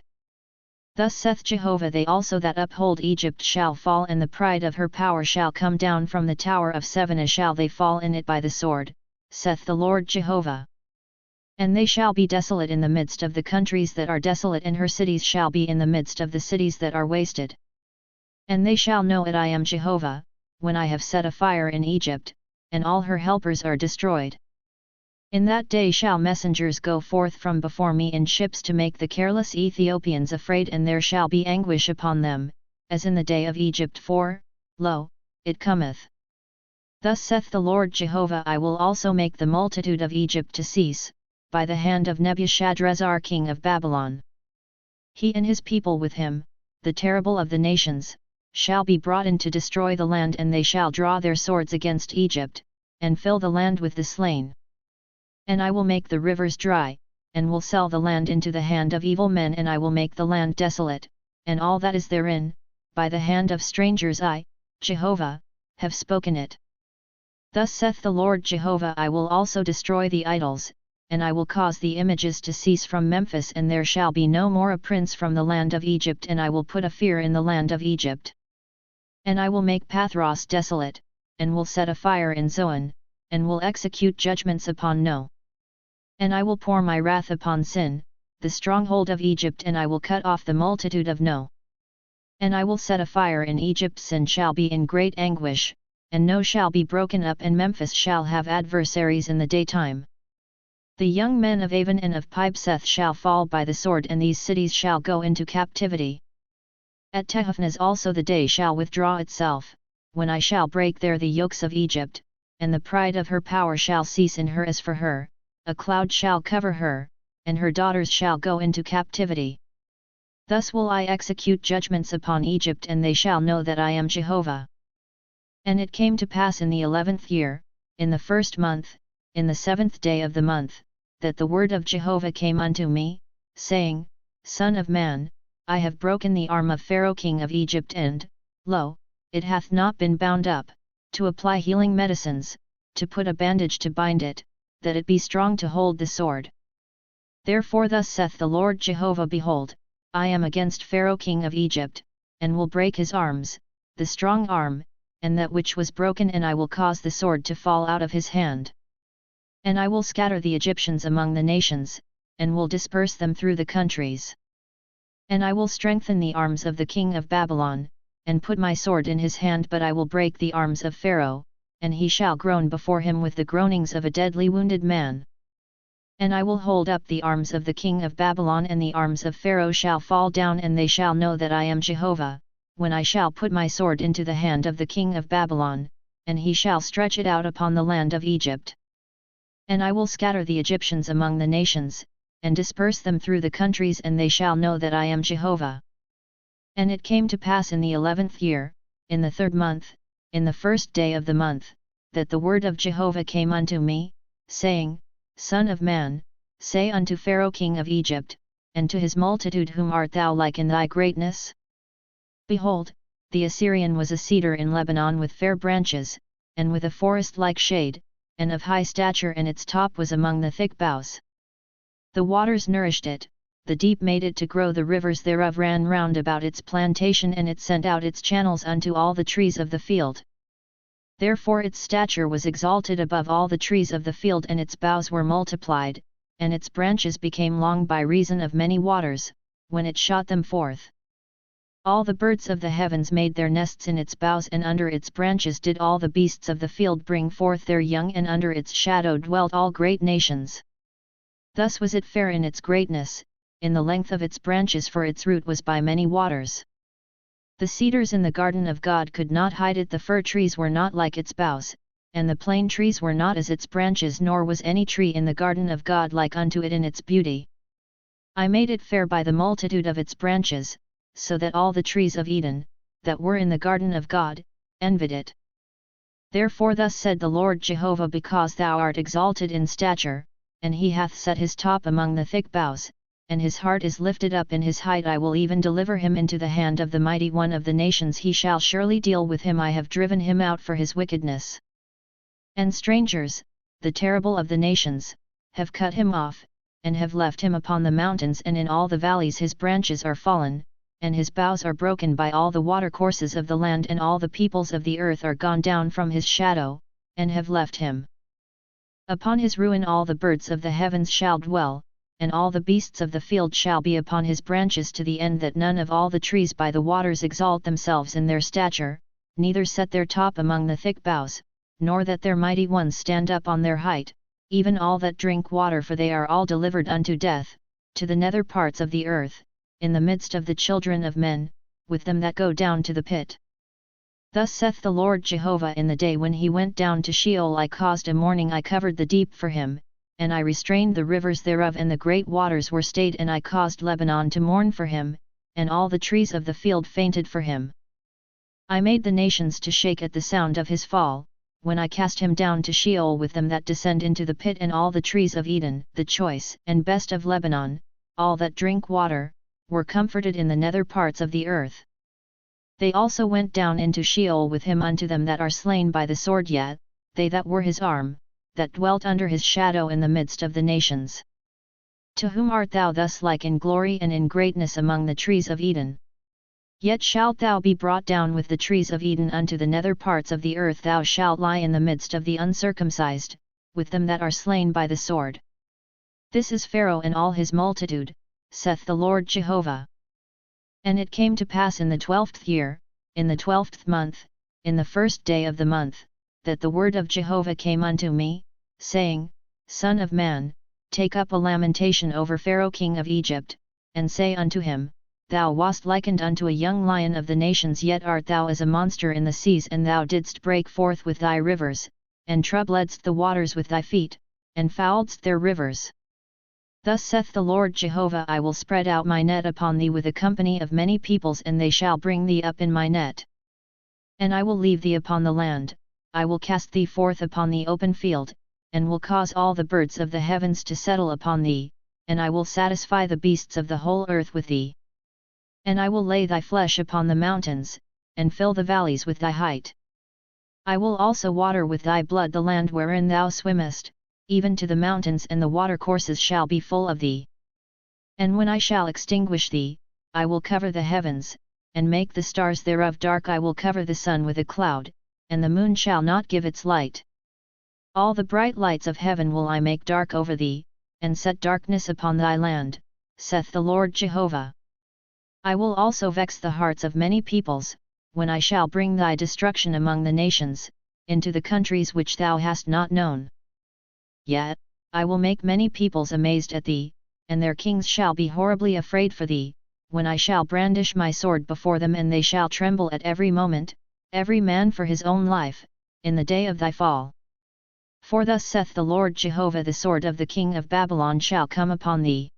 Thus saith Jehovah, they also that uphold Egypt shall fall, and the pride of her power shall come down from the tower of Sevena, shall they fall in it by the sword, saith the Lord Jehovah. And they shall be desolate in the midst of the countries that are desolate, and her cities shall be in the midst of the cities that are wasted. And they shall know it I am Jehovah, when I have set a fire in Egypt, and all her helpers are destroyed. In that day shall messengers go forth from before me in ships to make the careless Ethiopians afraid, and there shall be anguish upon them, as in the day of Egypt, for, lo, it cometh. Thus saith the Lord Jehovah, I will also make the multitude of Egypt to cease, by the hand of Nebuchadrezzar king of Babylon. He and his people with him, the terrible of the nations, shall be brought in to destroy the land, and they shall draw their swords against Egypt, and fill the land with the slain. And I will make the rivers dry, and will sell the land into the hand of evil men, and I will make the land desolate, and all that is therein, by the hand of strangers. I, Jehovah, have spoken it. Thus saith the Lord Jehovah, I will also destroy the idols, and I will cause the images to cease from Memphis, and there shall be no more a prince from the land of Egypt, and I will put a fear in the land of Egypt. And I will make Pathros desolate, and will set a fire in Zoan, and will execute judgments upon No. And I will pour my wrath upon Sin, the stronghold of Egypt, and I will cut off the multitude of No. And I will set a fire in Egypt. Sin shall be in great anguish, and No shall be broken up, and Memphis shall have adversaries in the daytime. The young men of Avon and of Pibeseth shall fall by the sword, and these cities shall go into captivity. At Tehaphnes also the day shall withdraw itself, when I shall break there the yokes of Egypt, and the pride of her power shall cease in her. As for her, a cloud shall cover her, and her daughters shall go into captivity. Thus will I execute judgments upon Egypt, and they shall know that I am Jehovah. And it came to pass in the 11th year, in the 1st month, in the 7th day of the month, that the word of Jehovah came unto me, saying, Son of man, I have broken the arm of Pharaoh king of Egypt, and, lo, it hath not been bound up, to apply healing medicines, to put a bandage to bind it, that it be strong to hold the sword. Therefore thus saith the Lord Jehovah, Behold, I am against Pharaoh king of Egypt, and will break his arms, the strong arm, and that which was broken, and I will cause the sword to fall out of his hand. And I will scatter the Egyptians among the nations, and will disperse them through the countries. And I will strengthen the arms of the king of Babylon, and put my sword in his hand, but I will break the arms of Pharaoh, and he shall groan before him with the groanings of a deadly wounded man. And I will hold up the arms of the king of Babylon, and the arms of Pharaoh shall fall down, and they shall know that I am Jehovah, when I shall put my sword into the hand of the king of Babylon, and he shall stretch it out upon the land of Egypt. And I will scatter the Egyptians among the nations, and disperse them through the countries, and they shall know that I am Jehovah. And it came to pass in the 11th year, in the 3rd month, in the 1st day of the month, that the word of Jehovah came unto me, saying, Son of man, say unto Pharaoh king of Egypt, and to his multitude, Whom art thou like in thy greatness? Behold, the Assyrian was a cedar in Lebanon with fair branches, and with a forest-like shade, and of high stature, and its top was among the thick boughs. The waters nourished it, the deep made it to grow, the rivers thereof ran round about its plantation, and it sent out its channels unto all the trees of the field. Therefore its stature was exalted above all the trees of the field, and its boughs were multiplied, and its branches became long by reason of many waters, when it shot them forth. All the birds of the heavens made their nests in its boughs, and under its branches did all the beasts of the field bring forth their young, and under its shadow dwelt all great nations. Thus was it fair in its greatness, in the length of its branches, for its root was by many waters. The cedars in the garden of God could not hide it, the fir trees were not like its boughs, and the plane trees were not as its branches, nor was any tree in the garden of God like unto it in its beauty. I made it fair by the multitude of its branches, so that all the trees of Eden, that were in the garden of God, envied it. Therefore thus said the Lord Jehovah, Because thou art exalted in stature, and he hath set his top among the thick boughs, and his heart is lifted up in his height, I will even deliver him into the hand of the mighty one of the nations, he shall surely deal with him, I have driven him out for his wickedness. And strangers, the terrible of the nations, have cut him off, and have left him upon the mountains, and in all the valleys his branches are fallen, and his boughs are broken by all the watercourses of the land, and all the peoples of the earth are gone down from his shadow, and have left him. Upon his ruin all the birds of the heavens shall dwell, and all the beasts of the field shall be upon his branches, to the end that none of all the trees by the waters exalt themselves in their stature, neither set their top among the thick boughs, nor that their mighty ones stand up on their height, even all that drink water, for they are all delivered unto death, to the nether parts of the earth, in the midst of the children of men, with them that go down to the pit. Thus saith the Lord Jehovah, in the day when he went down to Sheol I caused a mourning, I covered the deep for him, and I restrained the rivers thereof, and the great waters were stayed, and I caused Lebanon to mourn for him, and all the trees of the field fainted for him. I made the nations to shake at the sound of his fall, when I cast him down to Sheol with them that descend into the pit, and all the trees of Eden, the choice and best of Lebanon, all that drink water, were comforted in the nether parts of the earth. They also went down into Sheol with him unto them that are slain by the sword, yet, they that were his arm, that dwelt under his shadow in the midst of the nations. To whom art thou thus like in glory and in greatness among the trees of Eden? Yet shalt thou be brought down with the trees of Eden unto the nether parts of the earth, thou shalt lie in the midst of the uncircumcised, with them that are slain by the sword. This is Pharaoh and all his multitude, saith the Lord Jehovah. And it came to pass in the 12th year, in the 12th month, in the 1st day of the month, that the word of Jehovah came unto me, saying, Son of man, take up a lamentation over Pharaoh king of Egypt, and say unto him, thou wast likened unto a young lion of the nations, yet art thou as a monster in the seas, and thou didst break forth with thy rivers, and troubledst the waters with thy feet, and fouledst their rivers. Thus saith the Lord Jehovah, I will spread out my net upon thee with a company of many peoples, and they shall bring thee up in my net. And I will leave thee upon the land, I will cast thee forth upon the open field, and will cause all the birds of the heavens to settle upon thee, and I will satisfy the beasts of the whole earth with thee. And I will lay thy flesh upon the mountains, and fill the valleys with thy height. I will also water with thy blood the land wherein thou swimmest, even to the mountains, and the watercourses shall be full of thee. And when I shall extinguish thee, I will cover the heavens, and make the stars thereof dark. I will cover the sun with a cloud, and the moon shall not give its light. All the bright lights of heaven will I make dark over thee, and set darkness upon thy land, saith the Lord Jehovah. I will also vex the hearts of many peoples, when I shall bring thy destruction among the nations, into the countries which thou hast not known. Yet, I will make many peoples amazed at thee, and their kings shall be horribly afraid for thee, when I shall brandish my sword before them, and they shall tremble at every moment, every man for his own life, in the day of thy fall. For thus saith the Lord Jehovah, the sword of the king of Babylon shall come upon thee.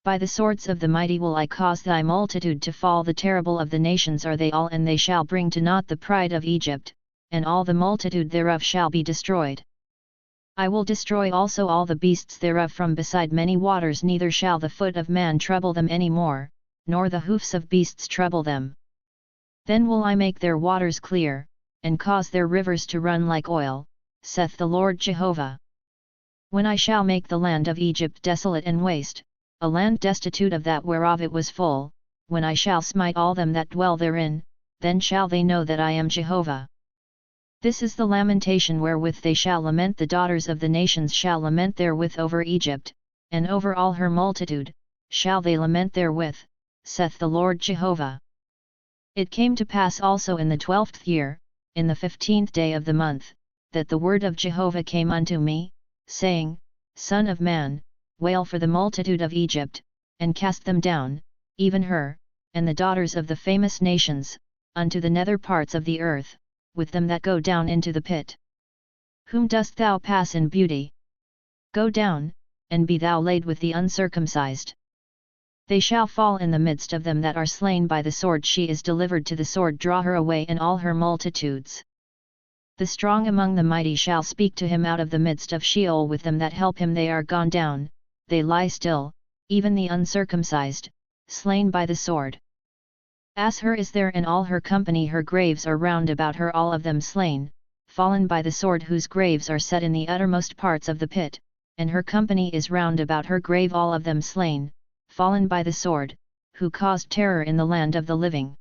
By the swords of the mighty will I cause thy multitude to fall, the terrible of the nations are they all, and they shall bring to naught the pride of Egypt, and all the multitude thereof shall be destroyed. I will destroy also all the beasts thereof from beside many waters, neither shall the foot of man trouble them any more, nor the hoofs of beasts trouble them. Then will I make their waters clear, and cause their rivers to run like oil, saith the Lord Jehovah. When I shall make the land of Egypt desolate and waste, a land destitute of that whereof it was full, when I shall smite all them that dwell therein, then shall they know that I am Jehovah. This is the lamentation wherewith they shall lament, the daughters of the nations shall lament therewith over Egypt, and over all her multitude, shall they lament therewith, saith the Lord Jehovah. It came to pass also in the 12th year, in the 15th day of the month, that the word of Jehovah came unto me, saying, Son of man, wail for the multitude of Egypt, and cast them down, even her, and the daughters of the famous nations, unto the nether parts of the earth, with them that go down into the pit. Whom dost thou pass in beauty? Go down, and be thou laid with the uncircumcised. They shall fall in the midst of them that are slain by the sword. She is delivered to the sword, draw her away in all her multitudes. The strong among the mighty shall speak to him out of the midst of Sheol, with them that help him they are gone down, they lie still, even the uncircumcised, slain by the sword. As her is there in all her company, her graves are round about her, all of them slain, fallen by the sword, whose graves are set in the uttermost parts of the pit, and her company is round about her grave, all of them slain, fallen by the sword, who caused terror in the land of the living.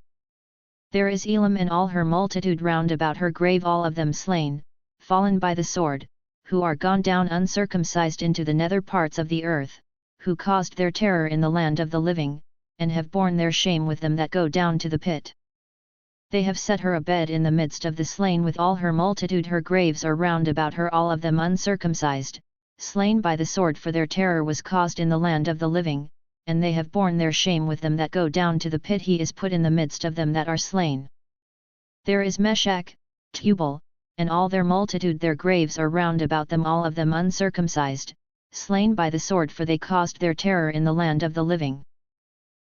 There is Elam and all her multitude round about her grave, all of them slain, fallen by the sword, who are gone down uncircumcised into the nether parts of the earth, who caused their terror in the land of the living, and have borne their shame with them that go down to the pit. They have set her a bed in the midst of the slain with all her multitude, her graves are round about her, all of them uncircumcised, slain by the sword, for their terror was caused in the land of the living, and they have borne their shame with them that go down to the pit. He is put in the midst of them that are slain. There is Meshach, Tubal, and all their multitude, their graves are round about them, all of them uncircumcised, slain by the sword, for they caused their terror in the land of the living.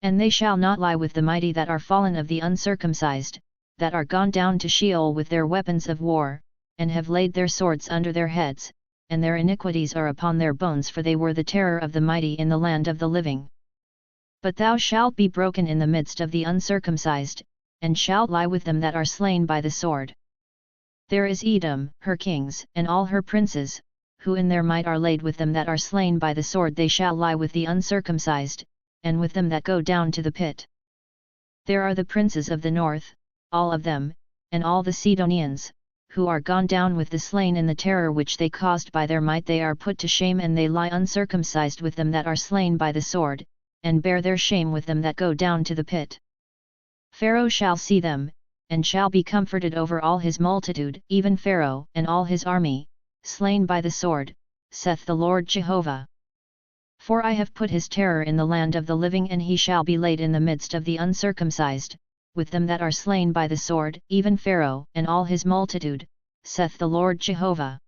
And they shall not lie with the mighty that are fallen of the uncircumcised, that are gone down to Sheol with their weapons of war, and have laid their swords under their heads, and their iniquities are upon their bones, for they were the terror of the mighty in the land of the living. But thou shalt be broken in the midst of the uncircumcised, and shalt lie with them that are slain by the sword. There is Edom, her kings, and all her princes, who in their might are laid with them that are slain by the sword. They shall lie with the uncircumcised, and with them that go down to the pit. There are the princes of the north, all of them, and all the Sidonians, who are gone down with the slain in the terror which they caused by their might. They are put to shame, and they lie uncircumcised with them that are slain by the sword, and bear their shame with them that go down to the pit. Pharaoh shall see them, and shall be comforted over all his multitude, even Pharaoh and all his army, slain by the sword, saith the Lord Jehovah. For I have put his terror in the land of the living, and he shall be laid in the midst of the uncircumcised, with them that are slain by the sword, even Pharaoh and all his multitude, saith the Lord Jehovah.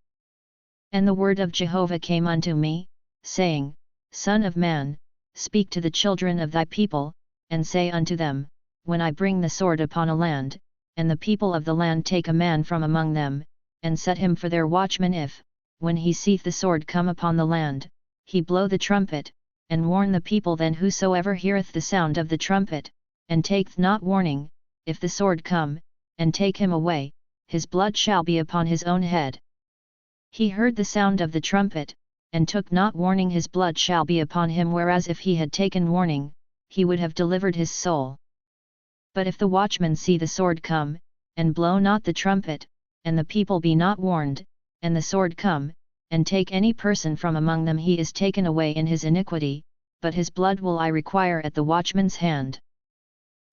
And the word of Jehovah came unto me, saying, Son of man, speak to the children of thy people, and say unto them, When I bring the sword upon a land, and the people of the land take a man from among them, and set him for their watchman, if, when he seeth the sword come upon the land, he blow the trumpet, and warn the people, then whosoever heareth the sound of the trumpet, and taketh not warning, if the sword come, and take him away, his blood shall be upon his own head. He heard the sound of the trumpet, and took not warning, his blood shall be upon him, whereas if he had taken warning, he would have delivered his soul. But if the watchman see the sword come, and blow not the trumpet, and the people be not warned, and the sword come, and take any person from among them, he is taken away in his iniquity, but his blood will I require at the watchman's hand.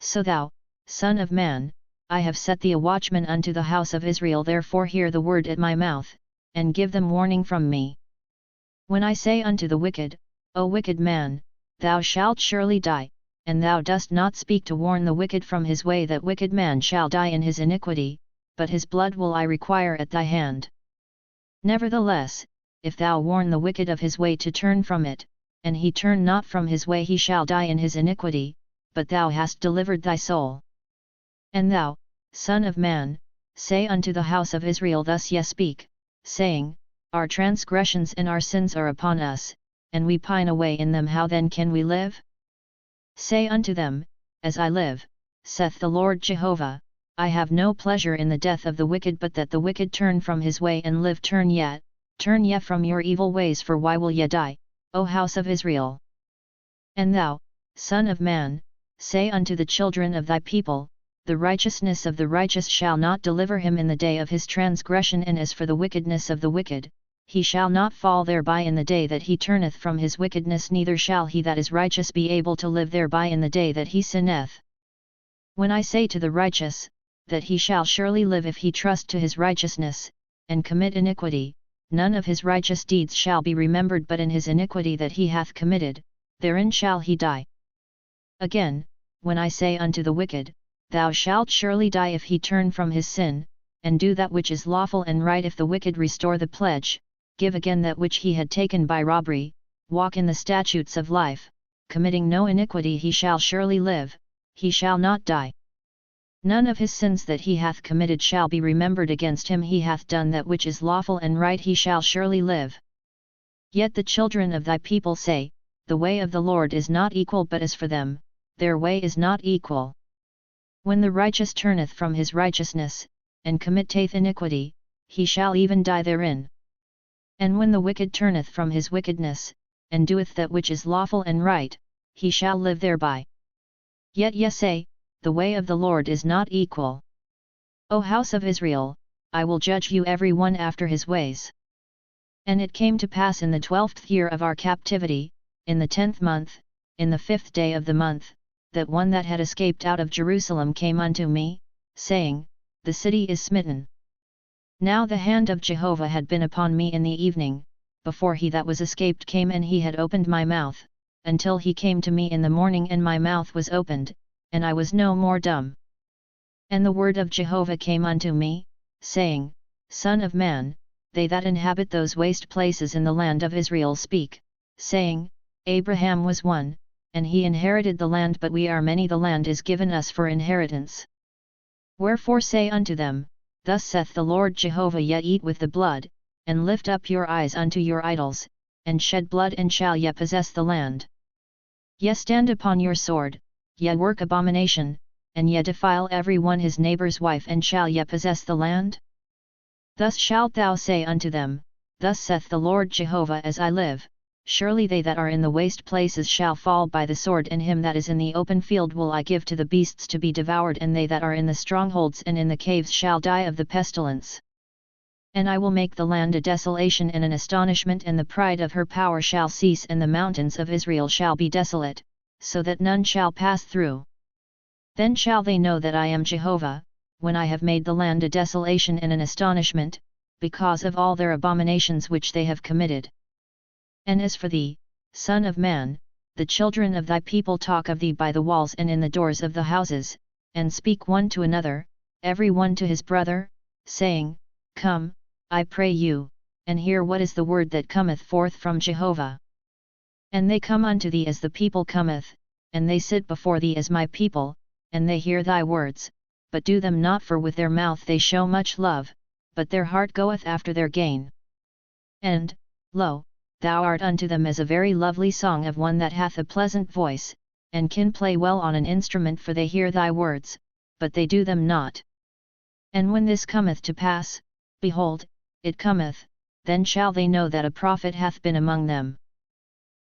So thou, Son of man, I have set thee a watchman unto the house of Israel, therefore hear the word at my mouth, and give them warning from me. When I say unto the wicked, O wicked man, thou shalt surely die, and thou dost not speak to warn the wicked from his way, that wicked man shall die in his iniquity, but his blood will I require at thy hand. Nevertheless, if thou warn the wicked of his way to turn from it, and he turn not from his way, he shall die in his iniquity, but thou hast delivered thy soul. And thou, Son of man, say unto the house of Israel, thus ye speak, saying, Our transgressions and our sins are upon us, and we pine away in them, how then can we live? Say unto them, As I live, saith the Lord Jehovah, I have no pleasure in the death of the wicked, but that the wicked turn from his way and live. Turn ye from your evil ways, for why will ye die, O house of Israel? And thou, Son of man, say unto the children of thy people, The righteousness of the righteous shall not deliver him in the day of his transgression, and as for the wickedness of the wicked, he shall not fall thereby in the day that he turneth from his wickedness, neither shall he that is righteous be able to live thereby in the day that he sinneth. When I say to the righteous, that he shall surely live if he trust to his righteousness, and commit iniquity, none of his righteous deeds shall be remembered, but in his iniquity that he hath committed, therein shall he die. Again, when I say unto the wicked, Thou shalt surely die if he turn from his sin, and do that which is lawful and right, if the wicked restore the pledge, give again that which he had taken by robbery, walk in the statutes of life, committing no iniquity, he shall surely live, he shall not die. None of his sins that he hath committed shall be remembered against him, he hath done that which is lawful and right, he shall surely live. Yet the children of thy people say, The way of the Lord is not equal, but as for them, their way is not equal. When the righteous turneth from his righteousness, and committeth iniquity, he shall even die therein. And when the wicked turneth from his wickedness, and doeth that which is lawful and right, he shall live thereby. Yet ye say, The way of the Lord is not equal. O house of Israel, I will judge you every one after his ways. And it came to pass in the 12th year of our captivity, in the 10th month, in the 5th day of the month, that one that had escaped out of Jerusalem came unto me, saying, The city is smitten. Now the hand of Jehovah had been upon me in the evening, before he that was escaped came, and he had opened my mouth, until he came to me in the morning, and my mouth was opened, and I was no more dumb. And the word of Jehovah came unto me, saying, Son of man, they that inhabit those waste places in the land of Israel speak, saying, Abraham was one, and he inherited the land, but we are many, the land is given us for inheritance. Wherefore say unto them, Thus saith the Lord Jehovah, Ye eat with the blood, and lift up your eyes unto your idols, and shed blood, and shall ye possess the land? Ye stand upon your sword, ye work abomination, and ye defile every one his neighbour's wife, and shall ye possess the land? Thus shalt thou say unto them, Thus saith the Lord Jehovah, As I live, surely they that are in the waste places shall fall by the sword, and him that is in the open field will I give to the beasts to be devoured, and they that are in the strongholds and in the caves shall die of the pestilence. And I will make the land a desolation and an astonishment, and the pride of her power shall cease, and the mountains of Israel shall be desolate, so that none shall pass through. Then shall they know that I am Jehovah, when I have made the land a desolation and an astonishment, because of all their abominations which they have committed. And as for thee, Son of man, the children of thy people talk of thee by the walls and in the doors of the houses, and speak one to another, every one to his brother, saying, Come, I pray you, and hear what is the word that cometh forth from Jehovah. And they come unto thee as the people cometh, and they sit before thee as my people, and they hear thy words, but do them not, for with their mouth they show much love, but their heart goeth after their gain. And, lo, thou art unto them as a very lovely song of one that hath a pleasant voice, and can play well on an instrument, for they hear thy words, but they do them not. And when this cometh to pass, behold, it cometh, then shall they know that a prophet hath been among them.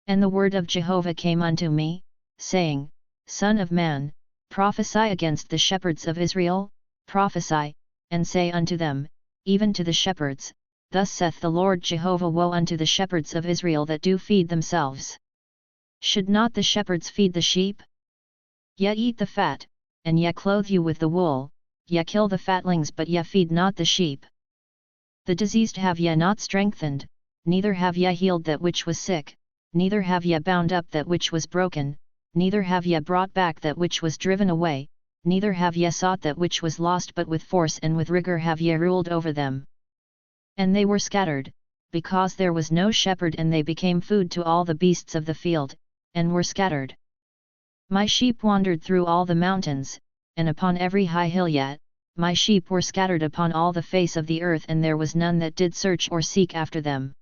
And the word of Jehovah came unto me, saying, Son of man, prophesy against the shepherds of Israel, prophesy, and say unto them, even to the shepherds, Thus saith the Lord Jehovah, Woe unto the shepherds of Israel that do feed themselves! Should not the shepherds feed the sheep? Ye eat the fat, and ye clothe you with the wool, ye kill the fatlings, but ye feed not the sheep. The diseased have ye not strengthened, neither have ye healed that which was sick, neither have ye bound up that which was broken, neither have ye brought back that which was driven away, neither have ye sought that which was lost, but with force and with rigor have ye ruled over them. And they were scattered, because there was no shepherd, and they became food to all the beasts of the field, and were scattered. My sheep wandered through all the mountains, and upon every high hill, yet my sheep were scattered upon all the face of the earth, and there was none that did search or seek after them.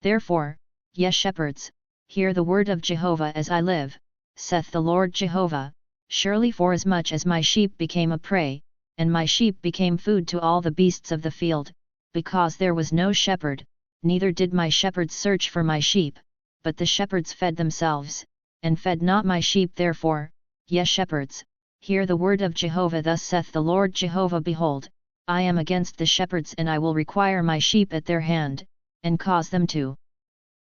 Therefore, ye shepherds, hear the word of Jehovah as I live, saith the Lord Jehovah, surely forasmuch as my sheep became a prey, and my sheep became food to all the beasts of the field, because there was no shepherd, neither did my shepherds search for my sheep, but the shepherds fed themselves, and fed not my sheep. Therefore, ye shepherds, hear the word of Jehovah, thus saith the Lord Jehovah, Behold, I am against the shepherds, and I will require my sheep at their hand, and cause them to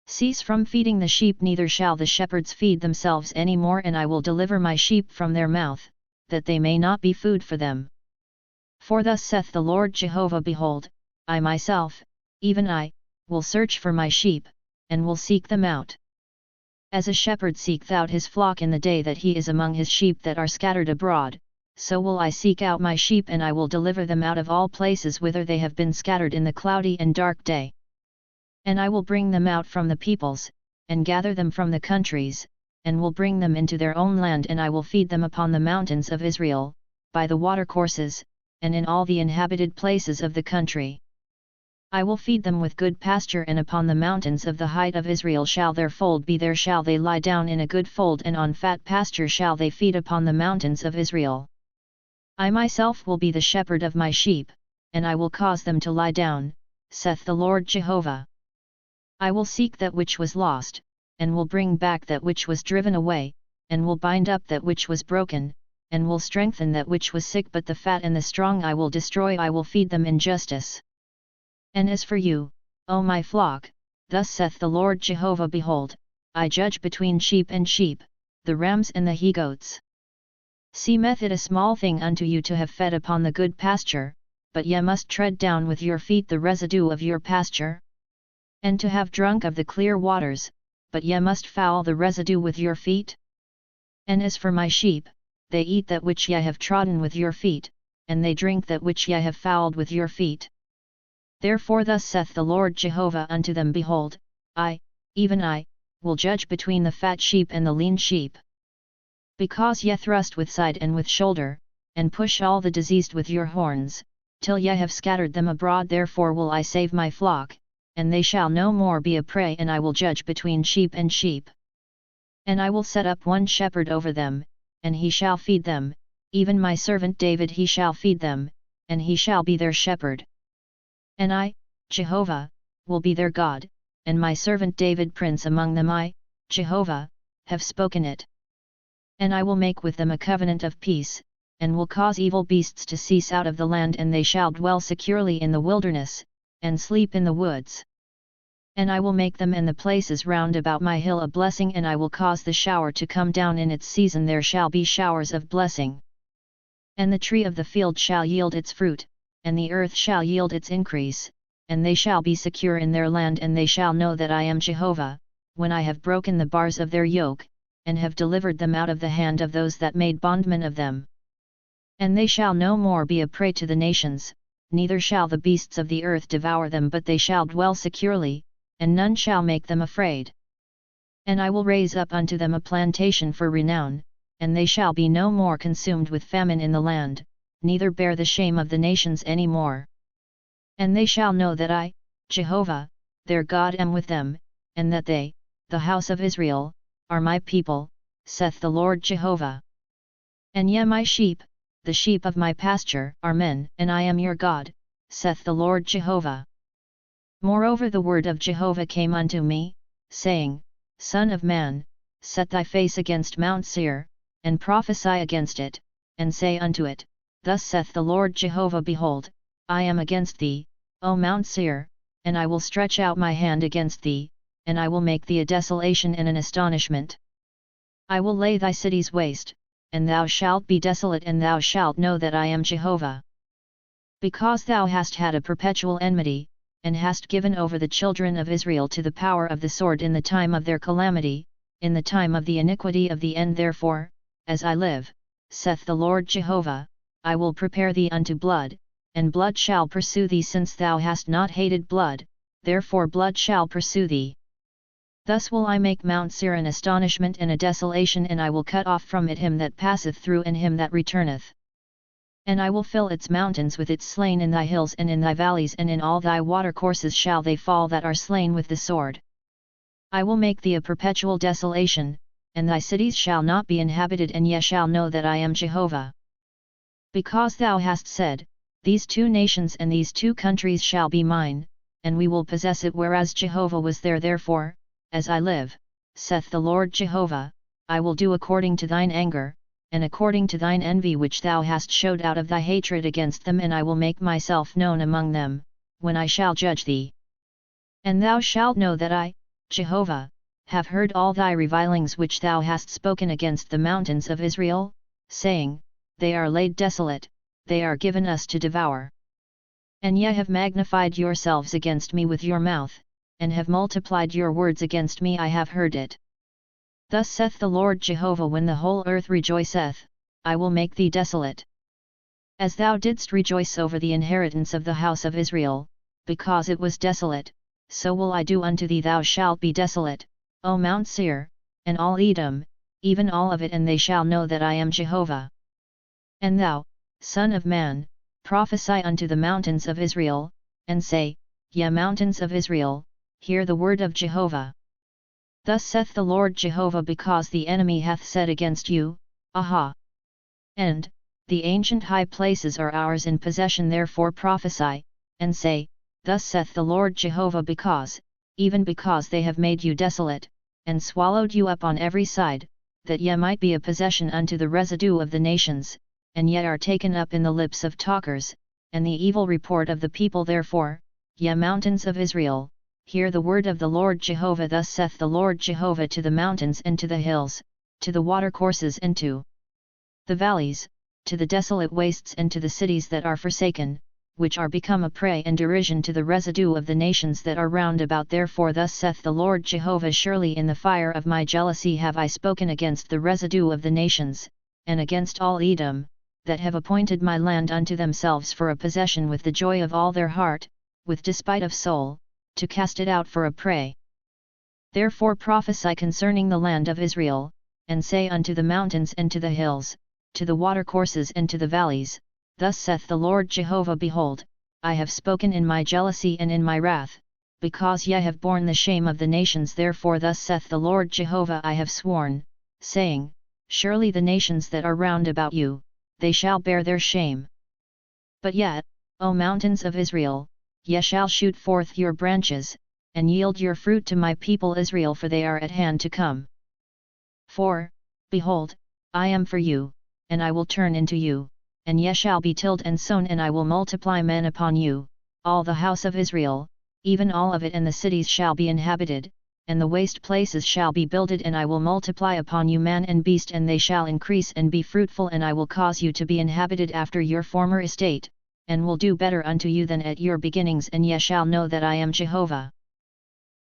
cease from feeding the sheep, neither shall the shepherds feed themselves any more, and I will deliver my sheep from their mouth, that they may not be food for them. For thus saith the Lord Jehovah, Behold, I myself, even I, will search for my sheep, and will seek them out. As a shepherd seeketh out his flock in the day that he is among his sheep that are scattered abroad, so will I seek out my sheep, and I will deliver them out of all places whither they have been scattered in the cloudy and dark day. And I will bring them out from the peoples, and gather them from the countries, and will bring them into their own land, and I will feed them upon the mountains of Israel, by the watercourses, and in all the inhabited places of the country. I will feed them with good pasture, and upon the mountains of the height of Israel shall their fold be, there shall they lie down in a good fold, and on fat pasture shall they feed upon the mountains of Israel. I myself will be the shepherd of my sheep, and I will cause them to lie down, saith the Lord Jehovah. I will seek that which was lost, and will bring back that which was driven away, and will bind up that which was broken, and will strengthen that which was sick, but the fat and the strong I will destroy, I will feed them in justice. And as for you, O my flock, thus saith the Lord Jehovah, Behold, I judge between sheep and sheep, the rams and the he-goats. Seemeth it a small thing unto you to have fed upon the good pasture, but ye must tread down with your feet the residue of your pasture? And to have drunk of the clear waters, but ye must foul the residue with your feet? And as for my sheep, they eat that which ye have trodden with your feet, and they drink that which ye have fouled with your feet. Therefore thus saith the Lord Jehovah unto them, Behold, I, even I, will judge between the fat sheep and the lean sheep. Because ye thrust with side and with shoulder, and push all the diseased with your horns, till ye have scattered them abroad, therefore will I save my flock, and they shall no more be a prey, and I will judge between sheep and sheep. And I will set up one shepherd over them, and he shall feed them, even my servant David he shall feed them, and he shall be their shepherd. And I, Jehovah, will be their God, and my servant David prince among them. I, Jehovah, have spoken it. And I will make with them a covenant of peace, and will cause evil beasts to cease out of the land, and they shall dwell securely in the wilderness, and sleep in the woods. And I will make them and the places round about my hill a blessing, and I will cause the shower to come down in its season, there shall be showers of blessing. And the tree of the field shall yield its fruit, and the earth shall yield its increase, and they shall be secure in their land, and they shall know that I am Jehovah, when I have broken the bars of their yoke, and have delivered them out of the hand of those that made bondmen of them. And they shall no more be a prey to the nations, neither shall the beasts of the earth devour them, but they shall dwell securely, and none shall make them afraid. And I will raise up unto them a plantation for renown, and they shall be no more consumed with famine in the land, neither bear the shame of the nations any more. And they shall know that I, Jehovah, their God, am with them, and that they, the house of Israel, are my people, saith the Lord Jehovah. And ye my sheep, the sheep of my pasture, are men, and I am your God, saith the Lord Jehovah. Moreover the word of Jehovah came unto me, saying, Son of man, set thy face against Mount Seir, and prophesy against it, and say unto it, Thus saith the Lord Jehovah, Behold, I am against thee, O Mount Seir, and I will stretch out my hand against thee, and I will make thee a desolation and an astonishment. I will lay thy cities waste, and thou shalt be desolate, and thou shalt know that I am Jehovah. Because thou hast had a perpetual enmity, and hast given over the children of Israel to the power of the sword in the time of their calamity, in the time of the iniquity of the end, therefore, as I live, saith the Lord Jehovah, I will prepare thee unto blood, and blood shall pursue thee, since thou hast not hated blood, therefore blood shall pursue thee. Thus will I make Mount Seir an astonishment and a desolation, and I will cut off from it him that passeth through and him that returneth. And I will fill its mountains with its slain in thy hills and in thy valleys, and in all thy watercourses shall they fall that are slain with the sword. I will make thee a perpetual desolation, and thy cities shall not be inhabited, and ye shall know that I am Jehovah. Because thou hast said, These two nations and these two countries shall be mine, and we will possess it, whereas Jehovah was there, therefore, as I live, saith the Lord Jehovah, I will do according to thine anger, and according to thine envy which thou hast showed out of thy hatred against them, and I will make myself known among them, when I shall judge thee. And thou shalt know that I, Jehovah, have heard all thy revilings which thou hast spoken against the mountains of Israel, saying, They are laid desolate, they are given us to devour. And ye have magnified yourselves against me with your mouth, and have multiplied your words against me, I have heard it. Thus saith the Lord Jehovah, when the whole earth rejoiceth, I will make thee desolate. As thou didst rejoice over the inheritance of the house of Israel, because it was desolate, so will I do unto thee, thou shalt be desolate, O Mount Seir, and all Edom, even all of it, and they shall know that I am Jehovah. And thou, son of man, prophesy unto the mountains of Israel, and say, Ye mountains of Israel, hear the word of Jehovah. Thus saith the Lord Jehovah, because the enemy hath said against you, Aha! And, the ancient high places are ours in possession, therefore prophesy, and say, Thus saith the Lord Jehovah, because, even because they have made you desolate, and swallowed you up on every side, that ye might be a possession unto the residue of the nations, and ye are taken up in the lips of talkers, and the evil report of the people, therefore, ye mountains of Israel, hear the word of the Lord Jehovah. Thus saith the Lord Jehovah to the mountains and to the hills, to the watercourses and to the valleys, to the desolate wastes and to the cities that are forsaken, which are become a prey and derision to the residue of the nations that are round about. Therefore thus saith the Lord Jehovah, surely in the fire of my jealousy have I spoken against the residue of the nations, and against all Edom, that have appointed my land unto themselves for a possession with the joy of all their heart, with despite of soul, to cast it out for a prey. Therefore prophesy concerning the land of Israel, and say unto the mountains and to the hills, to the watercourses and to the valleys, Thus saith the Lord Jehovah, Behold, I have spoken in my jealousy and in my wrath, because ye have borne the shame of the nations. Therefore thus saith the Lord Jehovah, I have sworn, saying, Surely the nations that are round about you, they shall bear their shame. But yet, O mountains of Israel, ye shall shoot forth your branches, and yield your fruit to my people Israel, for they are at hand to come. For, behold, I am for you, and I will turn into you, and ye shall be tilled and sown, and I will multiply men upon you, all the house of Israel, even all of it, and the cities shall be inhabited, and the waste places shall be builded, and I will multiply upon you man and beast, and they shall increase and be fruitful, and I will cause you to be inhabited after your former estate, and will do better unto you than at your beginnings, and ye shall know that I am Jehovah.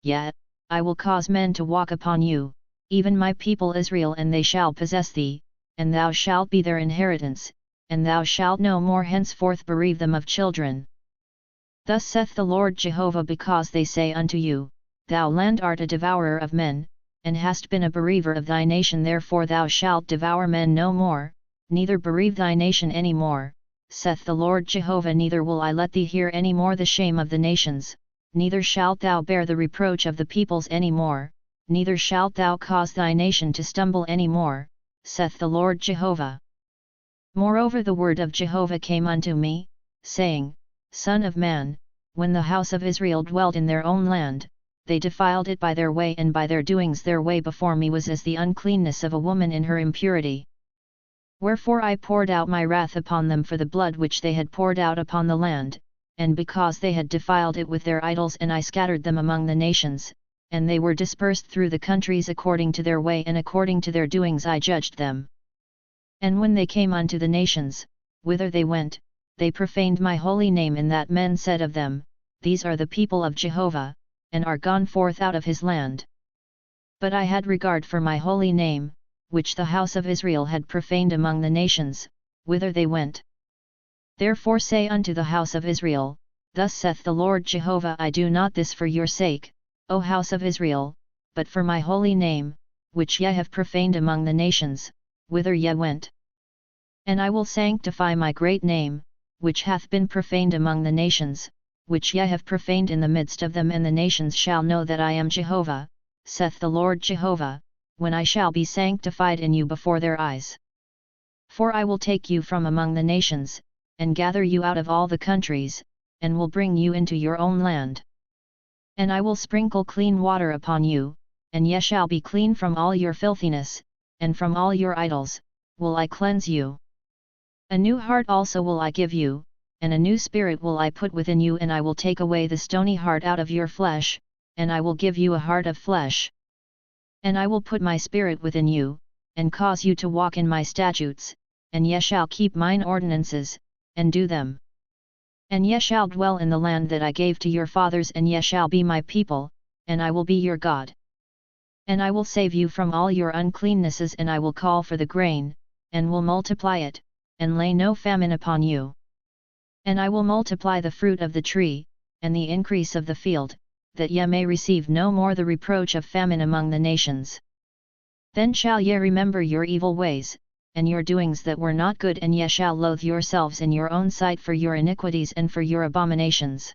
Yet, I will cause men to walk upon you, even my people Israel, and they shall possess thee, and thou shalt be their inheritance, and thou shalt no more henceforth bereave them of children. Thus saith the Lord Jehovah, because they say unto you, Thou land art a devourer of men, and hast been a bereaver of thy nation, therefore thou shalt devour men no more, neither bereave thy nation any more, saith the Lord Jehovah. Neither will I let thee hear any more the shame of the nations, neither shalt thou bear the reproach of the peoples any more, neither shalt thou cause thy nation to stumble any more, saith the Lord Jehovah. Moreover the word of Jehovah came unto me, saying, Son of man, when the house of Israel dwelt in their own land, they defiled it by their way and by their doings. Their way before me was as the uncleanness of a woman in her impurity. Wherefore I poured out my wrath upon them for the blood which they had poured out upon the land, and because they had defiled it with their idols, and I scattered them among the nations, and they were dispersed through the countries according to their way and according to their doings I judged them. And when they came unto the nations, whither they went, they profaned my holy name, in that men said of them, These are the people of Jehovah, and are gone forth out of his land. But I had regard for my holy name, which the house of Israel had profaned among the nations, whither they went. Therefore say unto the house of Israel, Thus saith the Lord Jehovah, I do not this for your sake, O house of Israel, but for my holy name, which ye have profaned among the nations, whither ye went. And I will sanctify my great name, which hath been profaned among the nations, which ye have profaned in the midst of them, and the nations shall know that I am Jehovah, saith the Lord Jehovah, when I shall be sanctified in you before their eyes. For I will take you from among the nations, and gather you out of all the countries, and will bring you into your own land. And I will sprinkle clean water upon you, and ye shall be clean from all your filthiness, and from all your idols will I cleanse you. A new heart also will I give you, and a new spirit will I put within you, and I will take away the stony heart out of your flesh, and I will give you a heart of flesh. And I will put my spirit within you, and cause you to walk in my statutes, and ye shall keep mine ordinances, and do them. And ye shall dwell in the land that I gave to your fathers, and ye shall be my people, and I will be your God. And I will save you from all your uncleannesses, and I will call for the grain, and will multiply it, and lay no famine upon you. And I will multiply the fruit of the tree, and the increase of the field, that ye may receive no more the reproach of famine among the nations. Then shall ye remember your evil ways, and your doings that were not good, and ye shall loathe yourselves in your own sight for your iniquities and for your abominations.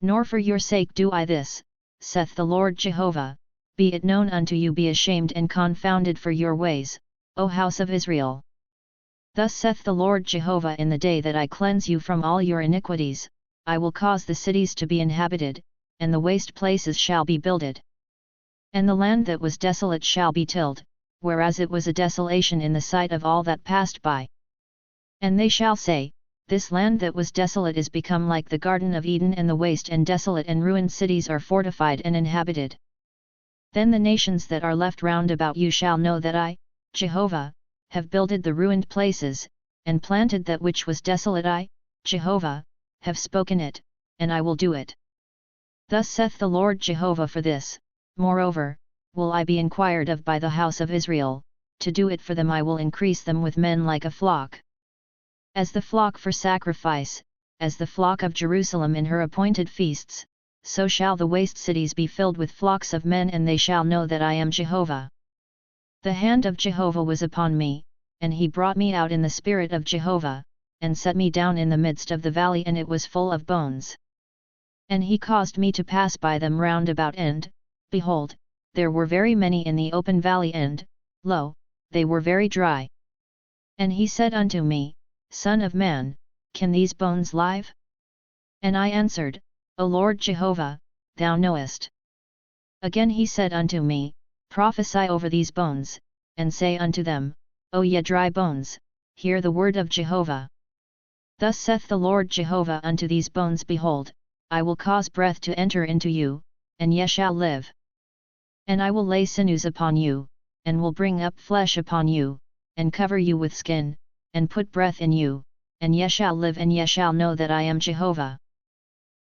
Nor for your sake do I this, saith the Lord Jehovah, be it known unto you, be ashamed and confounded for your ways, O house of Israel. Thus saith the Lord Jehovah, in the day that I cleanse you from all your iniquities, I will cause the cities to be inhabited, and the waste places shall be builded. And the land that was desolate shall be tilled, whereas it was a desolation in the sight of all that passed by. And they shall say, This land that was desolate is become like the Garden of Eden, and the waste and desolate and ruined cities are fortified and inhabited. Then the nations that are left round about you shall know that I, Jehovah, have builded the ruined places, and planted that which was desolate. I, Jehovah, have spoken it, and I will do it. Thus saith the Lord Jehovah. For this, moreover, will I be inquired of by the house of Israel, to do it for them I will increase them with men like a flock. As the flock for sacrifice, as the flock of Jerusalem in her appointed feasts, so shall the waste cities be filled with flocks of men, and they shall know that I am Jehovah. The hand of Jehovah was upon me, and he brought me out in the spirit of Jehovah, and set me down in the midst of the valley, and it was full of bones. And he caused me to pass by them round about, and, behold, there were very many in the open valley, and, lo, they were very dry. And he said unto me, Son of man, can these bones live? And I answered, O Lord Jehovah, thou knowest. Again he said unto me, Prophesy over these bones, and say unto them, O ye dry bones, hear the word of Jehovah. Thus saith the Lord Jehovah unto these bones, Behold, I will cause breath to enter into you, and ye shall live. And I will lay sinews upon you, and will bring up flesh upon you, and cover you with skin, and put breath in you, and ye shall live, and ye shall know that I am Jehovah.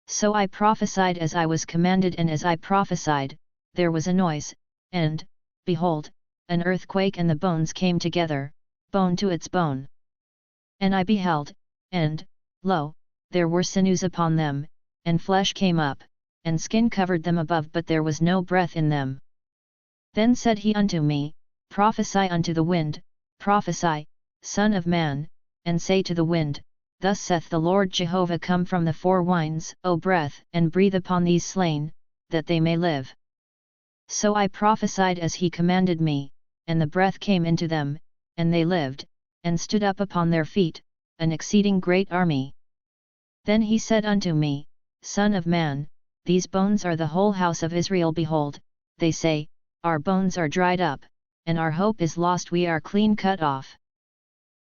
So I prophesied as I was commanded, and as I prophesied, there was a noise, and, behold, an earthquake, and the bones came together, bone to its bone. And I beheld, and, lo, there were sinews upon them, and flesh came up, and skin covered them above, but there was no breath in them. Then said he unto me, Prophesy unto the wind, prophesy, Son of man, and say to the wind, Thus saith the Lord Jehovah, Come from the four winds, O breath, and breathe upon these slain, that they may live. So I prophesied as he commanded me, and the breath came into them, and they lived, and stood up upon their feet, an exceeding great army. Then he said unto me, Son of man, these bones are the whole house of Israel. Behold, they say, Our bones are dried up, and our hope is lost, we are clean cut off.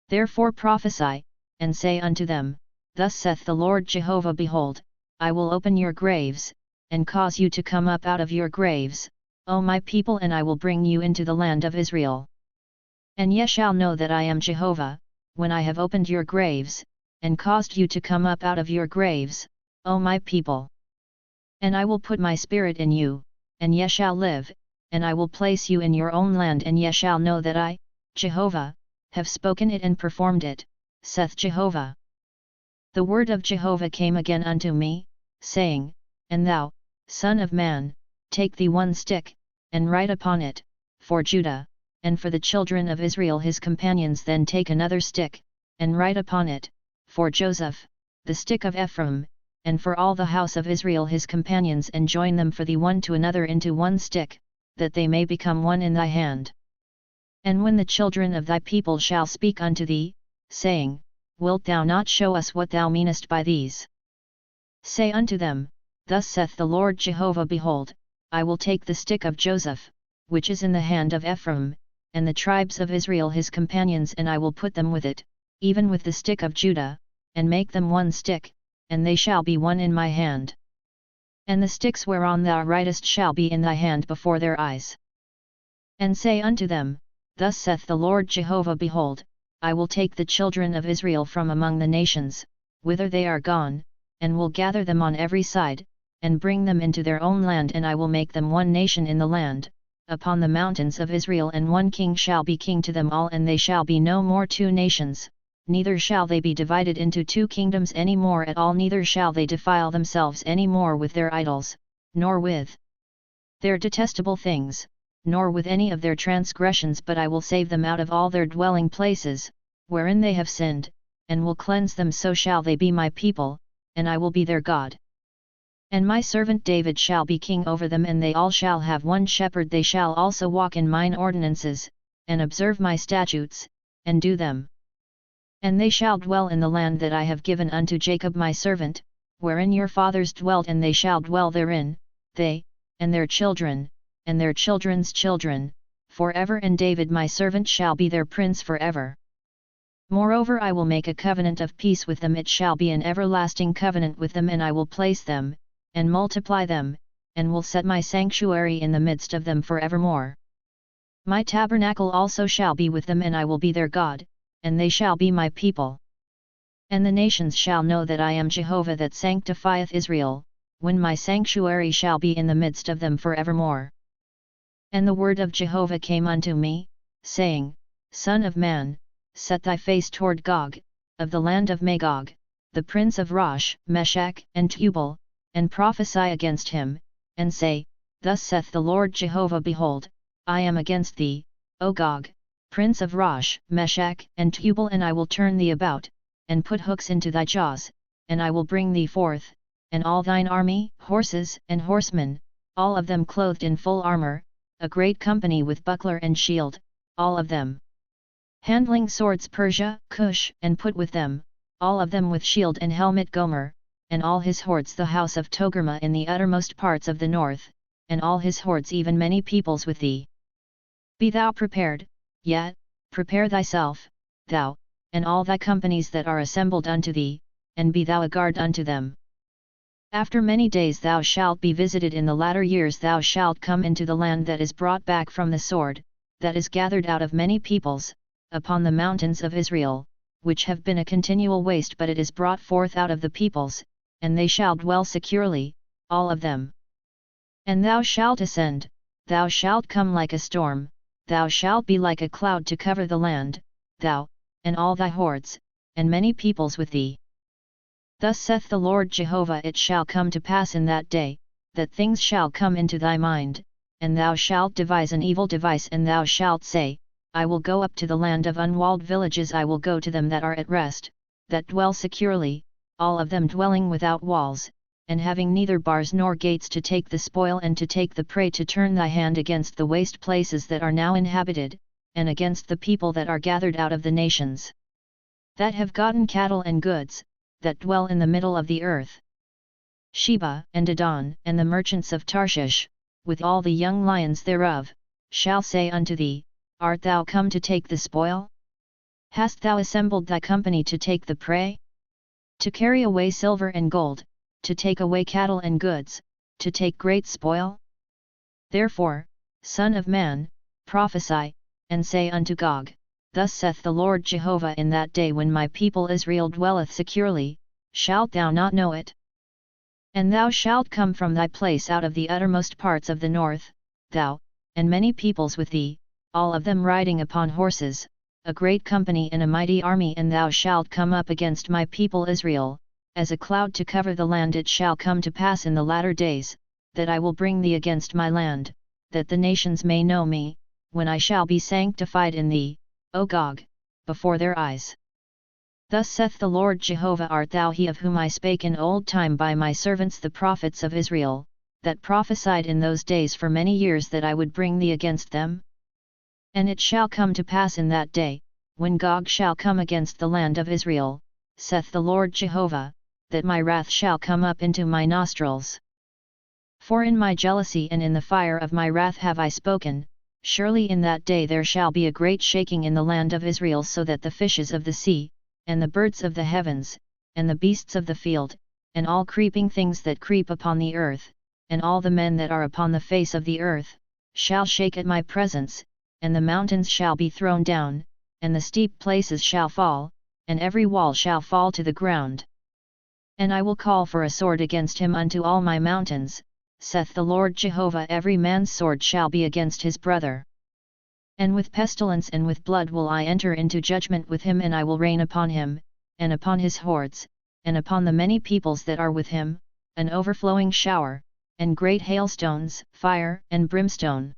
Therefore prophesy, and say unto them, Thus saith the Lord Jehovah, Behold, I will open your graves, and cause you to come up out of your graves, O my people, and I will bring you into the land of Israel. And ye shall know that I am Jehovah, when I have opened your graves, and caused you to come up out of your graves, O my people. And I will put my spirit in you, and ye shall live, and I will place you in your own land, and ye shall know that I, Jehovah, have spoken it and performed it, saith Jehovah. The word of Jehovah came again unto me, saying, And thou, son of man, take thee one stick, and write upon it, for Judah, and for the children of Israel his companions. Then take another stick, and write upon it, for Joseph, the stick of Ephraim, and for all the house of Israel his companions, and join them for thee one to another into one stick, that they may become one in thy hand. And when the children of thy people shall speak unto thee, saying, Wilt thou not show us what thou meanest by these? Say unto them, Thus saith the Lord Jehovah, Behold, I will take the stick of Joseph, which is in the hand of Ephraim, and the tribes of Israel his companions, and I will put them with it, even with the stick of Judah, and make them one stick, and they shall be one in my hand. And the sticks whereon thou writest shall be in thy hand before their eyes. And say unto them, Thus saith the Lord Jehovah, Behold, I will take the children of Israel from among the nations, whither they are gone, and will gather them on every side, and bring them into their own land, and I will make them one nation in the land, upon the mountains of Israel, and one king shall be king to them all, and they shall be no more two nations, neither shall they be divided into two kingdoms any more at all, neither shall they defile themselves any more with their idols, nor with their detestable things, nor with any of their transgressions, but I will save them out of all their dwelling places, wherein they have sinned, and will cleanse them. So shall they be my people, and I will be their God. And my servant David shall be king over them, and they all shall have one shepherd. They shall also walk in mine ordinances, and observe my statutes, and do them. And they shall dwell in the land that I have given unto Jacob my servant, wherein your fathers dwelt, and they shall dwell therein, they, and their children, and their children's children, forever, and David my servant shall be their prince forever. Moreover, I will make a covenant of peace with them, it shall be an everlasting covenant with them, and I will place them, and multiply them, and will set my sanctuary in the midst of them forevermore. My tabernacle also shall be with them, and I will be their God, and they shall be my people. And the nations shall know that I am Jehovah that sanctifieth Israel, when my sanctuary shall be in the midst of them forevermore. And the word of Jehovah came unto me, saying, Son of man, set thy face toward Gog, of the land of Magog, the prince of Rosh, Meshach, and Tubal, and prophesy against him, and say, Thus saith the Lord Jehovah, Behold, I am against thee, O Gog, prince of Rosh, Meshach, and Tubal, and I will turn thee about, and put hooks into thy jaws, and I will bring thee forth, and all thine army, horses and horsemen, all of them clothed in full armor, a great company with buckler and shield, all of them handling swords, Persia, Cush, and Put with them, all of them with shield and helmet, Gomer, and all his hordes, the house of Togarmah in the uttermost parts of the north, and all his hordes, even many peoples with thee. Be thou prepared, yet, prepare thyself, thou, and all thy companies that are assembled unto thee, and be thou a guard unto them. After many days thou shalt be visited, in the latter years thou shalt come into the land that is brought back from the sword, that is gathered out of many peoples, upon the mountains of Israel, which have been a continual waste, but it is brought forth out of the peoples, and they shall dwell securely, all of them. And thou shalt ascend, thou shalt come like a storm, thou shalt be like a cloud to cover the land, thou, and all thy hordes, and many peoples with thee. Thus saith the Lord Jehovah, it shall come to pass in that day, that things shall come into thy mind, and thou shalt devise an evil device, and thou shalt say, I will go up to the land of unwalled villages, I will go to them that are at rest, that dwell securely, all of them dwelling without walls, and having neither bars nor gates, to take the spoil and to take the prey, to turn thy hand against the waste places that are now inhabited, and against the people that are gathered out of the nations, that have gotten cattle and goods, that dwell in the middle of the earth. Sheba and Dedan and the merchants of Tarshish, with all the young lions thereof, shall say unto thee, Art thou come to take the spoil? Hast thou assembled thy company to take the prey? To carry away silver and gold, to take away cattle and goods, to take great spoil? Therefore, Son of man, prophesy, and say unto Gog, Thus saith the Lord Jehovah, in that day when my people Israel dwelleth securely, shalt thou not know it? And thou shalt come from thy place out of the uttermost parts of the north, thou, and many peoples with thee, all of them riding upon horses, a great company and a mighty army, and thou shalt come up against my people Israel, as a cloud to cover the land. It shall come to pass in the latter days, that I will bring thee against my land, that the nations may know me, when I shall be sanctified in thee, O Gog, before their eyes. Thus saith the Lord Jehovah, Art thou he of whom I spake in old time by my servants the prophets of Israel, that prophesied in those days for many years that I would bring thee against them? And it shall come to pass in that day, when Gog shall come against the land of Israel, saith the Lord Jehovah, that my wrath shall come up into my nostrils. For in my jealousy and in the fire of my wrath have I spoken, surely in that day there shall be a great shaking in the land of Israel, so that the fishes of the sea, and the birds of the heavens, and the beasts of the field, and all creeping things that creep upon the earth, and all the men that are upon the face of the earth, shall shake at my presence, and the mountains shall be thrown down, and the steep places shall fall, and every wall shall fall to the ground. And I will call for a sword against him unto all my mountains, saith the Lord Jehovah, every man's sword shall be against his brother. And with pestilence and with blood will I enter into judgment with him, and I will rain upon him, and upon his hordes, and upon the many peoples that are with him, an overflowing shower, and great hailstones, fire and brimstone.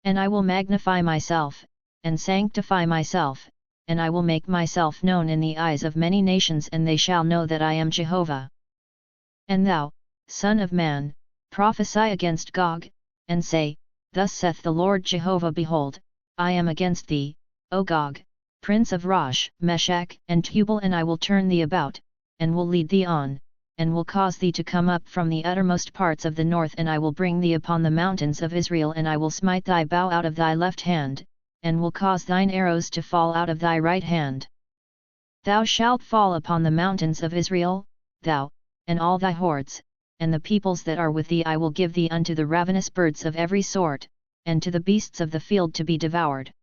And I will magnify myself, and sanctify myself, and I will make myself known in the eyes of many nations, and they shall know that I am Jehovah. And thou, Son of man, prophesy against Gog, and say, Thus saith the Lord Jehovah, Behold, I am against thee, O Gog, prince of Rosh, Meshech, and Tubal, and I will turn thee about, and will lead thee on, and will cause thee to come up from the uttermost parts of the north, and I will bring thee upon the mountains of Israel, and I will smite thy bow out of thy left hand, and will cause thine arrows to fall out of thy right hand. Thou shalt fall upon the mountains of Israel, thou, and all thy hordes, and the peoples that are with thee I will give thee unto the ravenous birds of every sort, and to the beasts of the field to be devoured.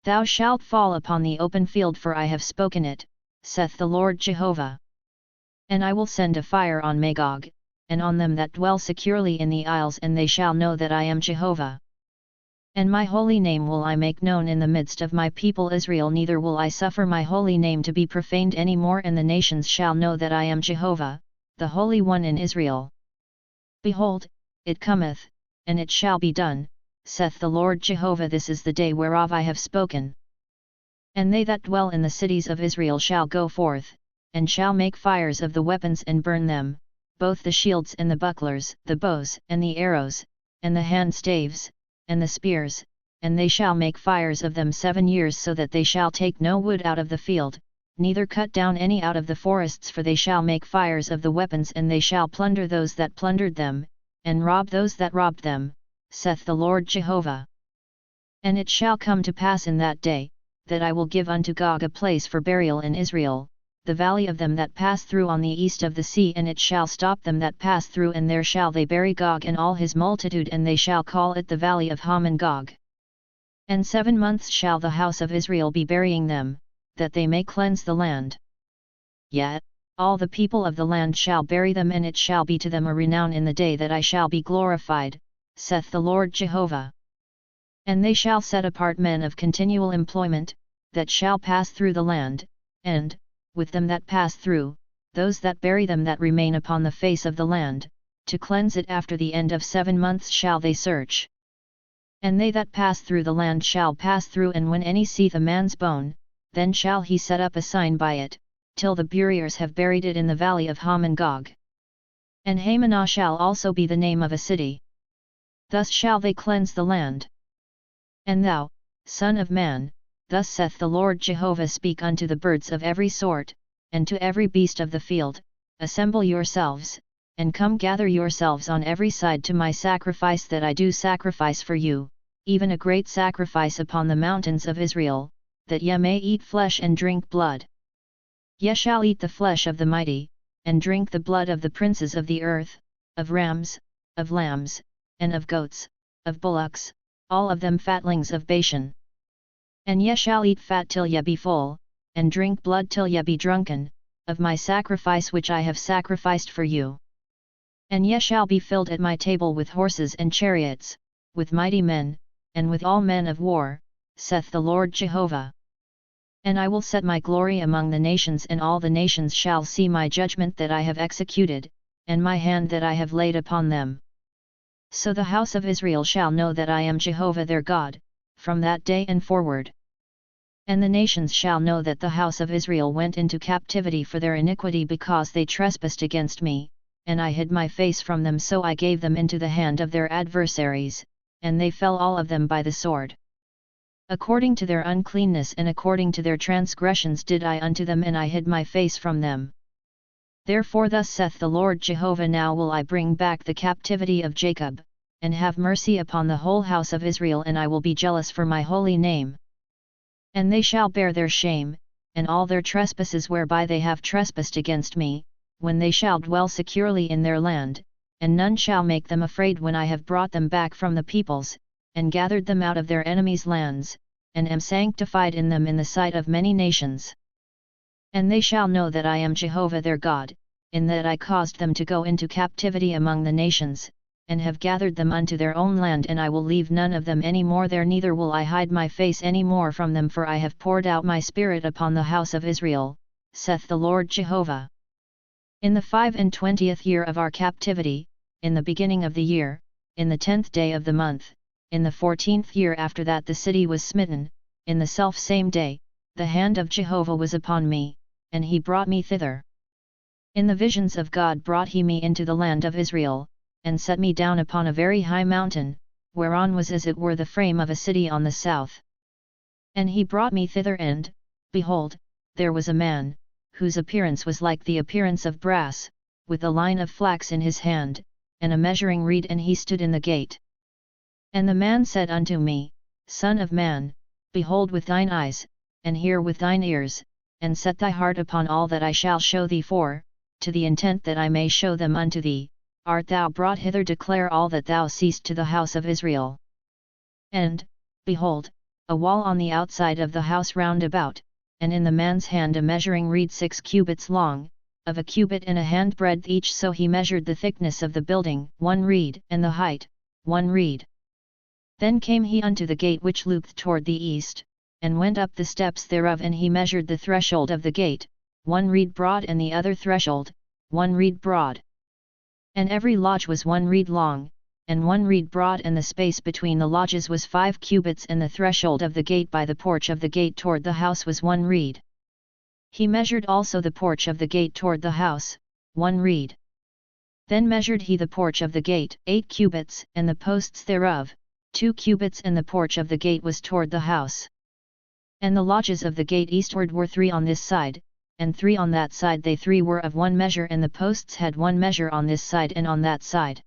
Thou shalt fall upon the open field, for I have spoken it, saith the Lord Jehovah. And I will send a fire on Magog, and on them that dwell securely in the isles, and they shall know that I am Jehovah. And my holy name will I make known in the midst of my people Israel, neither will I suffer my holy name to be profaned any more, and the nations shall know that I am Jehovah, the Holy One in Israel. Behold, it cometh, and it shall be done, saith the Lord Jehovah, this is the day whereof I have spoken. And they that dwell in the cities of Israel shall go forth, and shall make fires of the weapons and burn them, both the shields and the bucklers, the bows and the arrows, and the hand staves, and the spears, and they shall make fires of them 7 years, so that they shall take no wood out of the field, neither cut down any out of the forests, for they shall make fires of the weapons, and they shall plunder those that plundered them, and rob those that robbed them, saith the Lord Jehovah. And it shall come to pass in that day, that I will give unto Gog a place for burial in Israel, the valley of them that pass through on the east of the sea, and it shall stop them that pass through, and there shall they bury Gog and all his multitude, and they shall call it the valley of Haman Gog. And 7 months shall the house of Israel be burying them, that they may cleanse the land. Yet, all the people of the land shall bury them, and it shall be to them a renown in the day that I shall be glorified, saith the Lord Jehovah. And they shall set apart men of continual employment, that shall pass through the land, and, with them that pass through, those that bury them that remain upon the face of the land, to cleanse it after the end of 7 months shall they search. And they that pass through the land shall pass through, and when any seeth a man's bone, then shall he set up a sign by it, till the buriers have buried it in the valley of Ham and Gog. And Hamanah shall also be the name of a city. Thus shall they cleanse the land. And thou, son of man, thus saith the Lord Jehovah, speak unto the birds of every sort, and to every beast of the field, assemble yourselves, and come gather yourselves on every side to my sacrifice that I do sacrifice for you, even a great sacrifice upon the mountains of Israel, that ye may eat flesh and drink blood. Ye shall eat the flesh of the mighty, and drink the blood of the princes of the earth, of rams, of lambs, and of goats, of bullocks, all of them fatlings of Bashan. And ye shall eat fat till ye be full, and drink blood till ye be drunken, of my sacrifice which I have sacrificed for you. And ye shall be filled at my table with horses and chariots, with mighty men, and with all men of war, saith the Lord Jehovah. And I will set my glory among the nations, and all the nations shall see my judgment that I have executed, and my hand that I have laid upon them. So the house of Israel shall know that I am Jehovah their God, from that day and forward. And the nations shall know that the house of Israel went into captivity for their iniquity, because they trespassed against me, and I hid my face from them, so I gave them into the hand of their adversaries, and they fell all of them by the sword. According to their uncleanness and according to their transgressions did I unto them, and I hid my face from them. Therefore thus saith the Lord Jehovah, now will I bring back the captivity of Jacob, and have mercy upon the whole house of Israel, and I will be jealous for my holy name. And they shall bear their shame, and all their trespasses whereby they have trespassed against me, when they shall dwell securely in their land, and none shall make them afraid when I have brought them back from the peoples, and gathered them out of their enemies' lands, and am sanctified in them in the sight of many nations. And they shall know that I am Jehovah their God, in that I caused them to go into captivity among the nations, and have gathered them unto their own land, and I will leave none of them any more there, neither will I hide my face any more from them, for I have poured out my spirit upon the house of Israel, saith the Lord Jehovah. In the 25th year of our captivity, in the beginning of the year, in the 10th day of the month, in the 14th year after that the city was smitten, in the self-same day, the hand of Jehovah was upon me, and he brought me thither. In the visions of God brought he me into the land of Israel, and set me down upon a very high mountain, whereon was as it were the frame of a city on the south. And he brought me thither, and, behold, there was a man, whose appearance was like the appearance of brass, with a line of flax in his hand, and a measuring reed, and he stood in the gate. And the man said unto me, Son of man, behold with thine eyes, and hear with thine ears, and set thy heart upon all that I shall show thee, for, to the intent that I may show them unto thee, art thou brought hither, declare all that thou seest to the house of Israel. And, behold, a wall on the outside of the house round about, and in the man's hand a measuring reed 6 cubits long, of a cubit and a handbreadth each, so he measured the thickness of the building 1 reed, and the height 1 reed. Then came he unto the gate which looked toward the east, and went up the steps thereof, and he measured the threshold of the gate, 1 reed broad, and the other threshold 1 reed broad. And every lodge was 1 reed long, and 1 reed broad, and the space between the lodges was 5 cubits, and the threshold of the gate by the porch of the gate toward the house was 1 reed. He measured also the porch of the gate toward the house, 1 reed. Then measured he the porch of the gate 8 cubits, and the posts thereof 2 cubits, and the porch of the gate was toward the house. And the lodges of the gate eastward were 3 on this side, and 3 on that side, they 3 were of 1 measure, and the posts had 1 measure on this side and on that side.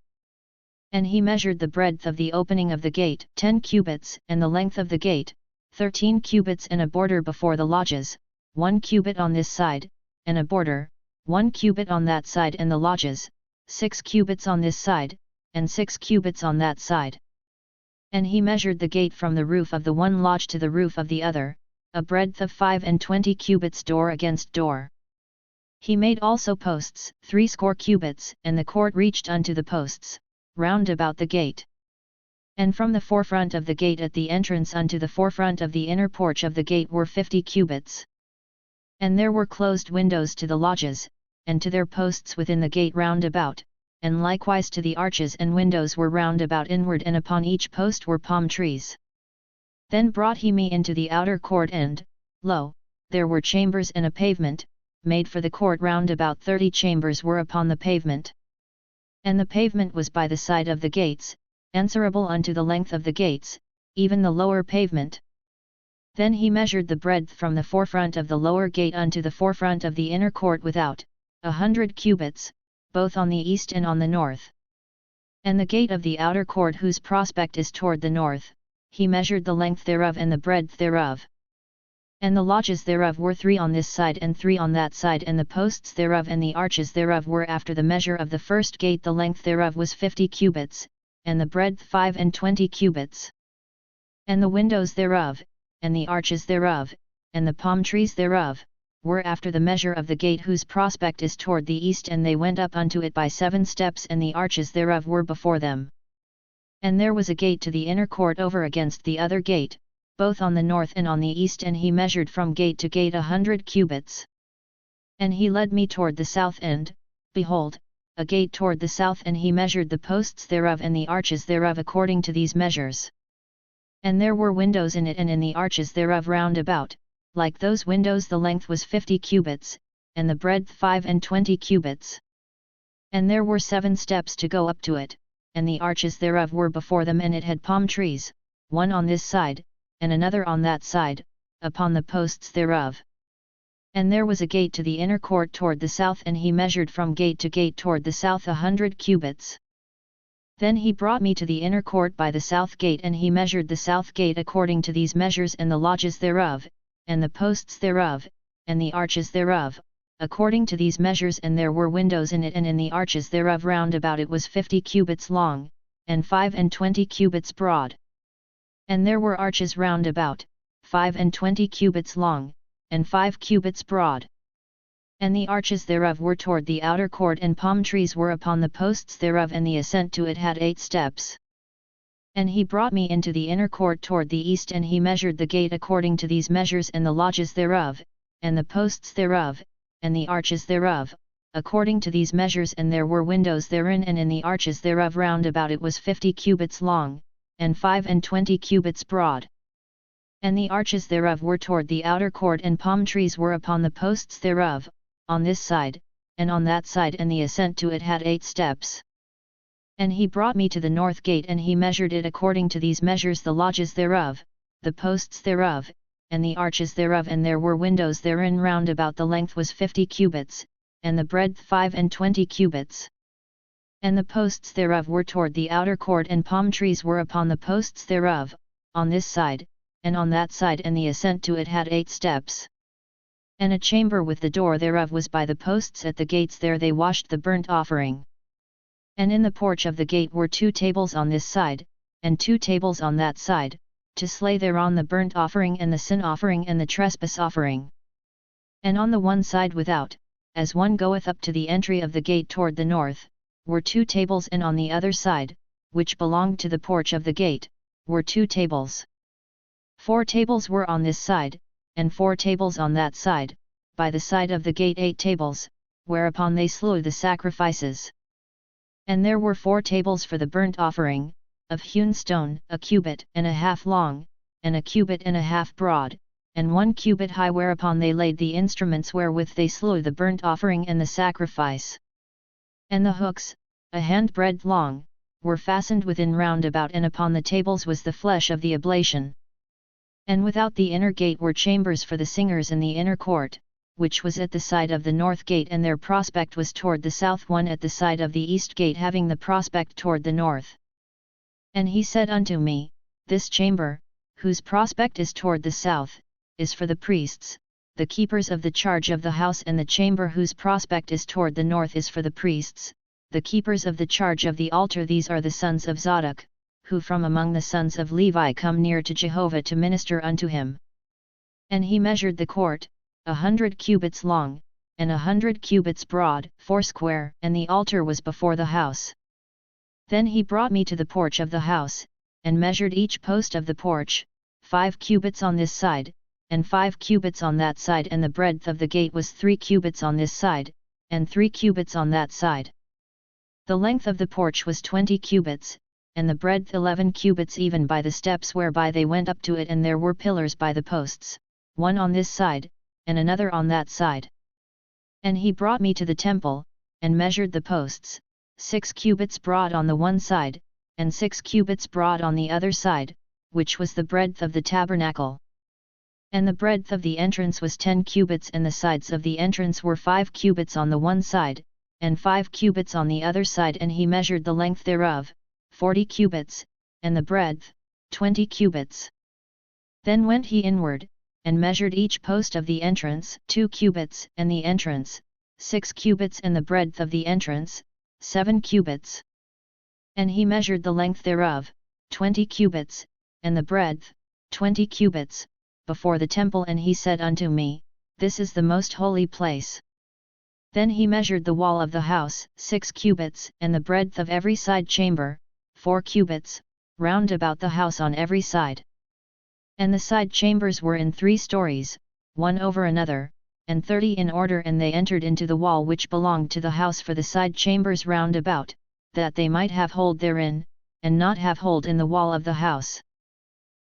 And he measured the breadth of the opening of the gate 10 cubits, and the length of the gate 13 cubits, and a border before the lodges 1 cubit on this side, and a border 1 cubit on that side, and the lodges 6 cubits on this side, and 6 cubits on that side. And he measured the gate from the roof of the one lodge to the roof of the other, a breadth of 25 cubits door against door. He made also posts 60 cubits, and the court reached unto the posts, round about the gate. And from the forefront of the gate at the entrance unto the forefront of the inner porch of the gate were 50 cubits. And there were closed windows to the lodges, and to their posts within the gate round about, and likewise to the arches and windows were round about inward, and upon each post were palm trees. Then brought he me into the outer court, and, lo, there were chambers and a pavement, made for the court round about. 30 chambers were upon the pavement. And the pavement was by the side of the gates, answerable unto the length of the gates, even the lower pavement. Then he measured the breadth from the forefront of the lower gate unto the forefront of the inner court without, 100 cubits, both on the east and on the north. And the gate of the outer court, whose prospect is toward the north, he measured the length thereof and the breadth thereof. And the lodges thereof were 3 on this side and 3 on that side, and the posts thereof and the arches thereof were after the measure of the first gate. The length thereof was 50 cubits, and the breadth 25 cubits. And the windows thereof, and the arches thereof, and the palm trees thereof, were after the measure of the gate whose prospect is toward the east, and they went up unto it by 7 steps, and the arches thereof were before them. And there was a gate to the inner court over against the other gate, both on the north and on the east, and he measured from gate to gate 100 cubits. And he led me toward the south, and, behold, a gate toward the south, and he measured the posts thereof and the arches thereof according to these measures. And there were windows in it and in the arches thereof round about, like those windows. The length was 50 cubits, and the breadth 25 cubits. And there were 7 steps to go up to it, and the arches thereof were before them, and it had palm trees, one on this side, and another on that side, upon the posts thereof. And there was a gate to the inner court toward the south, and he measured from gate to gate toward the south 100 cubits. Then he brought me to the inner court by the south gate, and he measured the south gate according to these measures, and the lodges thereof, and the posts thereof, and the arches thereof, according to these measures. And there were windows in it, and in the arches thereof round about it was 50 cubits long, and 25 cubits broad. And there were arches round about, 25 cubits long, and 5 cubits broad. And the arches thereof were toward the outer court, and palm trees were upon the posts thereof, and the ascent to it had 8 steps. And he brought me into the inner court toward the east, and he measured the gate according to these measures, and the lodges thereof, and the posts thereof, and the arches thereof, according to these measures. And there were windows therein, and in the arches thereof round about it was 50 cubits long, and 25 cubits broad. And the arches thereof were toward the outer court, and palm trees were upon the posts thereof, on this side, and on that side, and the ascent to it had 8 steps. And he brought me to the north gate, and he measured it according to these measures, the lodges thereof, the posts thereof, and the arches thereof, and there were windows therein round about. The length was 50 cubits, and the breadth 25 cubits. And the posts thereof were toward the outer court, and palm trees were upon the posts thereof, on this side, and on that side, and the ascent to it had 8 steps. And a chamber with the door thereof was by the posts at the gates. There they washed the burnt offering. And in the porch of the gate were 2 tables on this side, and 2 tables on that side, to slay thereon the burnt offering and the sin offering and the trespass offering. And on the one side without, as one goeth up to the entry of the gate toward the north, were 2 tables, and on the other side, which belonged to the porch of the gate, were 2 tables. 4 tables were on this side, and 4 tables on that side, by the side of the gate 8 tables, whereupon they slew the sacrifices. And there were 4 tables for the burnt offering, of hewn stone, 1 cubit and a half long, and 1 cubit and a half broad, and 1 cubit high, whereupon they laid the instruments wherewith they slew the burnt offering and the sacrifice. And the hooks, a handbreadth long, were fastened within round about, and upon the tables was the flesh of the oblation. And without the inner gate were chambers for the singers in the inner court, which was at the side of the north gate, and their prospect was toward the south, one at the side of the east gate having the prospect toward the north. And he said unto me, This chamber, whose prospect is toward the south, is for the priests, the keepers of the charge of the house, and the chamber whose prospect is toward the north is for the priests, the keepers of the charge of the altar. These are the sons of Zadok, who from among the sons of Levi come near to Jehovah to minister unto him. And he measured the court, 100 cubits long, and 100 cubits broad, foursquare, and the altar was before the house. Then he brought me to the porch of the house, and measured each post of the porch, 5 cubits on this side, and 5 cubits on that side, and the breadth of the gate was 3 cubits on this side, and 3 cubits on that side. The length of the porch was 20 cubits, and the breadth 11 cubits even by the steps whereby they went up to it, and there were pillars by the posts, one on this side, and another on that side. And he brought me to the temple, and measured the posts, 6 cubits broad on the one side, and 6 cubits broad on the other side, which was the breadth of the tabernacle. And the breadth of the entrance was 10 cubits, and the sides of the entrance were 5 cubits on the one side, and 5 cubits on the other side, and he measured the length thereof, 40 cubits, and the breadth, 20 cubits. Then went he inward, and measured each post of the entrance, 2 cubits, and the entrance, 6 cubits, and the breadth of the entrance, 7 cubits. And he measured the length thereof, 20 cubits, and the breadth, 20 cubits, before the temple, and he said unto me, This is the most holy place. Then he measured the wall of the house, 6 cubits, and the breadth of every side chamber, 4 cubits, round about the house on every side. And the side chambers were in 3 stories, one over another, and 30 in order, and they entered into the wall which belonged to the house for the side chambers round about, that they might have hold therein, and not have hold in the wall of the house.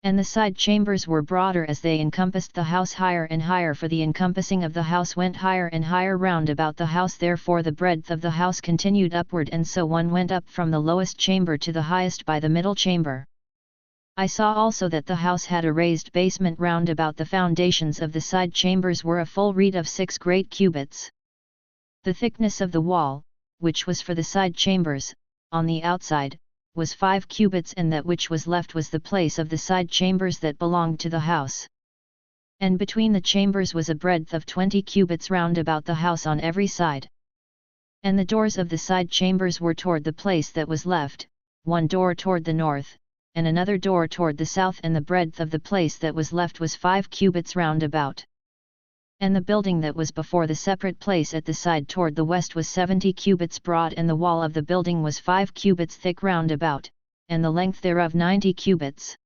And the side chambers were broader as they encompassed the house higher and higher, for the encompassing of the house went higher and higher round about the house, therefore the breadth of the house continued upward, and so one went up from the lowest chamber to the highest by the middle chamber. I saw also that the house had a raised basement round about. The foundations of the side chambers were a full reed of 6 great cubits. The thickness of the wall, which was for the side chambers, on the outside, was 5 cubits, and that which was left was the place of the side chambers that belonged to the house. And between the chambers was a breadth of 20 cubits round about the house on every side. And the doors of the side chambers were toward the place that was left, one door toward the north, and another door toward the south, and the breadth of the place that was left was 5 cubits round about. And the building that was before the separate place at the side toward the west was 70 cubits broad, and the wall of the building was 5 cubits thick round about, and the length thereof 90 cubits.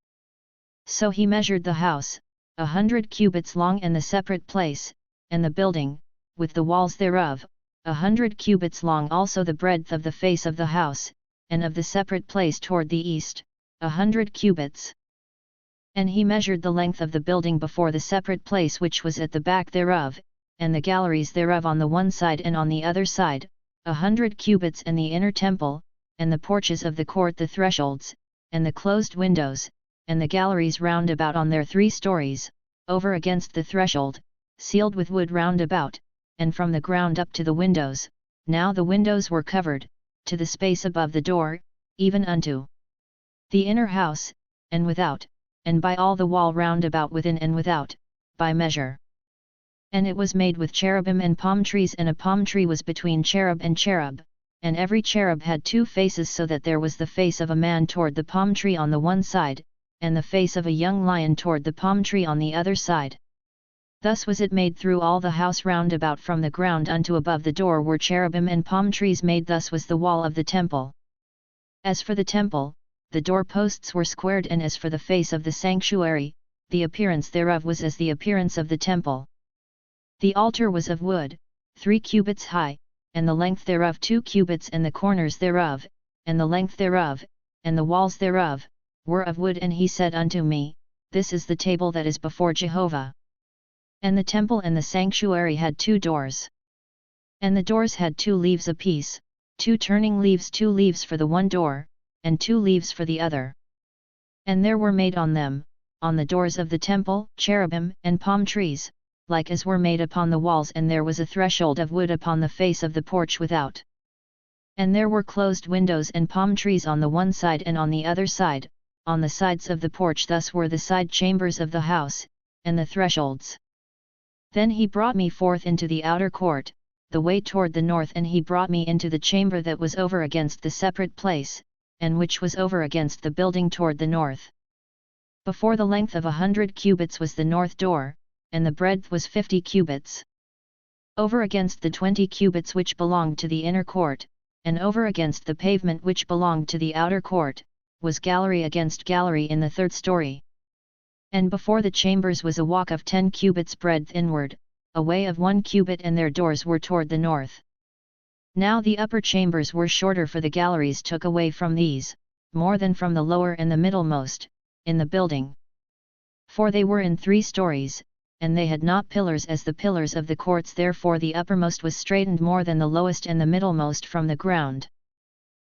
So he measured the house, 100 cubits long, and the separate place, and the building, with the walls thereof, 100 cubits long also the breadth of the face of the house, and of the separate place toward the east, 100 cubits. And he measured the length of the building before the separate place which was at the back thereof, and the galleries thereof on the one side and on the other side, 100 cubits, and the inner temple, and the porches of the court, the thresholds, and the closed windows, and the galleries round about on their 3 stories, over against the threshold, sealed with wood round about, and from the ground up to the windows. Now the windows were covered, to the space above the door, even unto the inner house, and without, and by all the wall round about within and without, by measure. And it was made with cherubim and palm trees, and a palm tree was between cherub and cherub, and every cherub had 2 faces, so that there was the face of a man toward the palm tree on the one side, and the face of a young lion toward the palm tree on the other side. Thus was it made through all the house round about, from the ground unto above the door were cherubim and palm trees made. Thus was the wall of the temple. As for the temple, the door posts were squared, and as for the face of the sanctuary, the appearance thereof was as the appearance of the temple. The altar was of wood, 3 cubits high, and the length thereof 2 cubits, and the corners thereof, and the length thereof, and the walls thereof, were of wood. And he said unto me, This is the table that is before Jehovah. And the temple and the sanctuary had 2 doors. And the doors had 2 leaves apiece, 2 turning leaves, 2 leaves for the one door, and 2 leaves for the other. And there were made on them, on the doors of the temple, cherubim and palm trees, like as were made upon the walls, and there was a threshold of wood upon the face of the porch without. And there were closed windows and palm trees on the one side and on the other side, on the sides of the porch. Thus were the side chambers of the house, and the thresholds. Then he brought me forth into the outer court, the way toward the north, and he brought me into the chamber that was over against the separate place, and which was over against the building toward the north. Before the length of 100 cubits was the north door, and the breadth was 50 cubits. Over against the 20 cubits which belonged to the inner court, and over against the pavement which belonged to the outer court, was gallery against gallery in the third story. And before the chambers was a walk of 10 cubits breadth inward, a way of 1 cubit, and their doors were toward the north. Now the upper chambers were shorter, for the galleries took away from these, more than from the lower and the middlemost, in the building. For they were in 3 stories, and they had not pillars as the pillars of the courts, therefore the uppermost was straitened more than the lowest and the middlemost from the ground.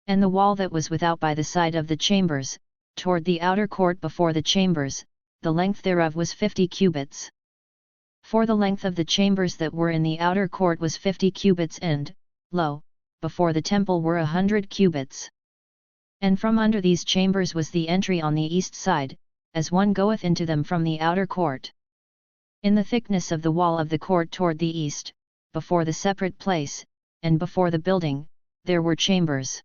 And the wall that was without by the side of the chambers, toward the outer court before the chambers, the length thereof was 50 cubits. For the length of the chambers that were in the outer court was 50 cubits, and, lo, before the temple were 100 cubits. And from under these chambers was the entry on the east side, as one goeth into them from the outer court. In the thickness of the wall of the court toward the east, before the separate place, and before the building, there were chambers.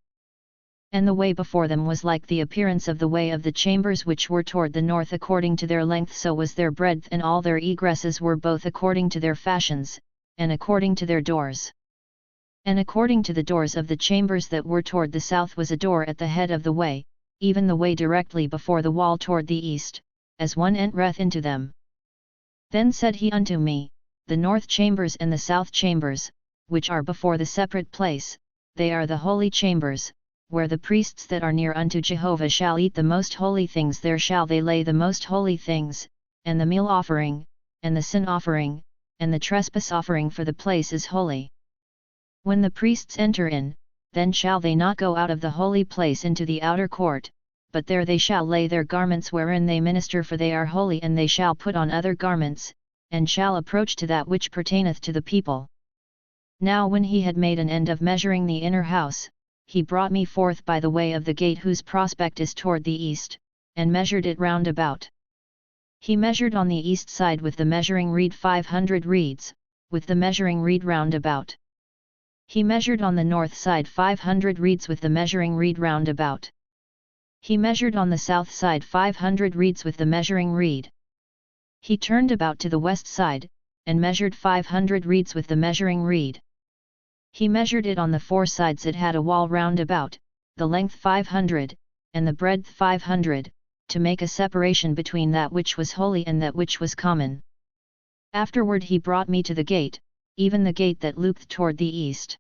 And the way before them was like the appearance of the way of the chambers which were toward the north according to their length, so was their breadth, and all their egresses were both according to their fashions, and according to their doors. And according to the doors of the chambers that were toward the south was a door at the head of the way, even the way directly before the wall toward the east, as one entereth into them. Then said he unto me, The north chambers and the south chambers, which are before the separate place, they are the holy chambers, where the priests that are near unto Jehovah shall eat the most holy things. There shall they lay the most holy things, and the meal offering, and the sin offering, and the trespass offering, for the place is holy. When the priests enter in, then shall they not go out of the holy place into the outer court, but there they shall lay their garments wherein they minister, for they are holy, and they shall put on other garments, and shall approach to that which pertaineth to the people. Now when he had made an end of measuring the inner house, he brought me forth by the way of the gate whose prospect is toward the east, and measured it round about. He measured on the east side with the measuring reed 500 reeds, with the measuring reed round about. He measured on the north side 500 reeds with the measuring reed round about. He measured on the south side 500 reeds with the measuring reed. He turned about to the west side, and measured 500 reeds with the measuring reed. He measured it on the 4 sides. It had a wall round about, the length 500, and the breadth 500, to make a separation between that which was holy and that which was common. Afterward he brought me to the gate, even the gate that looked toward the east.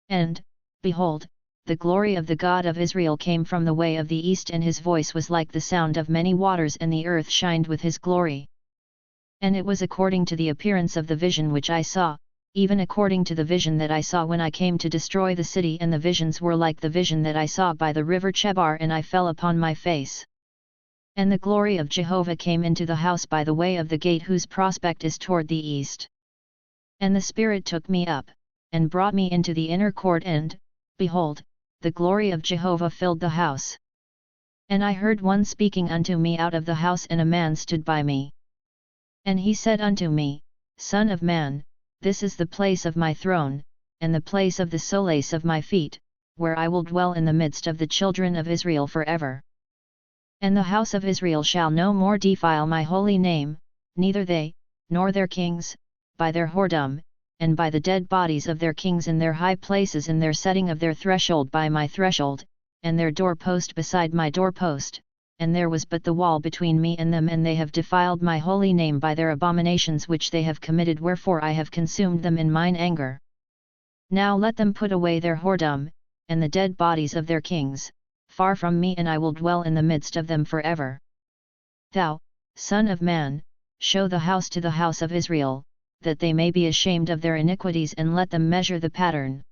And, behold, the glory of the God of Israel came from the way of the east, and his voice was like the sound of many waters, and the earth shined with his glory. And it was according to the appearance of the vision which I saw, even according to the vision that I saw when I came to destroy the city, and the visions were like the vision that I saw by the river Chebar, and I fell upon my face. And the glory of Jehovah came into the house by the way of the gate whose prospect is toward the east. And the Spirit took me up, and brought me into the inner court, and, behold, the glory of Jehovah filled the house. And I heard one speaking unto me out of the house, and a man stood by me. And he said unto me, Son of man, this is the place of my throne, and the place of the solace of my feet, where I will dwell in the midst of the children of Israel forever. And the house of Israel shall no more defile my holy name, neither they, nor their kings, by their whoredom, and by the dead bodies of their kings in their high places, in their setting of their threshold by my threshold, and their doorpost beside my doorpost, and there was but the wall between me and them, and they have defiled my holy name by their abominations which they have committed, wherefore I have consumed them in mine anger. Now let them put away their whoredom, and the dead bodies of their kings, far from me, and I will dwell in the midst of them forever. Thou, Son of man, show the house to the house of Israel, that they may be ashamed of their iniquities, and let them measure the pattern.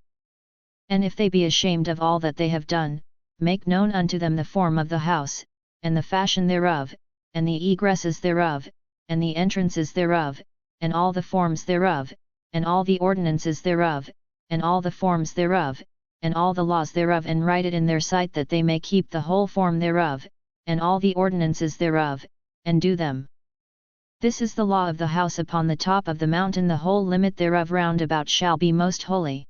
And if they be ashamed of all that they have done, make known unto them the form of the house, and the fashion thereof, and the egresses thereof, and the entrances thereof, and all the forms thereof, and all the ordinances thereof, and all the forms thereof, and all the laws thereof, and write it in their sight, that they may keep the whole form thereof, and all the ordinances thereof, and do them. This is the law of the house upon the top of the mountain, the whole limit thereof round about shall be most holy.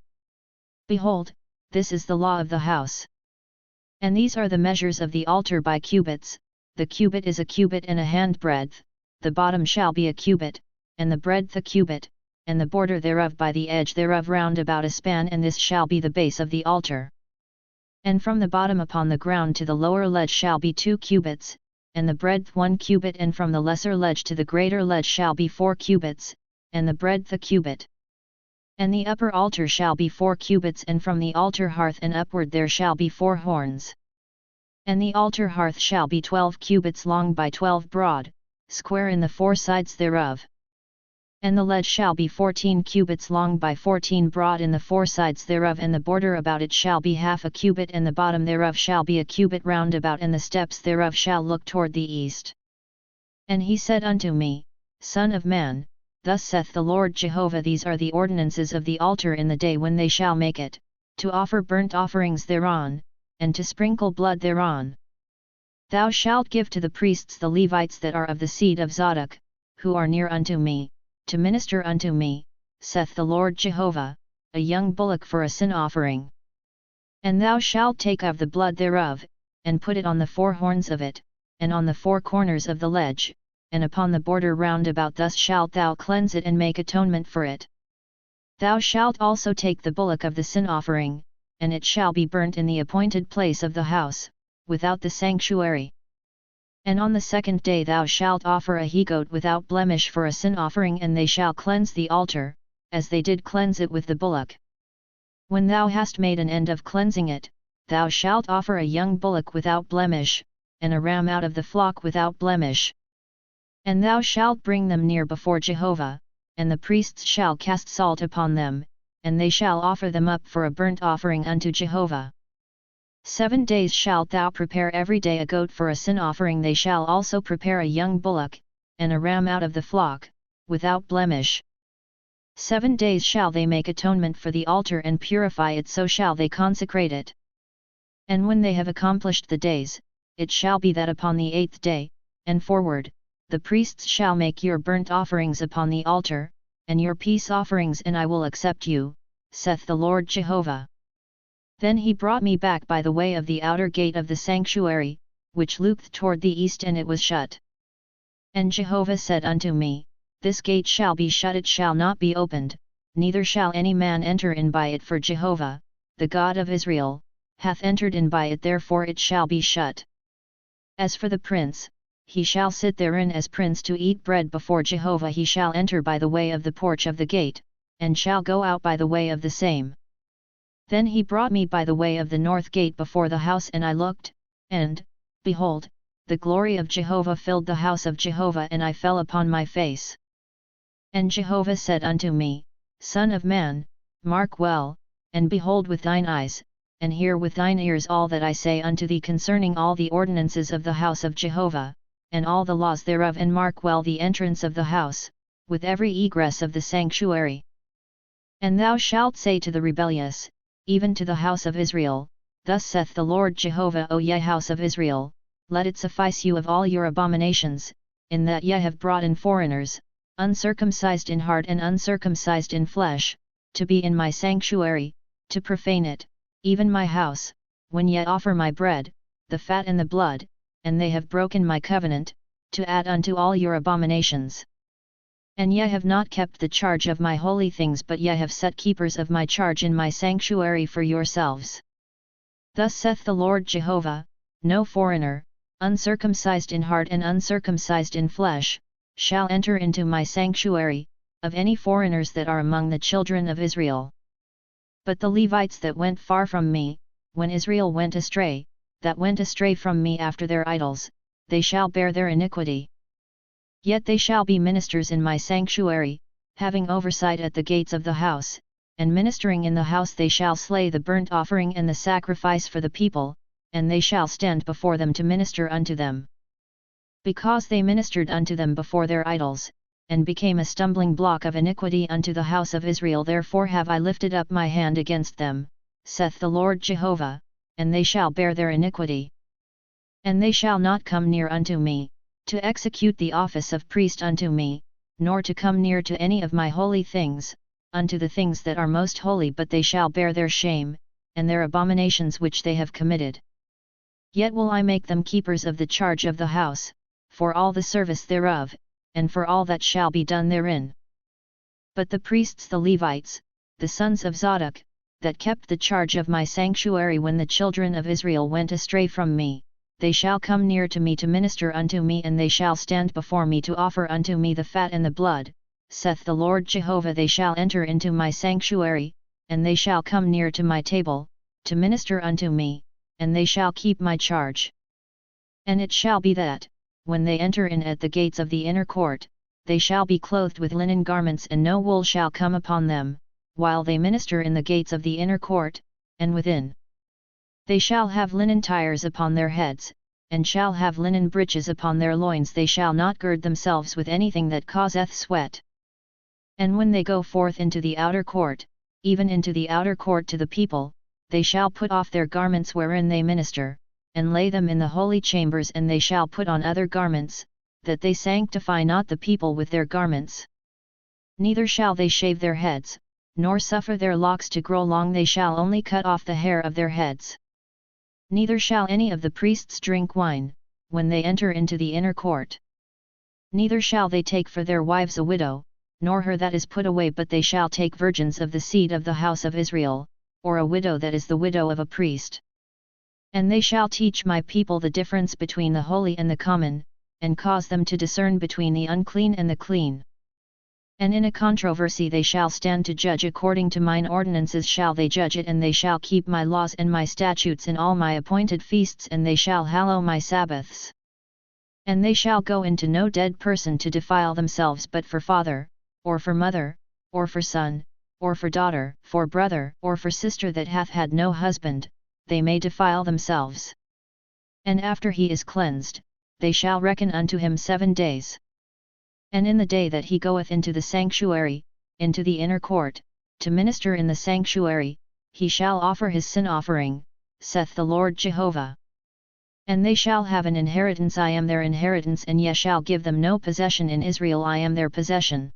Behold, this is the law of the house. And these are the measures of the altar by cubits, the cubit is a cubit and a handbreadth, the bottom shall be a cubit, and the breadth a cubit, and the border thereof by the edge thereof round about a span, and this shall be the base of the altar. And from the bottom upon the ground to the lower ledge shall be 2 cubits, and the breadth 1 cubit, and from the lesser ledge to the greater ledge shall be 4 cubits, and the breadth a cubit. And the upper altar shall be 4 cubits, and from the altar hearth and upward there shall be 4 horns. And the altar hearth shall be 12 cubits long by 12 broad, square in the 4 sides thereof. And the ledge shall be 14 cubits long by 14 broad in the 4 sides thereof, and the border about it shall be half a cubit, and the bottom thereof shall be a cubit round about, and the steps thereof shall look toward the east. And he said unto me, Son of man, thus saith the Lord Jehovah, these are the ordinances of the altar in the day when they shall make it, to offer burnt offerings thereon, and to sprinkle blood thereon. Thou shalt give to the priests the Levites that are of the seed of Zadok, who are near unto me, to minister unto me, saith the Lord Jehovah, a young bullock for a sin offering. And thou shalt take of the blood thereof, and put it on the 4 horns of it, and on the 4 corners of the ledge, and upon the border round about, thus shalt thou cleanse it and make atonement for it. Thou shalt also take the bullock of the sin offering, and it shall be burnt in the appointed place of the house, without the sanctuary. And on the 2nd day thou shalt offer a he-goat without blemish for a sin offering, and they shall cleanse the altar, as they did cleanse it with the bullock. When thou hast made an end of cleansing it, thou shalt offer a young bullock without blemish, and a ram out of the flock without blemish. And thou shalt bring them near before Jehovah, and the priests shall cast salt upon them, and they shall offer them up for a burnt offering unto Jehovah. 7 days shalt thou prepare every day a goat for a sin offering. They shall also prepare a young bullock, and a ram out of the flock, without blemish. 7 days shall they make atonement for the altar and purify it, so shall they consecrate it. And when they have accomplished the days, it shall be that upon the 8th day, and forward, the priests shall make your burnt offerings upon the altar, and your peace offerings, and I will accept you, saith the Lord Jehovah. Then he brought me back by the way of the outer gate of the sanctuary, which looked toward the east, and it was shut. And Jehovah said unto me, This gate shall be shut, it shall not be opened, neither shall any man enter in by it, for Jehovah, the God of Israel, hath entered in by it, therefore it shall be shut. As for the prince, he shall sit therein as prince to eat bread before Jehovah. He shall enter by the way of the porch of the gate, and shall go out by the way of the same. Then he brought me by the way of the north gate before the house, and I looked, and, behold, the glory of Jehovah filled the house of Jehovah, and I fell upon my face. And Jehovah said unto me, Son of man, mark well, and behold with thine eyes, and hear with thine ears all that I say unto thee concerning all the ordinances of the house of Jehovah, and all the laws thereof, and mark well the entrance of the house, with every egress of the sanctuary. And thou shalt say to the rebellious, even to the house of Israel, Thus saith the Lord Jehovah, O ye house of Israel, let it suffice you of all your abominations, in that ye have brought in foreigners, uncircumcised in heart and uncircumcised in flesh, to be in my sanctuary, to profane it, even my house, when ye offer my bread, the fat and the blood, and they have broken my covenant, to add unto all your abominations. And ye have not kept the charge of my holy things, but ye have set keepers of my charge in my sanctuary for yourselves. Thus saith the Lord Jehovah, No foreigner, uncircumcised in heart and uncircumcised in flesh, shall enter into my sanctuary, of any foreigners that are among the children of Israel. But the Levites that went far from me, when Israel went astray, that went astray from me after their idols, they shall bear their iniquity. Yet they shall be ministers in my sanctuary, having oversight at the gates of the house, and ministering in the house. They shall slay the burnt offering and the sacrifice for the people, and they shall stand before them to minister unto them. Because they ministered unto them before their idols, and became a stumbling block of iniquity unto the house of Israel, therefore have I lifted up my hand against them, saith the Lord Jehovah, and they shall bear their iniquity. And they shall not come near unto me, to execute the office of priest unto me, nor to come near to any of my holy things, unto the things that are most holy, but they shall bear their shame, and their abominations which they have committed. Yet will I make them keepers of the charge of the house, for all the service thereof, and for all that shall be done therein. But the priests the Levites, the sons of Zadok, that kept the charge of my sanctuary when the children of Israel went astray from me, they shall come near to me to minister unto me, and they shall stand before me to offer unto me the fat and the blood, saith the Lord Jehovah. They shall enter into my sanctuary, and they shall come near to my table, to minister unto me, and they shall keep my charge. And it shall be that, when they enter in at the gates of the inner court, they shall be clothed with linen garments, and no wool shall come upon them, while they minister in the gates of the inner court, and within. They shall have linen tires upon their heads, and shall have linen breeches upon their loins. They shall not gird themselves with anything that causeth sweat. And when they go forth into the outer court, even into the outer court to the people, they shall put off their garments wherein they minister, and lay them in the holy chambers, and they shall put on other garments, that they sanctify not the people with their garments. Neither shall they shave their heads, nor suffer their locks to grow long. They shall only cut off the hair of their heads. Neither shall any of the priests drink wine, when they enter into the inner court. Neither shall they take for their wives a widow, nor her that is put away, but they shall take virgins of the seed of the house of Israel, or a widow that is the widow of a priest. And they shall teach my people the difference between the holy and the common, and cause them to discern between the unclean and the clean. And in a controversy they shall stand to judge, according to mine ordinances shall they judge it, and they shall keep my laws and my statutes in all my appointed feasts, and they shall hallow my Sabbaths. And they shall go into no dead person to defile themselves, but for father, or for mother, or for son, or for daughter, for brother, or for sister that hath had no husband, they may defile themselves. And after he is cleansed, they shall reckon unto him 7 days. And in the day that he goeth into the sanctuary, into the inner court, to minister in the sanctuary, he shall offer his sin offering, saith the Lord Jehovah. And they shall have an inheritance, I am their inheritance, and ye shall give them no possession in Israel, I am their possession.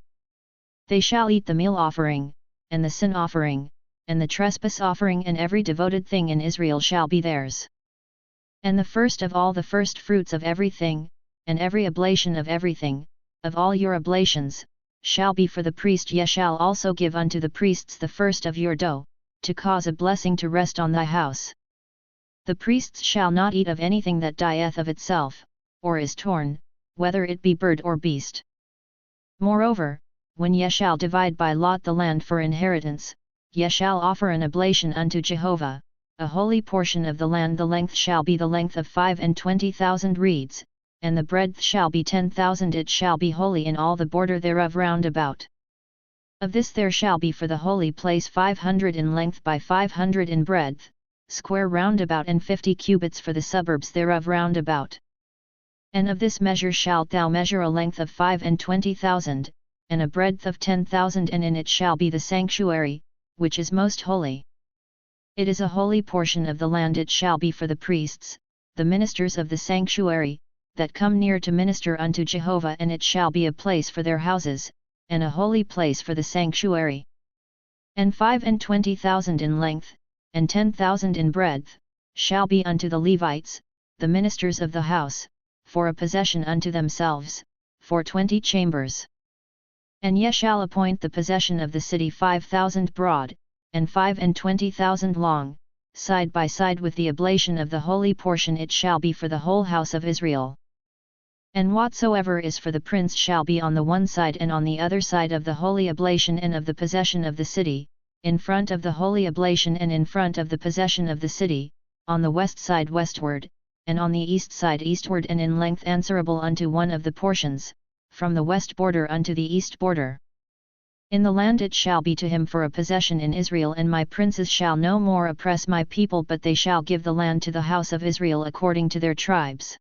They shall eat the meal offering, and the sin offering, and the trespass offering, and every devoted thing in Israel shall be theirs. And the first of all the first fruits of everything, and every oblation of everything, of all your oblations, shall be for the priest. Ye shall also give unto the priests the first of your dough, to cause a blessing to rest on thy house. The priests shall not eat of anything that dieth of itself, or is torn, whether it be bird or beast. Moreover, when ye shall divide by lot the land for inheritance, ye shall offer an oblation unto Jehovah, a holy portion of the land. The length shall be the length of 25,000 reeds, and the breadth shall be 10,000. It shall be holy in all the border thereof round about. Of this there shall be for the holy place 500 in length by 500 in breadth, square round about, and 50 cubits for the suburbs thereof round about. And of this measure shalt thou measure a length of 25,000, and a breadth of 10,000, and in it shall be the sanctuary, which is most holy. It is a holy portion of the land. It shall be for the priests, the ministers of the sanctuary, that come near to minister unto Jehovah, and it shall be a place for their houses, and a holy place for the sanctuary. And 25,000 in length, and 10,000 in breadth, shall be unto the Levites, the ministers of the house, for a possession unto themselves, for 20 chambers. And ye shall appoint the possession of the city 5,000 broad, and 25,000 long, side by side with the oblation of the holy portion. It shall be for the whole house of Israel. And whatsoever is for the prince shall be on the one side and on the other side of the holy oblation and of the possession of the city, in front of the holy oblation and in front of the possession of the city, on the west side westward, and on the east side eastward, and in length answerable unto one of the portions, from the west border unto the east border. In the land it shall be to him for a possession in Israel. And my princes shall no more oppress my people, but they shall give the land to the house of Israel according to their tribes.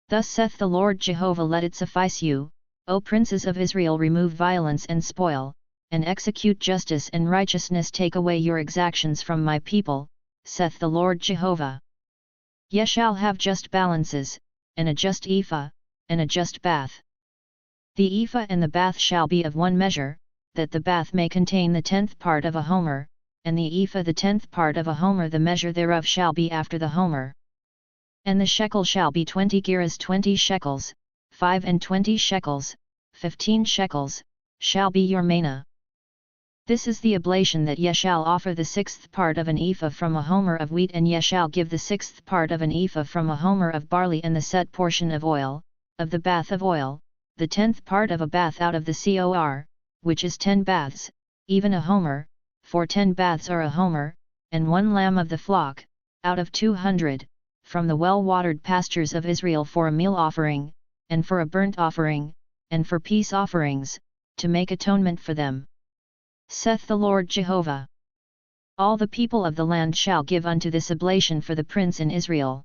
Thus saith the Lord Jehovah, let it suffice you, O princes of Israel, remove violence and spoil, and execute justice and righteousness, take away your exactions from my people, saith the Lord Jehovah. Ye shall have just balances, and a just ephah, and a just bath. The ephah and the bath shall be of one measure, that the bath may contain the 10th part of a homer, and the ephah the 10th part of a homer. The measure thereof shall be after the homer. And the shekel shall be 20 gerahs, 20 shekels, 25 shekels, 15 shekels, shall be your manna. This is the oblation that ye shall offer the 6th part of an ephah from a homer of wheat, and ye shall give the 6th part of an ephah from a homer of barley, and the set portion of oil, of the bath of oil, the 10th part of a bath out of the cor, which is 10 baths, even a homer, for 10 baths are a homer, and 1 lamb of the flock, out of 200, from the well-watered pastures of Israel for a meal offering, and for a burnt offering, and for peace offerings, to make atonement for them. Saith the Lord Jehovah. All the people of the land shall give unto this oblation for the prince in Israel.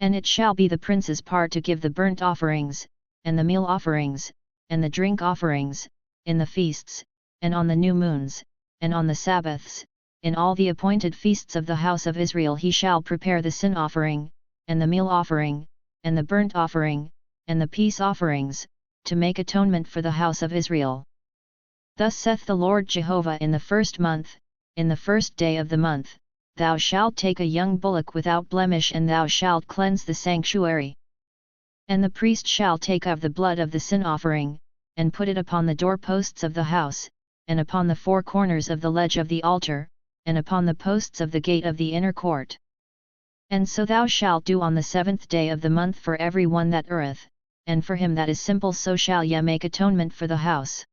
And it shall be the prince's part to give the burnt offerings, and the meal offerings, and the drink offerings, in the feasts, and on the new moons, and on the Sabbaths, in all the appointed feasts of the house of Israel he shall prepare the sin offering, and the meal offering, and the burnt offering, and the peace offerings, to make atonement for the house of Israel. Thus saith the Lord Jehovah, in the 1st month, in the 1st day of the month, thou shalt take a young bullock without blemish, and thou shalt cleanse the sanctuary. And the priest shall take of the blood of the sin offering, and put it upon the doorposts of the house, and upon the 4 corners of the ledge of the altar, and upon the posts of the gate of the inner court. And so thou shalt do on the 7th day of the month for every one that erreth, and for him that is simple, so shall ye make atonement for the house.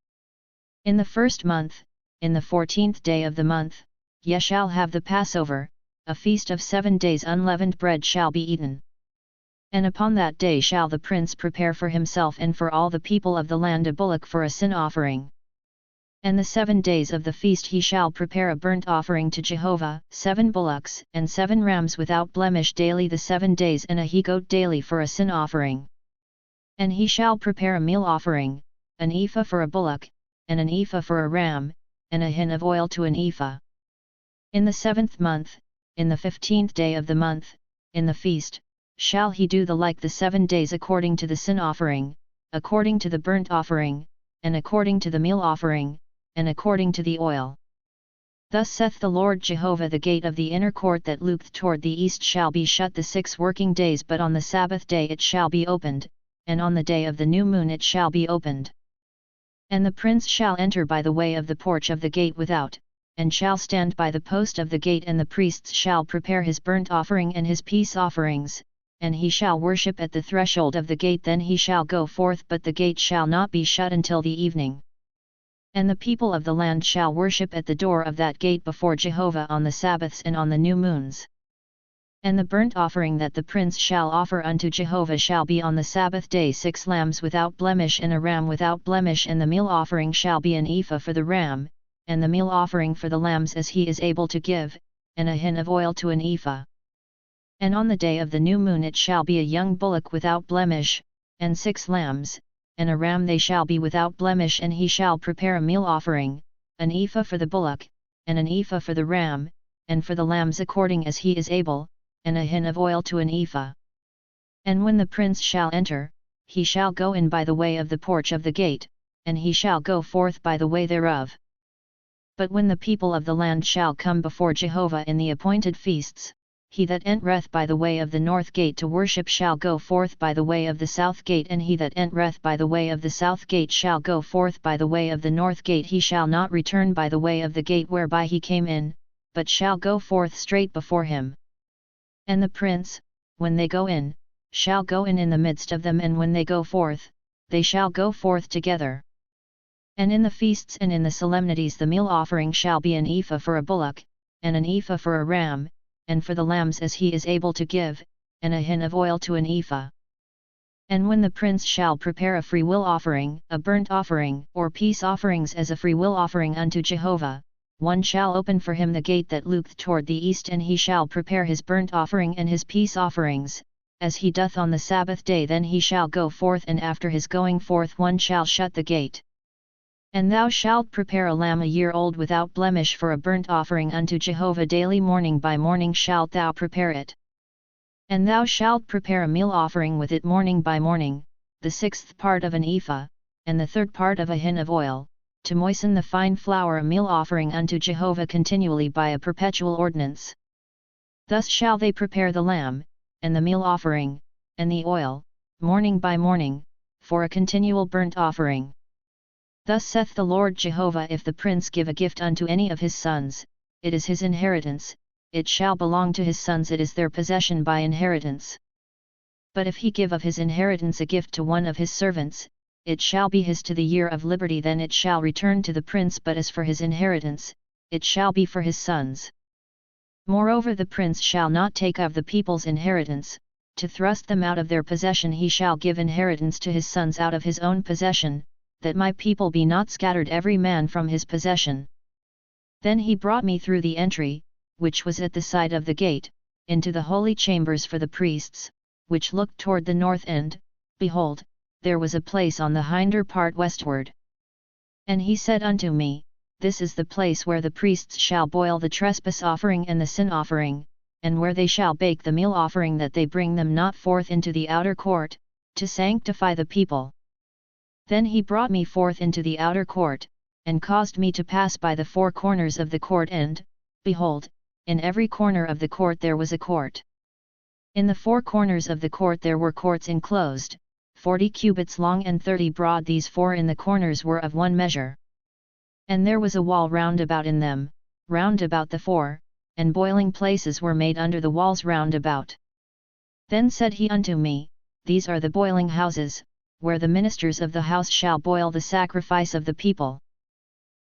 In the 1st month, in the 14th day of the month, ye shall have the Passover, a feast of 7 days unleavened bread shall be eaten. And upon that day shall the prince prepare for himself and for all the people of the land a bullock for a sin offering. And the 7 days of the feast he shall prepare a burnt offering to Jehovah, 7 bullocks and 7 rams without blemish daily the 7 days, and a he-goat daily for a sin offering. And he shall prepare a meal offering, an ephah for a bullock, and an ephah for a ram, and a hin of oil to an ephah. In the 7th month, in the 15th day of the month, in the feast, shall he do the like the 7 days according to the sin offering, according to the burnt offering, and according to the meal offering, and according to the oil. Thus saith the Lord Jehovah, the gate of the inner court that looketh toward the east shall be shut the 6 working days, but on the Sabbath day it shall be opened, and on the day of the new moon it shall be opened. And the prince shall enter by the way of the porch of the gate without, and shall stand by the post of the gate, and the priests shall prepare his burnt offering and his peace offerings, and he shall worship at the threshold of the gate. Then he shall go forth, but the gate shall not be shut until the evening. And the people of the land shall worship at the door of that gate before Jehovah on the Sabbaths and on the new moons. And the burnt offering that the prince shall offer unto Jehovah shall be on the Sabbath day 6 lambs without blemish and a ram without blemish, and the meal offering shall be an ephah for the ram, and the meal offering for the lambs as he is able to give, and a hin of oil to an ephah. And on the day of the new moon it shall be a young bullock without blemish, and 6 lambs, and a ram they shall be without blemish, and he shall prepare a meal offering, an ephah for the bullock, and an ephah for the ram, and for the lambs according as he is able, and a hin of oil to an ephah. And when the prince shall enter, he shall go in by the way of the porch of the gate, and he shall go forth by the way thereof. But when the people of the land shall come before Jehovah in the appointed feasts, he that entereth by the way of the north gate to worship shall go forth by the way of the south gate, and he that entereth by the way of the south gate shall go forth by the way of the north gate. He shall not return by the way of the gate whereby he came in, but shall go forth straight before him. And the prince, when they go in, shall go in the midst of them, and when they go forth, they shall go forth together. And in the feasts and in the solemnities the meal offering shall be an ephah for a bullock, and an ephah for a ram, and for the lambs as he is able to give, and a hin of oil to an ephah. And when the prince shall prepare a freewill offering, a burnt offering, or peace offerings as a freewill offering unto Jehovah, one shall open for him the gate that looketh toward the east, and he shall prepare his burnt offering and his peace offerings, as he doth on the Sabbath day. Then he shall go forth, and after his going forth one shall shut the gate. And thou shalt prepare a lamb a year old without blemish for a burnt offering unto Jehovah daily, morning by morning shalt thou prepare it. And thou shalt prepare a meal offering with it morning by morning, the 6th part of an ephah, and the 3rd part of a hin of oil, to moisten the fine flour, a meal offering unto Jehovah continually by a perpetual ordinance. Thus shall they prepare the lamb, and the meal offering, and the oil, morning by morning, for a continual burnt offering. Thus saith the Lord Jehovah, if the prince give a gift unto any of his sons, it is his inheritance, it shall belong to his sons, it is their possession by inheritance. But if he give of his inheritance a gift to one of his servants, it shall be his to the year of liberty, then it shall return to the prince, but as for his inheritance, it shall be for his sons. Moreover, the prince shall not take of the people's inheritance, to thrust them out of their possession. He shall give inheritance to his sons out of his own possession, that my people be not scattered every man from his possession. Then he brought me through the entry, which was at the side of the gate, into the holy chambers for the priests, which looked toward the north end. Behold, there was a place on the hinder part westward. And he said unto me, This is the place where the priests shall boil the trespass offering and the sin offering, and where they shall bake the meal offering, that they bring them not forth into the outer court, to sanctify the people. Then he brought me forth into the outer court, and caused me to pass by the four corners of the court, and, behold, in every corner of the court there was a court. In the four corners of the court there were courts enclosed, 40 cubits long and 30 broad. These four in the corners were of one measure. And there was a wall round about in them, round about the four, and boiling places were made under the walls round about. Then said he unto me, These are the boiling houses, where the ministers of the house shall boil the sacrifice of the people.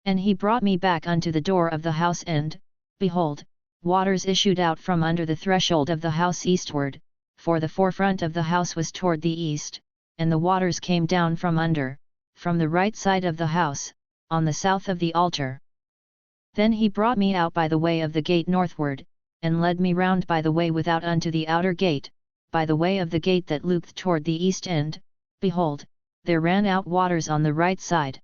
And he brought me back unto the door of the house, and, behold, waters issued out from under the threshold of the house eastward, for the forefront of the house was toward the east, and the waters came down from under, from the right side of the house, on the south of the altar. Then he brought me out by the way of the gate northward, and led me round by the way without unto the outer gate, by the way of the gate that looked toward the east end. Behold, there ran out waters on the right side.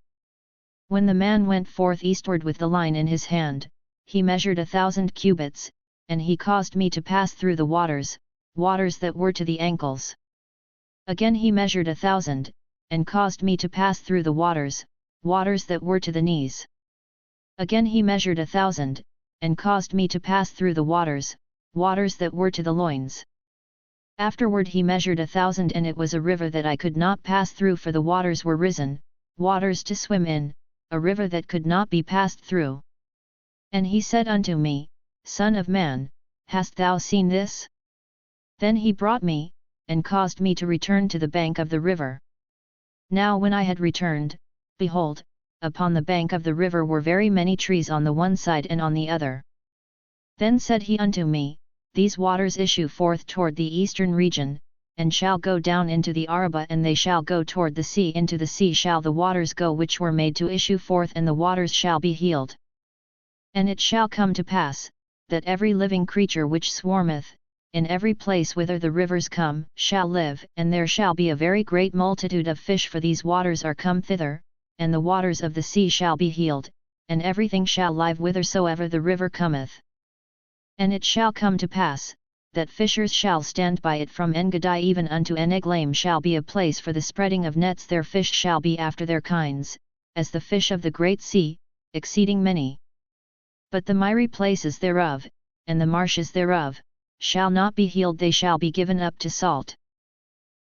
When the man went forth eastward with the line in his hand, he measured 1,000 cubits, and he caused me to pass through the waters, waters that were to the ankles. Again he measured 1,000, and caused me to pass through the waters, waters that were to the knees. Again he measured 1,000, and caused me to pass through the waters, waters that were to the loins. Afterward he measured 1,000, and it was a river that I could not pass through, for the waters were risen, waters to swim in, a river that could not be passed through. And he said unto me, Son of man, hast thou seen this? Then he brought me, and caused me to return to the bank of the river. Now when I had returned, behold, upon the bank of the river were very many trees on the one side and on the other. Then said he unto me, These waters issue forth toward the eastern region, and shall go down into the Arabah, and they shall go toward the sea. Into the sea shall the waters go which were made to issue forth, and the waters shall be healed. And it shall come to pass, that every living creature which swarmeth, in every place whither the rivers come, shall live, and there shall be a very great multitude of fish, for these waters are come thither, and the waters of the sea shall be healed, and everything shall live whithersoever the river cometh. And it shall come to pass, that fishers shall stand by it from Engedi even unto Eneglaim shall be a place for the spreading of nets. Their fish shall be after their kinds, as the fish of the great sea, exceeding many. But the miry places thereof, and the marshes thereof, shall not be healed, they shall be given up to salt.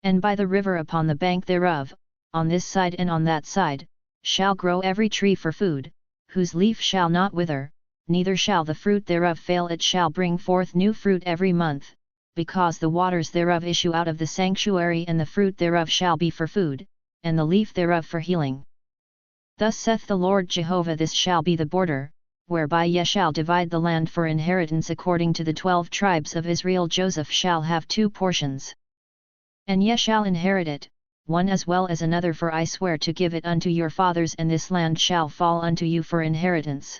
And by the river upon the bank thereof, on this side and on that side, shall grow every tree for food, whose leaf shall not wither, neither shall the fruit thereof fail. It shall bring forth new fruit every month, because the waters thereof issue out of the sanctuary, and the fruit thereof shall be for food, and the leaf thereof for healing. Thus saith the Lord Jehovah, This shall be the border, whereby ye shall divide the land for inheritance according to the 12 tribes of Israel. Joseph shall have 2 portions. And ye shall inherit it, one as well as another, for I swear to give it unto your fathers, and this land shall fall unto you for inheritance.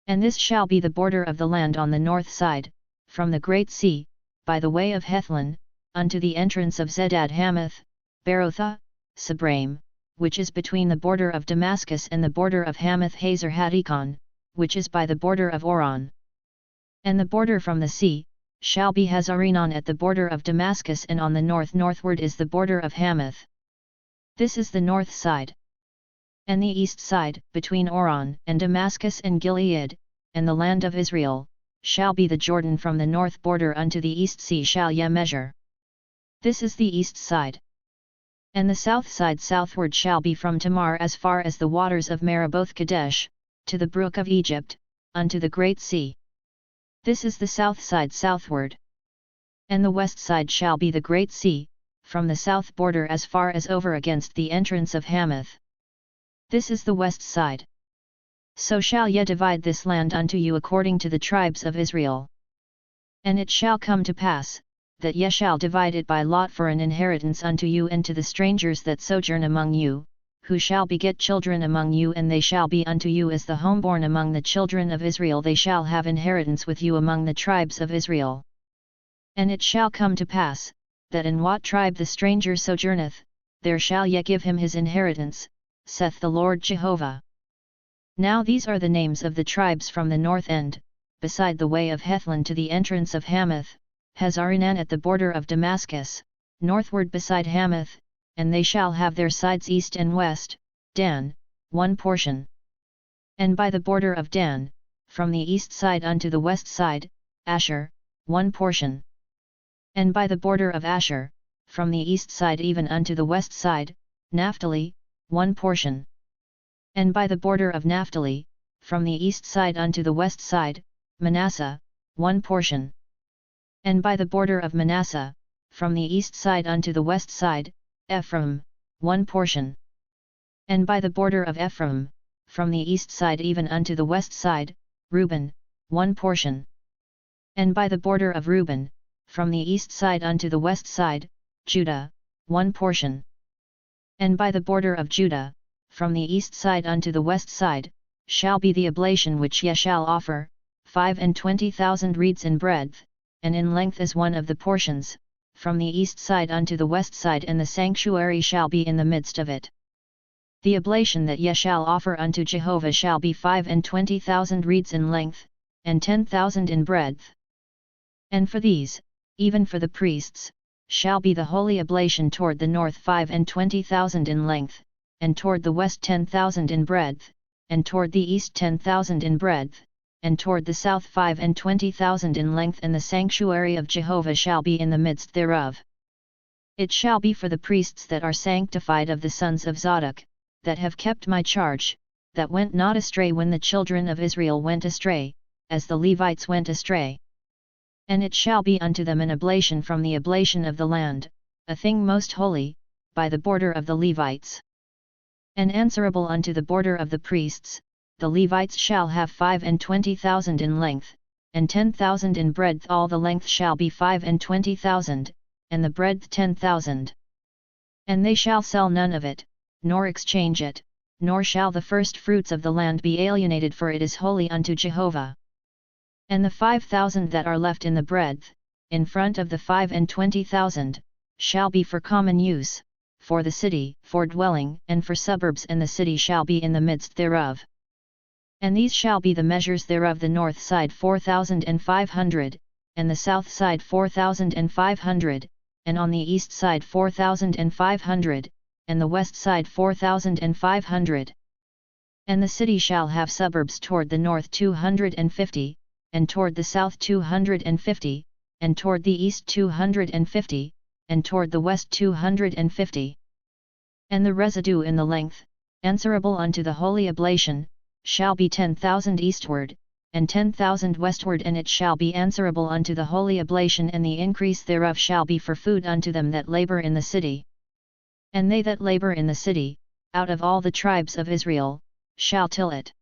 And this shall be the border of the land on the north side, from the great sea, by the way of Hethlon, unto the entrance of Zedad Hamath, Berotha, Sabraim, which is between the border of Damascus and the border of Hamath Hazer Hadikon, which is by the border of Oron. And the border from the sea, shall be Hazarenon at the border of Damascus, and on the northward is the border of Hamath. This is the north side. And the east side, between Oron and Damascus and Gilead, and the land of Israel, shall be the Jordan. From the north border unto the east sea shall ye measure. This is the east side. And the south side southward shall be from Tamar as far as the waters of Meraboth Kadesh, to the brook of Egypt, unto the great sea. This is the south side southward. And the west side shall be the great sea, from the south border as far as over against the entrance of Hamath. This is the west side. So shall ye divide this land unto you according to the tribes of Israel. And it shall come to pass, that ye shall divide it by lot for an inheritance unto you and to the strangers that sojourn among you, who shall beget children among you, and they shall be unto you as the homeborn among the children of Israel. They shall have inheritance with you among the tribes of Israel. And it shall come to pass, that in what tribe the stranger sojourneth, there shall ye give him his inheritance, saith the Lord Jehovah. Now these are the names of the tribes from the north end, beside the way of Hethlon to the entrance of Hamath, Hazarinan at the border of Damascus, northward beside Hamath, and they shall have their sides east and west, Dan, one portion. And by the border of Dan, from the east side unto the west side, Asher, one portion. And by the border of Asher, from the east side even unto the west side, Naphtali, one portion. And by the border of Naphtali, from the east side unto the west side, Manasseh, one portion. And by the border of Manasseh, from the east side unto the west side, Ephraim, one portion. And by the border of Ephraim, from the east side even unto the west side, Reuben, one portion. And by the border of Reuben, from the east side unto the west side, Judah, one portion. And by the border of Judah, from the east side unto the west side, shall be the oblation which ye shall offer, 25,000 reeds in breadth, and in length as one of the portions, from the east side unto the west side, and the sanctuary shall be in the midst of it. The oblation that ye shall offer unto Jehovah shall be 25,000 reeds in length, and 10,000 in breadth. And for these, even for the priests, shall be the holy oblation toward the north 25,000 in length, and toward the west 10,000 in breadth, and toward the east 10,000 in breadth, and toward the south 25,000 in length, and the sanctuary of Jehovah shall be in the midst thereof. It shall be for the priests that are sanctified of the sons of Zadok, that have kept my charge, that went not astray when the children of Israel went astray, as the Levites went astray. And it shall be unto them an oblation from the oblation of the land, a thing most holy, by the border of the Levites. And answerable unto the border of the priests, the Levites shall have 25,000 in length, and 10,000 in breadth. All the length shall be 25,000, and the breadth 10,000. And they shall sell none of it, nor exchange it, nor shall the first fruits of the land be alienated, for it is holy unto Jehovah. And the 5,000 that are left in the breadth, in front of the 25,000, shall be for common use, for the city, for dwelling, and for suburbs, and the city shall be in the midst thereof. And these shall be the measures thereof: the north side 4,500, and the south side 4,500, and on the east side 4,500, and the west side 4,500. And the city shall have suburbs toward the north 250, and toward the south 250, and toward the east 250, and toward the west 250. And the residue in the length, answerable unto the holy oblation, shall be 10,000 eastward, and 10,000 westward, and it shall be answerable unto the holy oblation, and the increase thereof shall be for food unto them that labor in the city. And they that labor in the city, out of all the tribes of Israel, shall till it.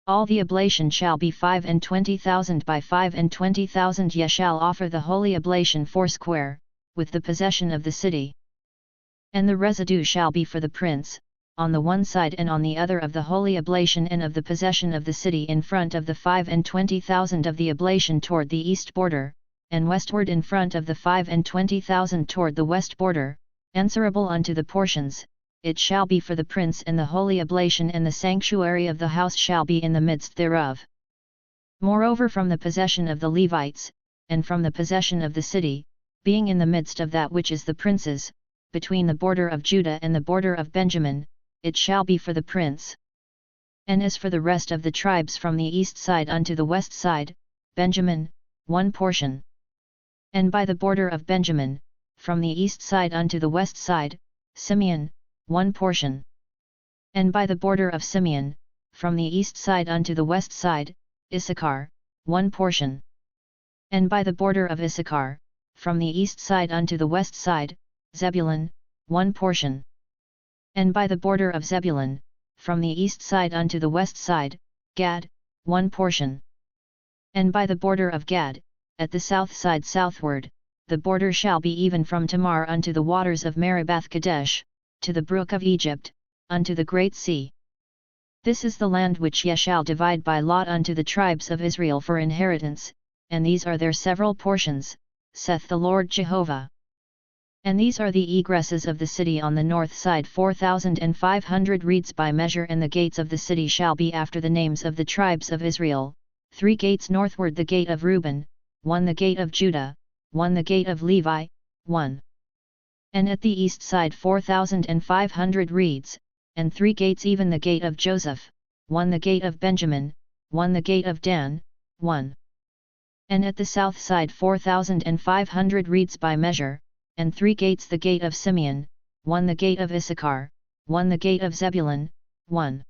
All the oblation shall be 25,000 by 25,000. Ye shall offer the holy oblation foursquare, with the possession of the city. And the residue shall be for the prince, on the one side and on the other of the holy oblation, and of the possession of the city in front of the 25,000 of the oblation toward the east border, and westward in front of the 25,000 toward the west border, answerable unto the portions. It shall be for the prince and the holy oblation, and the sanctuary of the house shall be in the midst thereof. Moreover, from the possession of the Levites, and from the possession of the city, being in the midst of that which is the prince's, between the border of Judah and the border of Benjamin, it shall be for the prince. And as for the rest of the tribes from the east side unto the west side, Benjamin, one portion. And by the border of Benjamin, from the east side unto the west side, Simeon, 1 portion. And by the border of Simeon, from the east side unto the west side, Issachar, 1 portion. And by the border of Issachar, from the east side unto the west side, Zebulun, 1 portion. And by the border of Zebulun, from the east side unto the west side, Gad, 1 portion. And by the border of Gad, at the south side southward, the border shall be even from Tamar unto the waters of Meribath Kadesh, to the brook of Egypt, unto the great sea. This is the land which ye shall divide by lot unto the tribes of Israel for inheritance, and these are their several portions, saith the Lord Jehovah. And these are the egresses of the city on the north side 4,500 reeds by measure, and the gates of the city shall be after the names of the tribes of Israel, 3 gates northward, the gate of Reuben, 1 the gate of Judah, 1 the gate of Levi, 1. And at the east side 4,500 reeds, and 3 gates, even the gate of Joseph, 1 the gate of Benjamin, 1 the gate of Dan, 1. And at the south side 4,500 reeds by measure, and 3 gates, the gate of Simeon, 1 the gate of Issachar, 1 the gate of Zebulun, 1.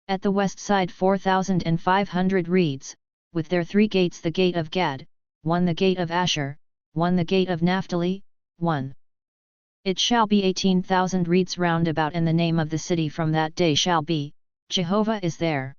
At the west side 4,500 reeds, with their 3 gates, the gate of Gad, 1 the gate of Asher, 1 the gate of Naphtali, 1. It shall be 18,000 reeds round about, and the name of the city from that day shall be, Jehovah is there.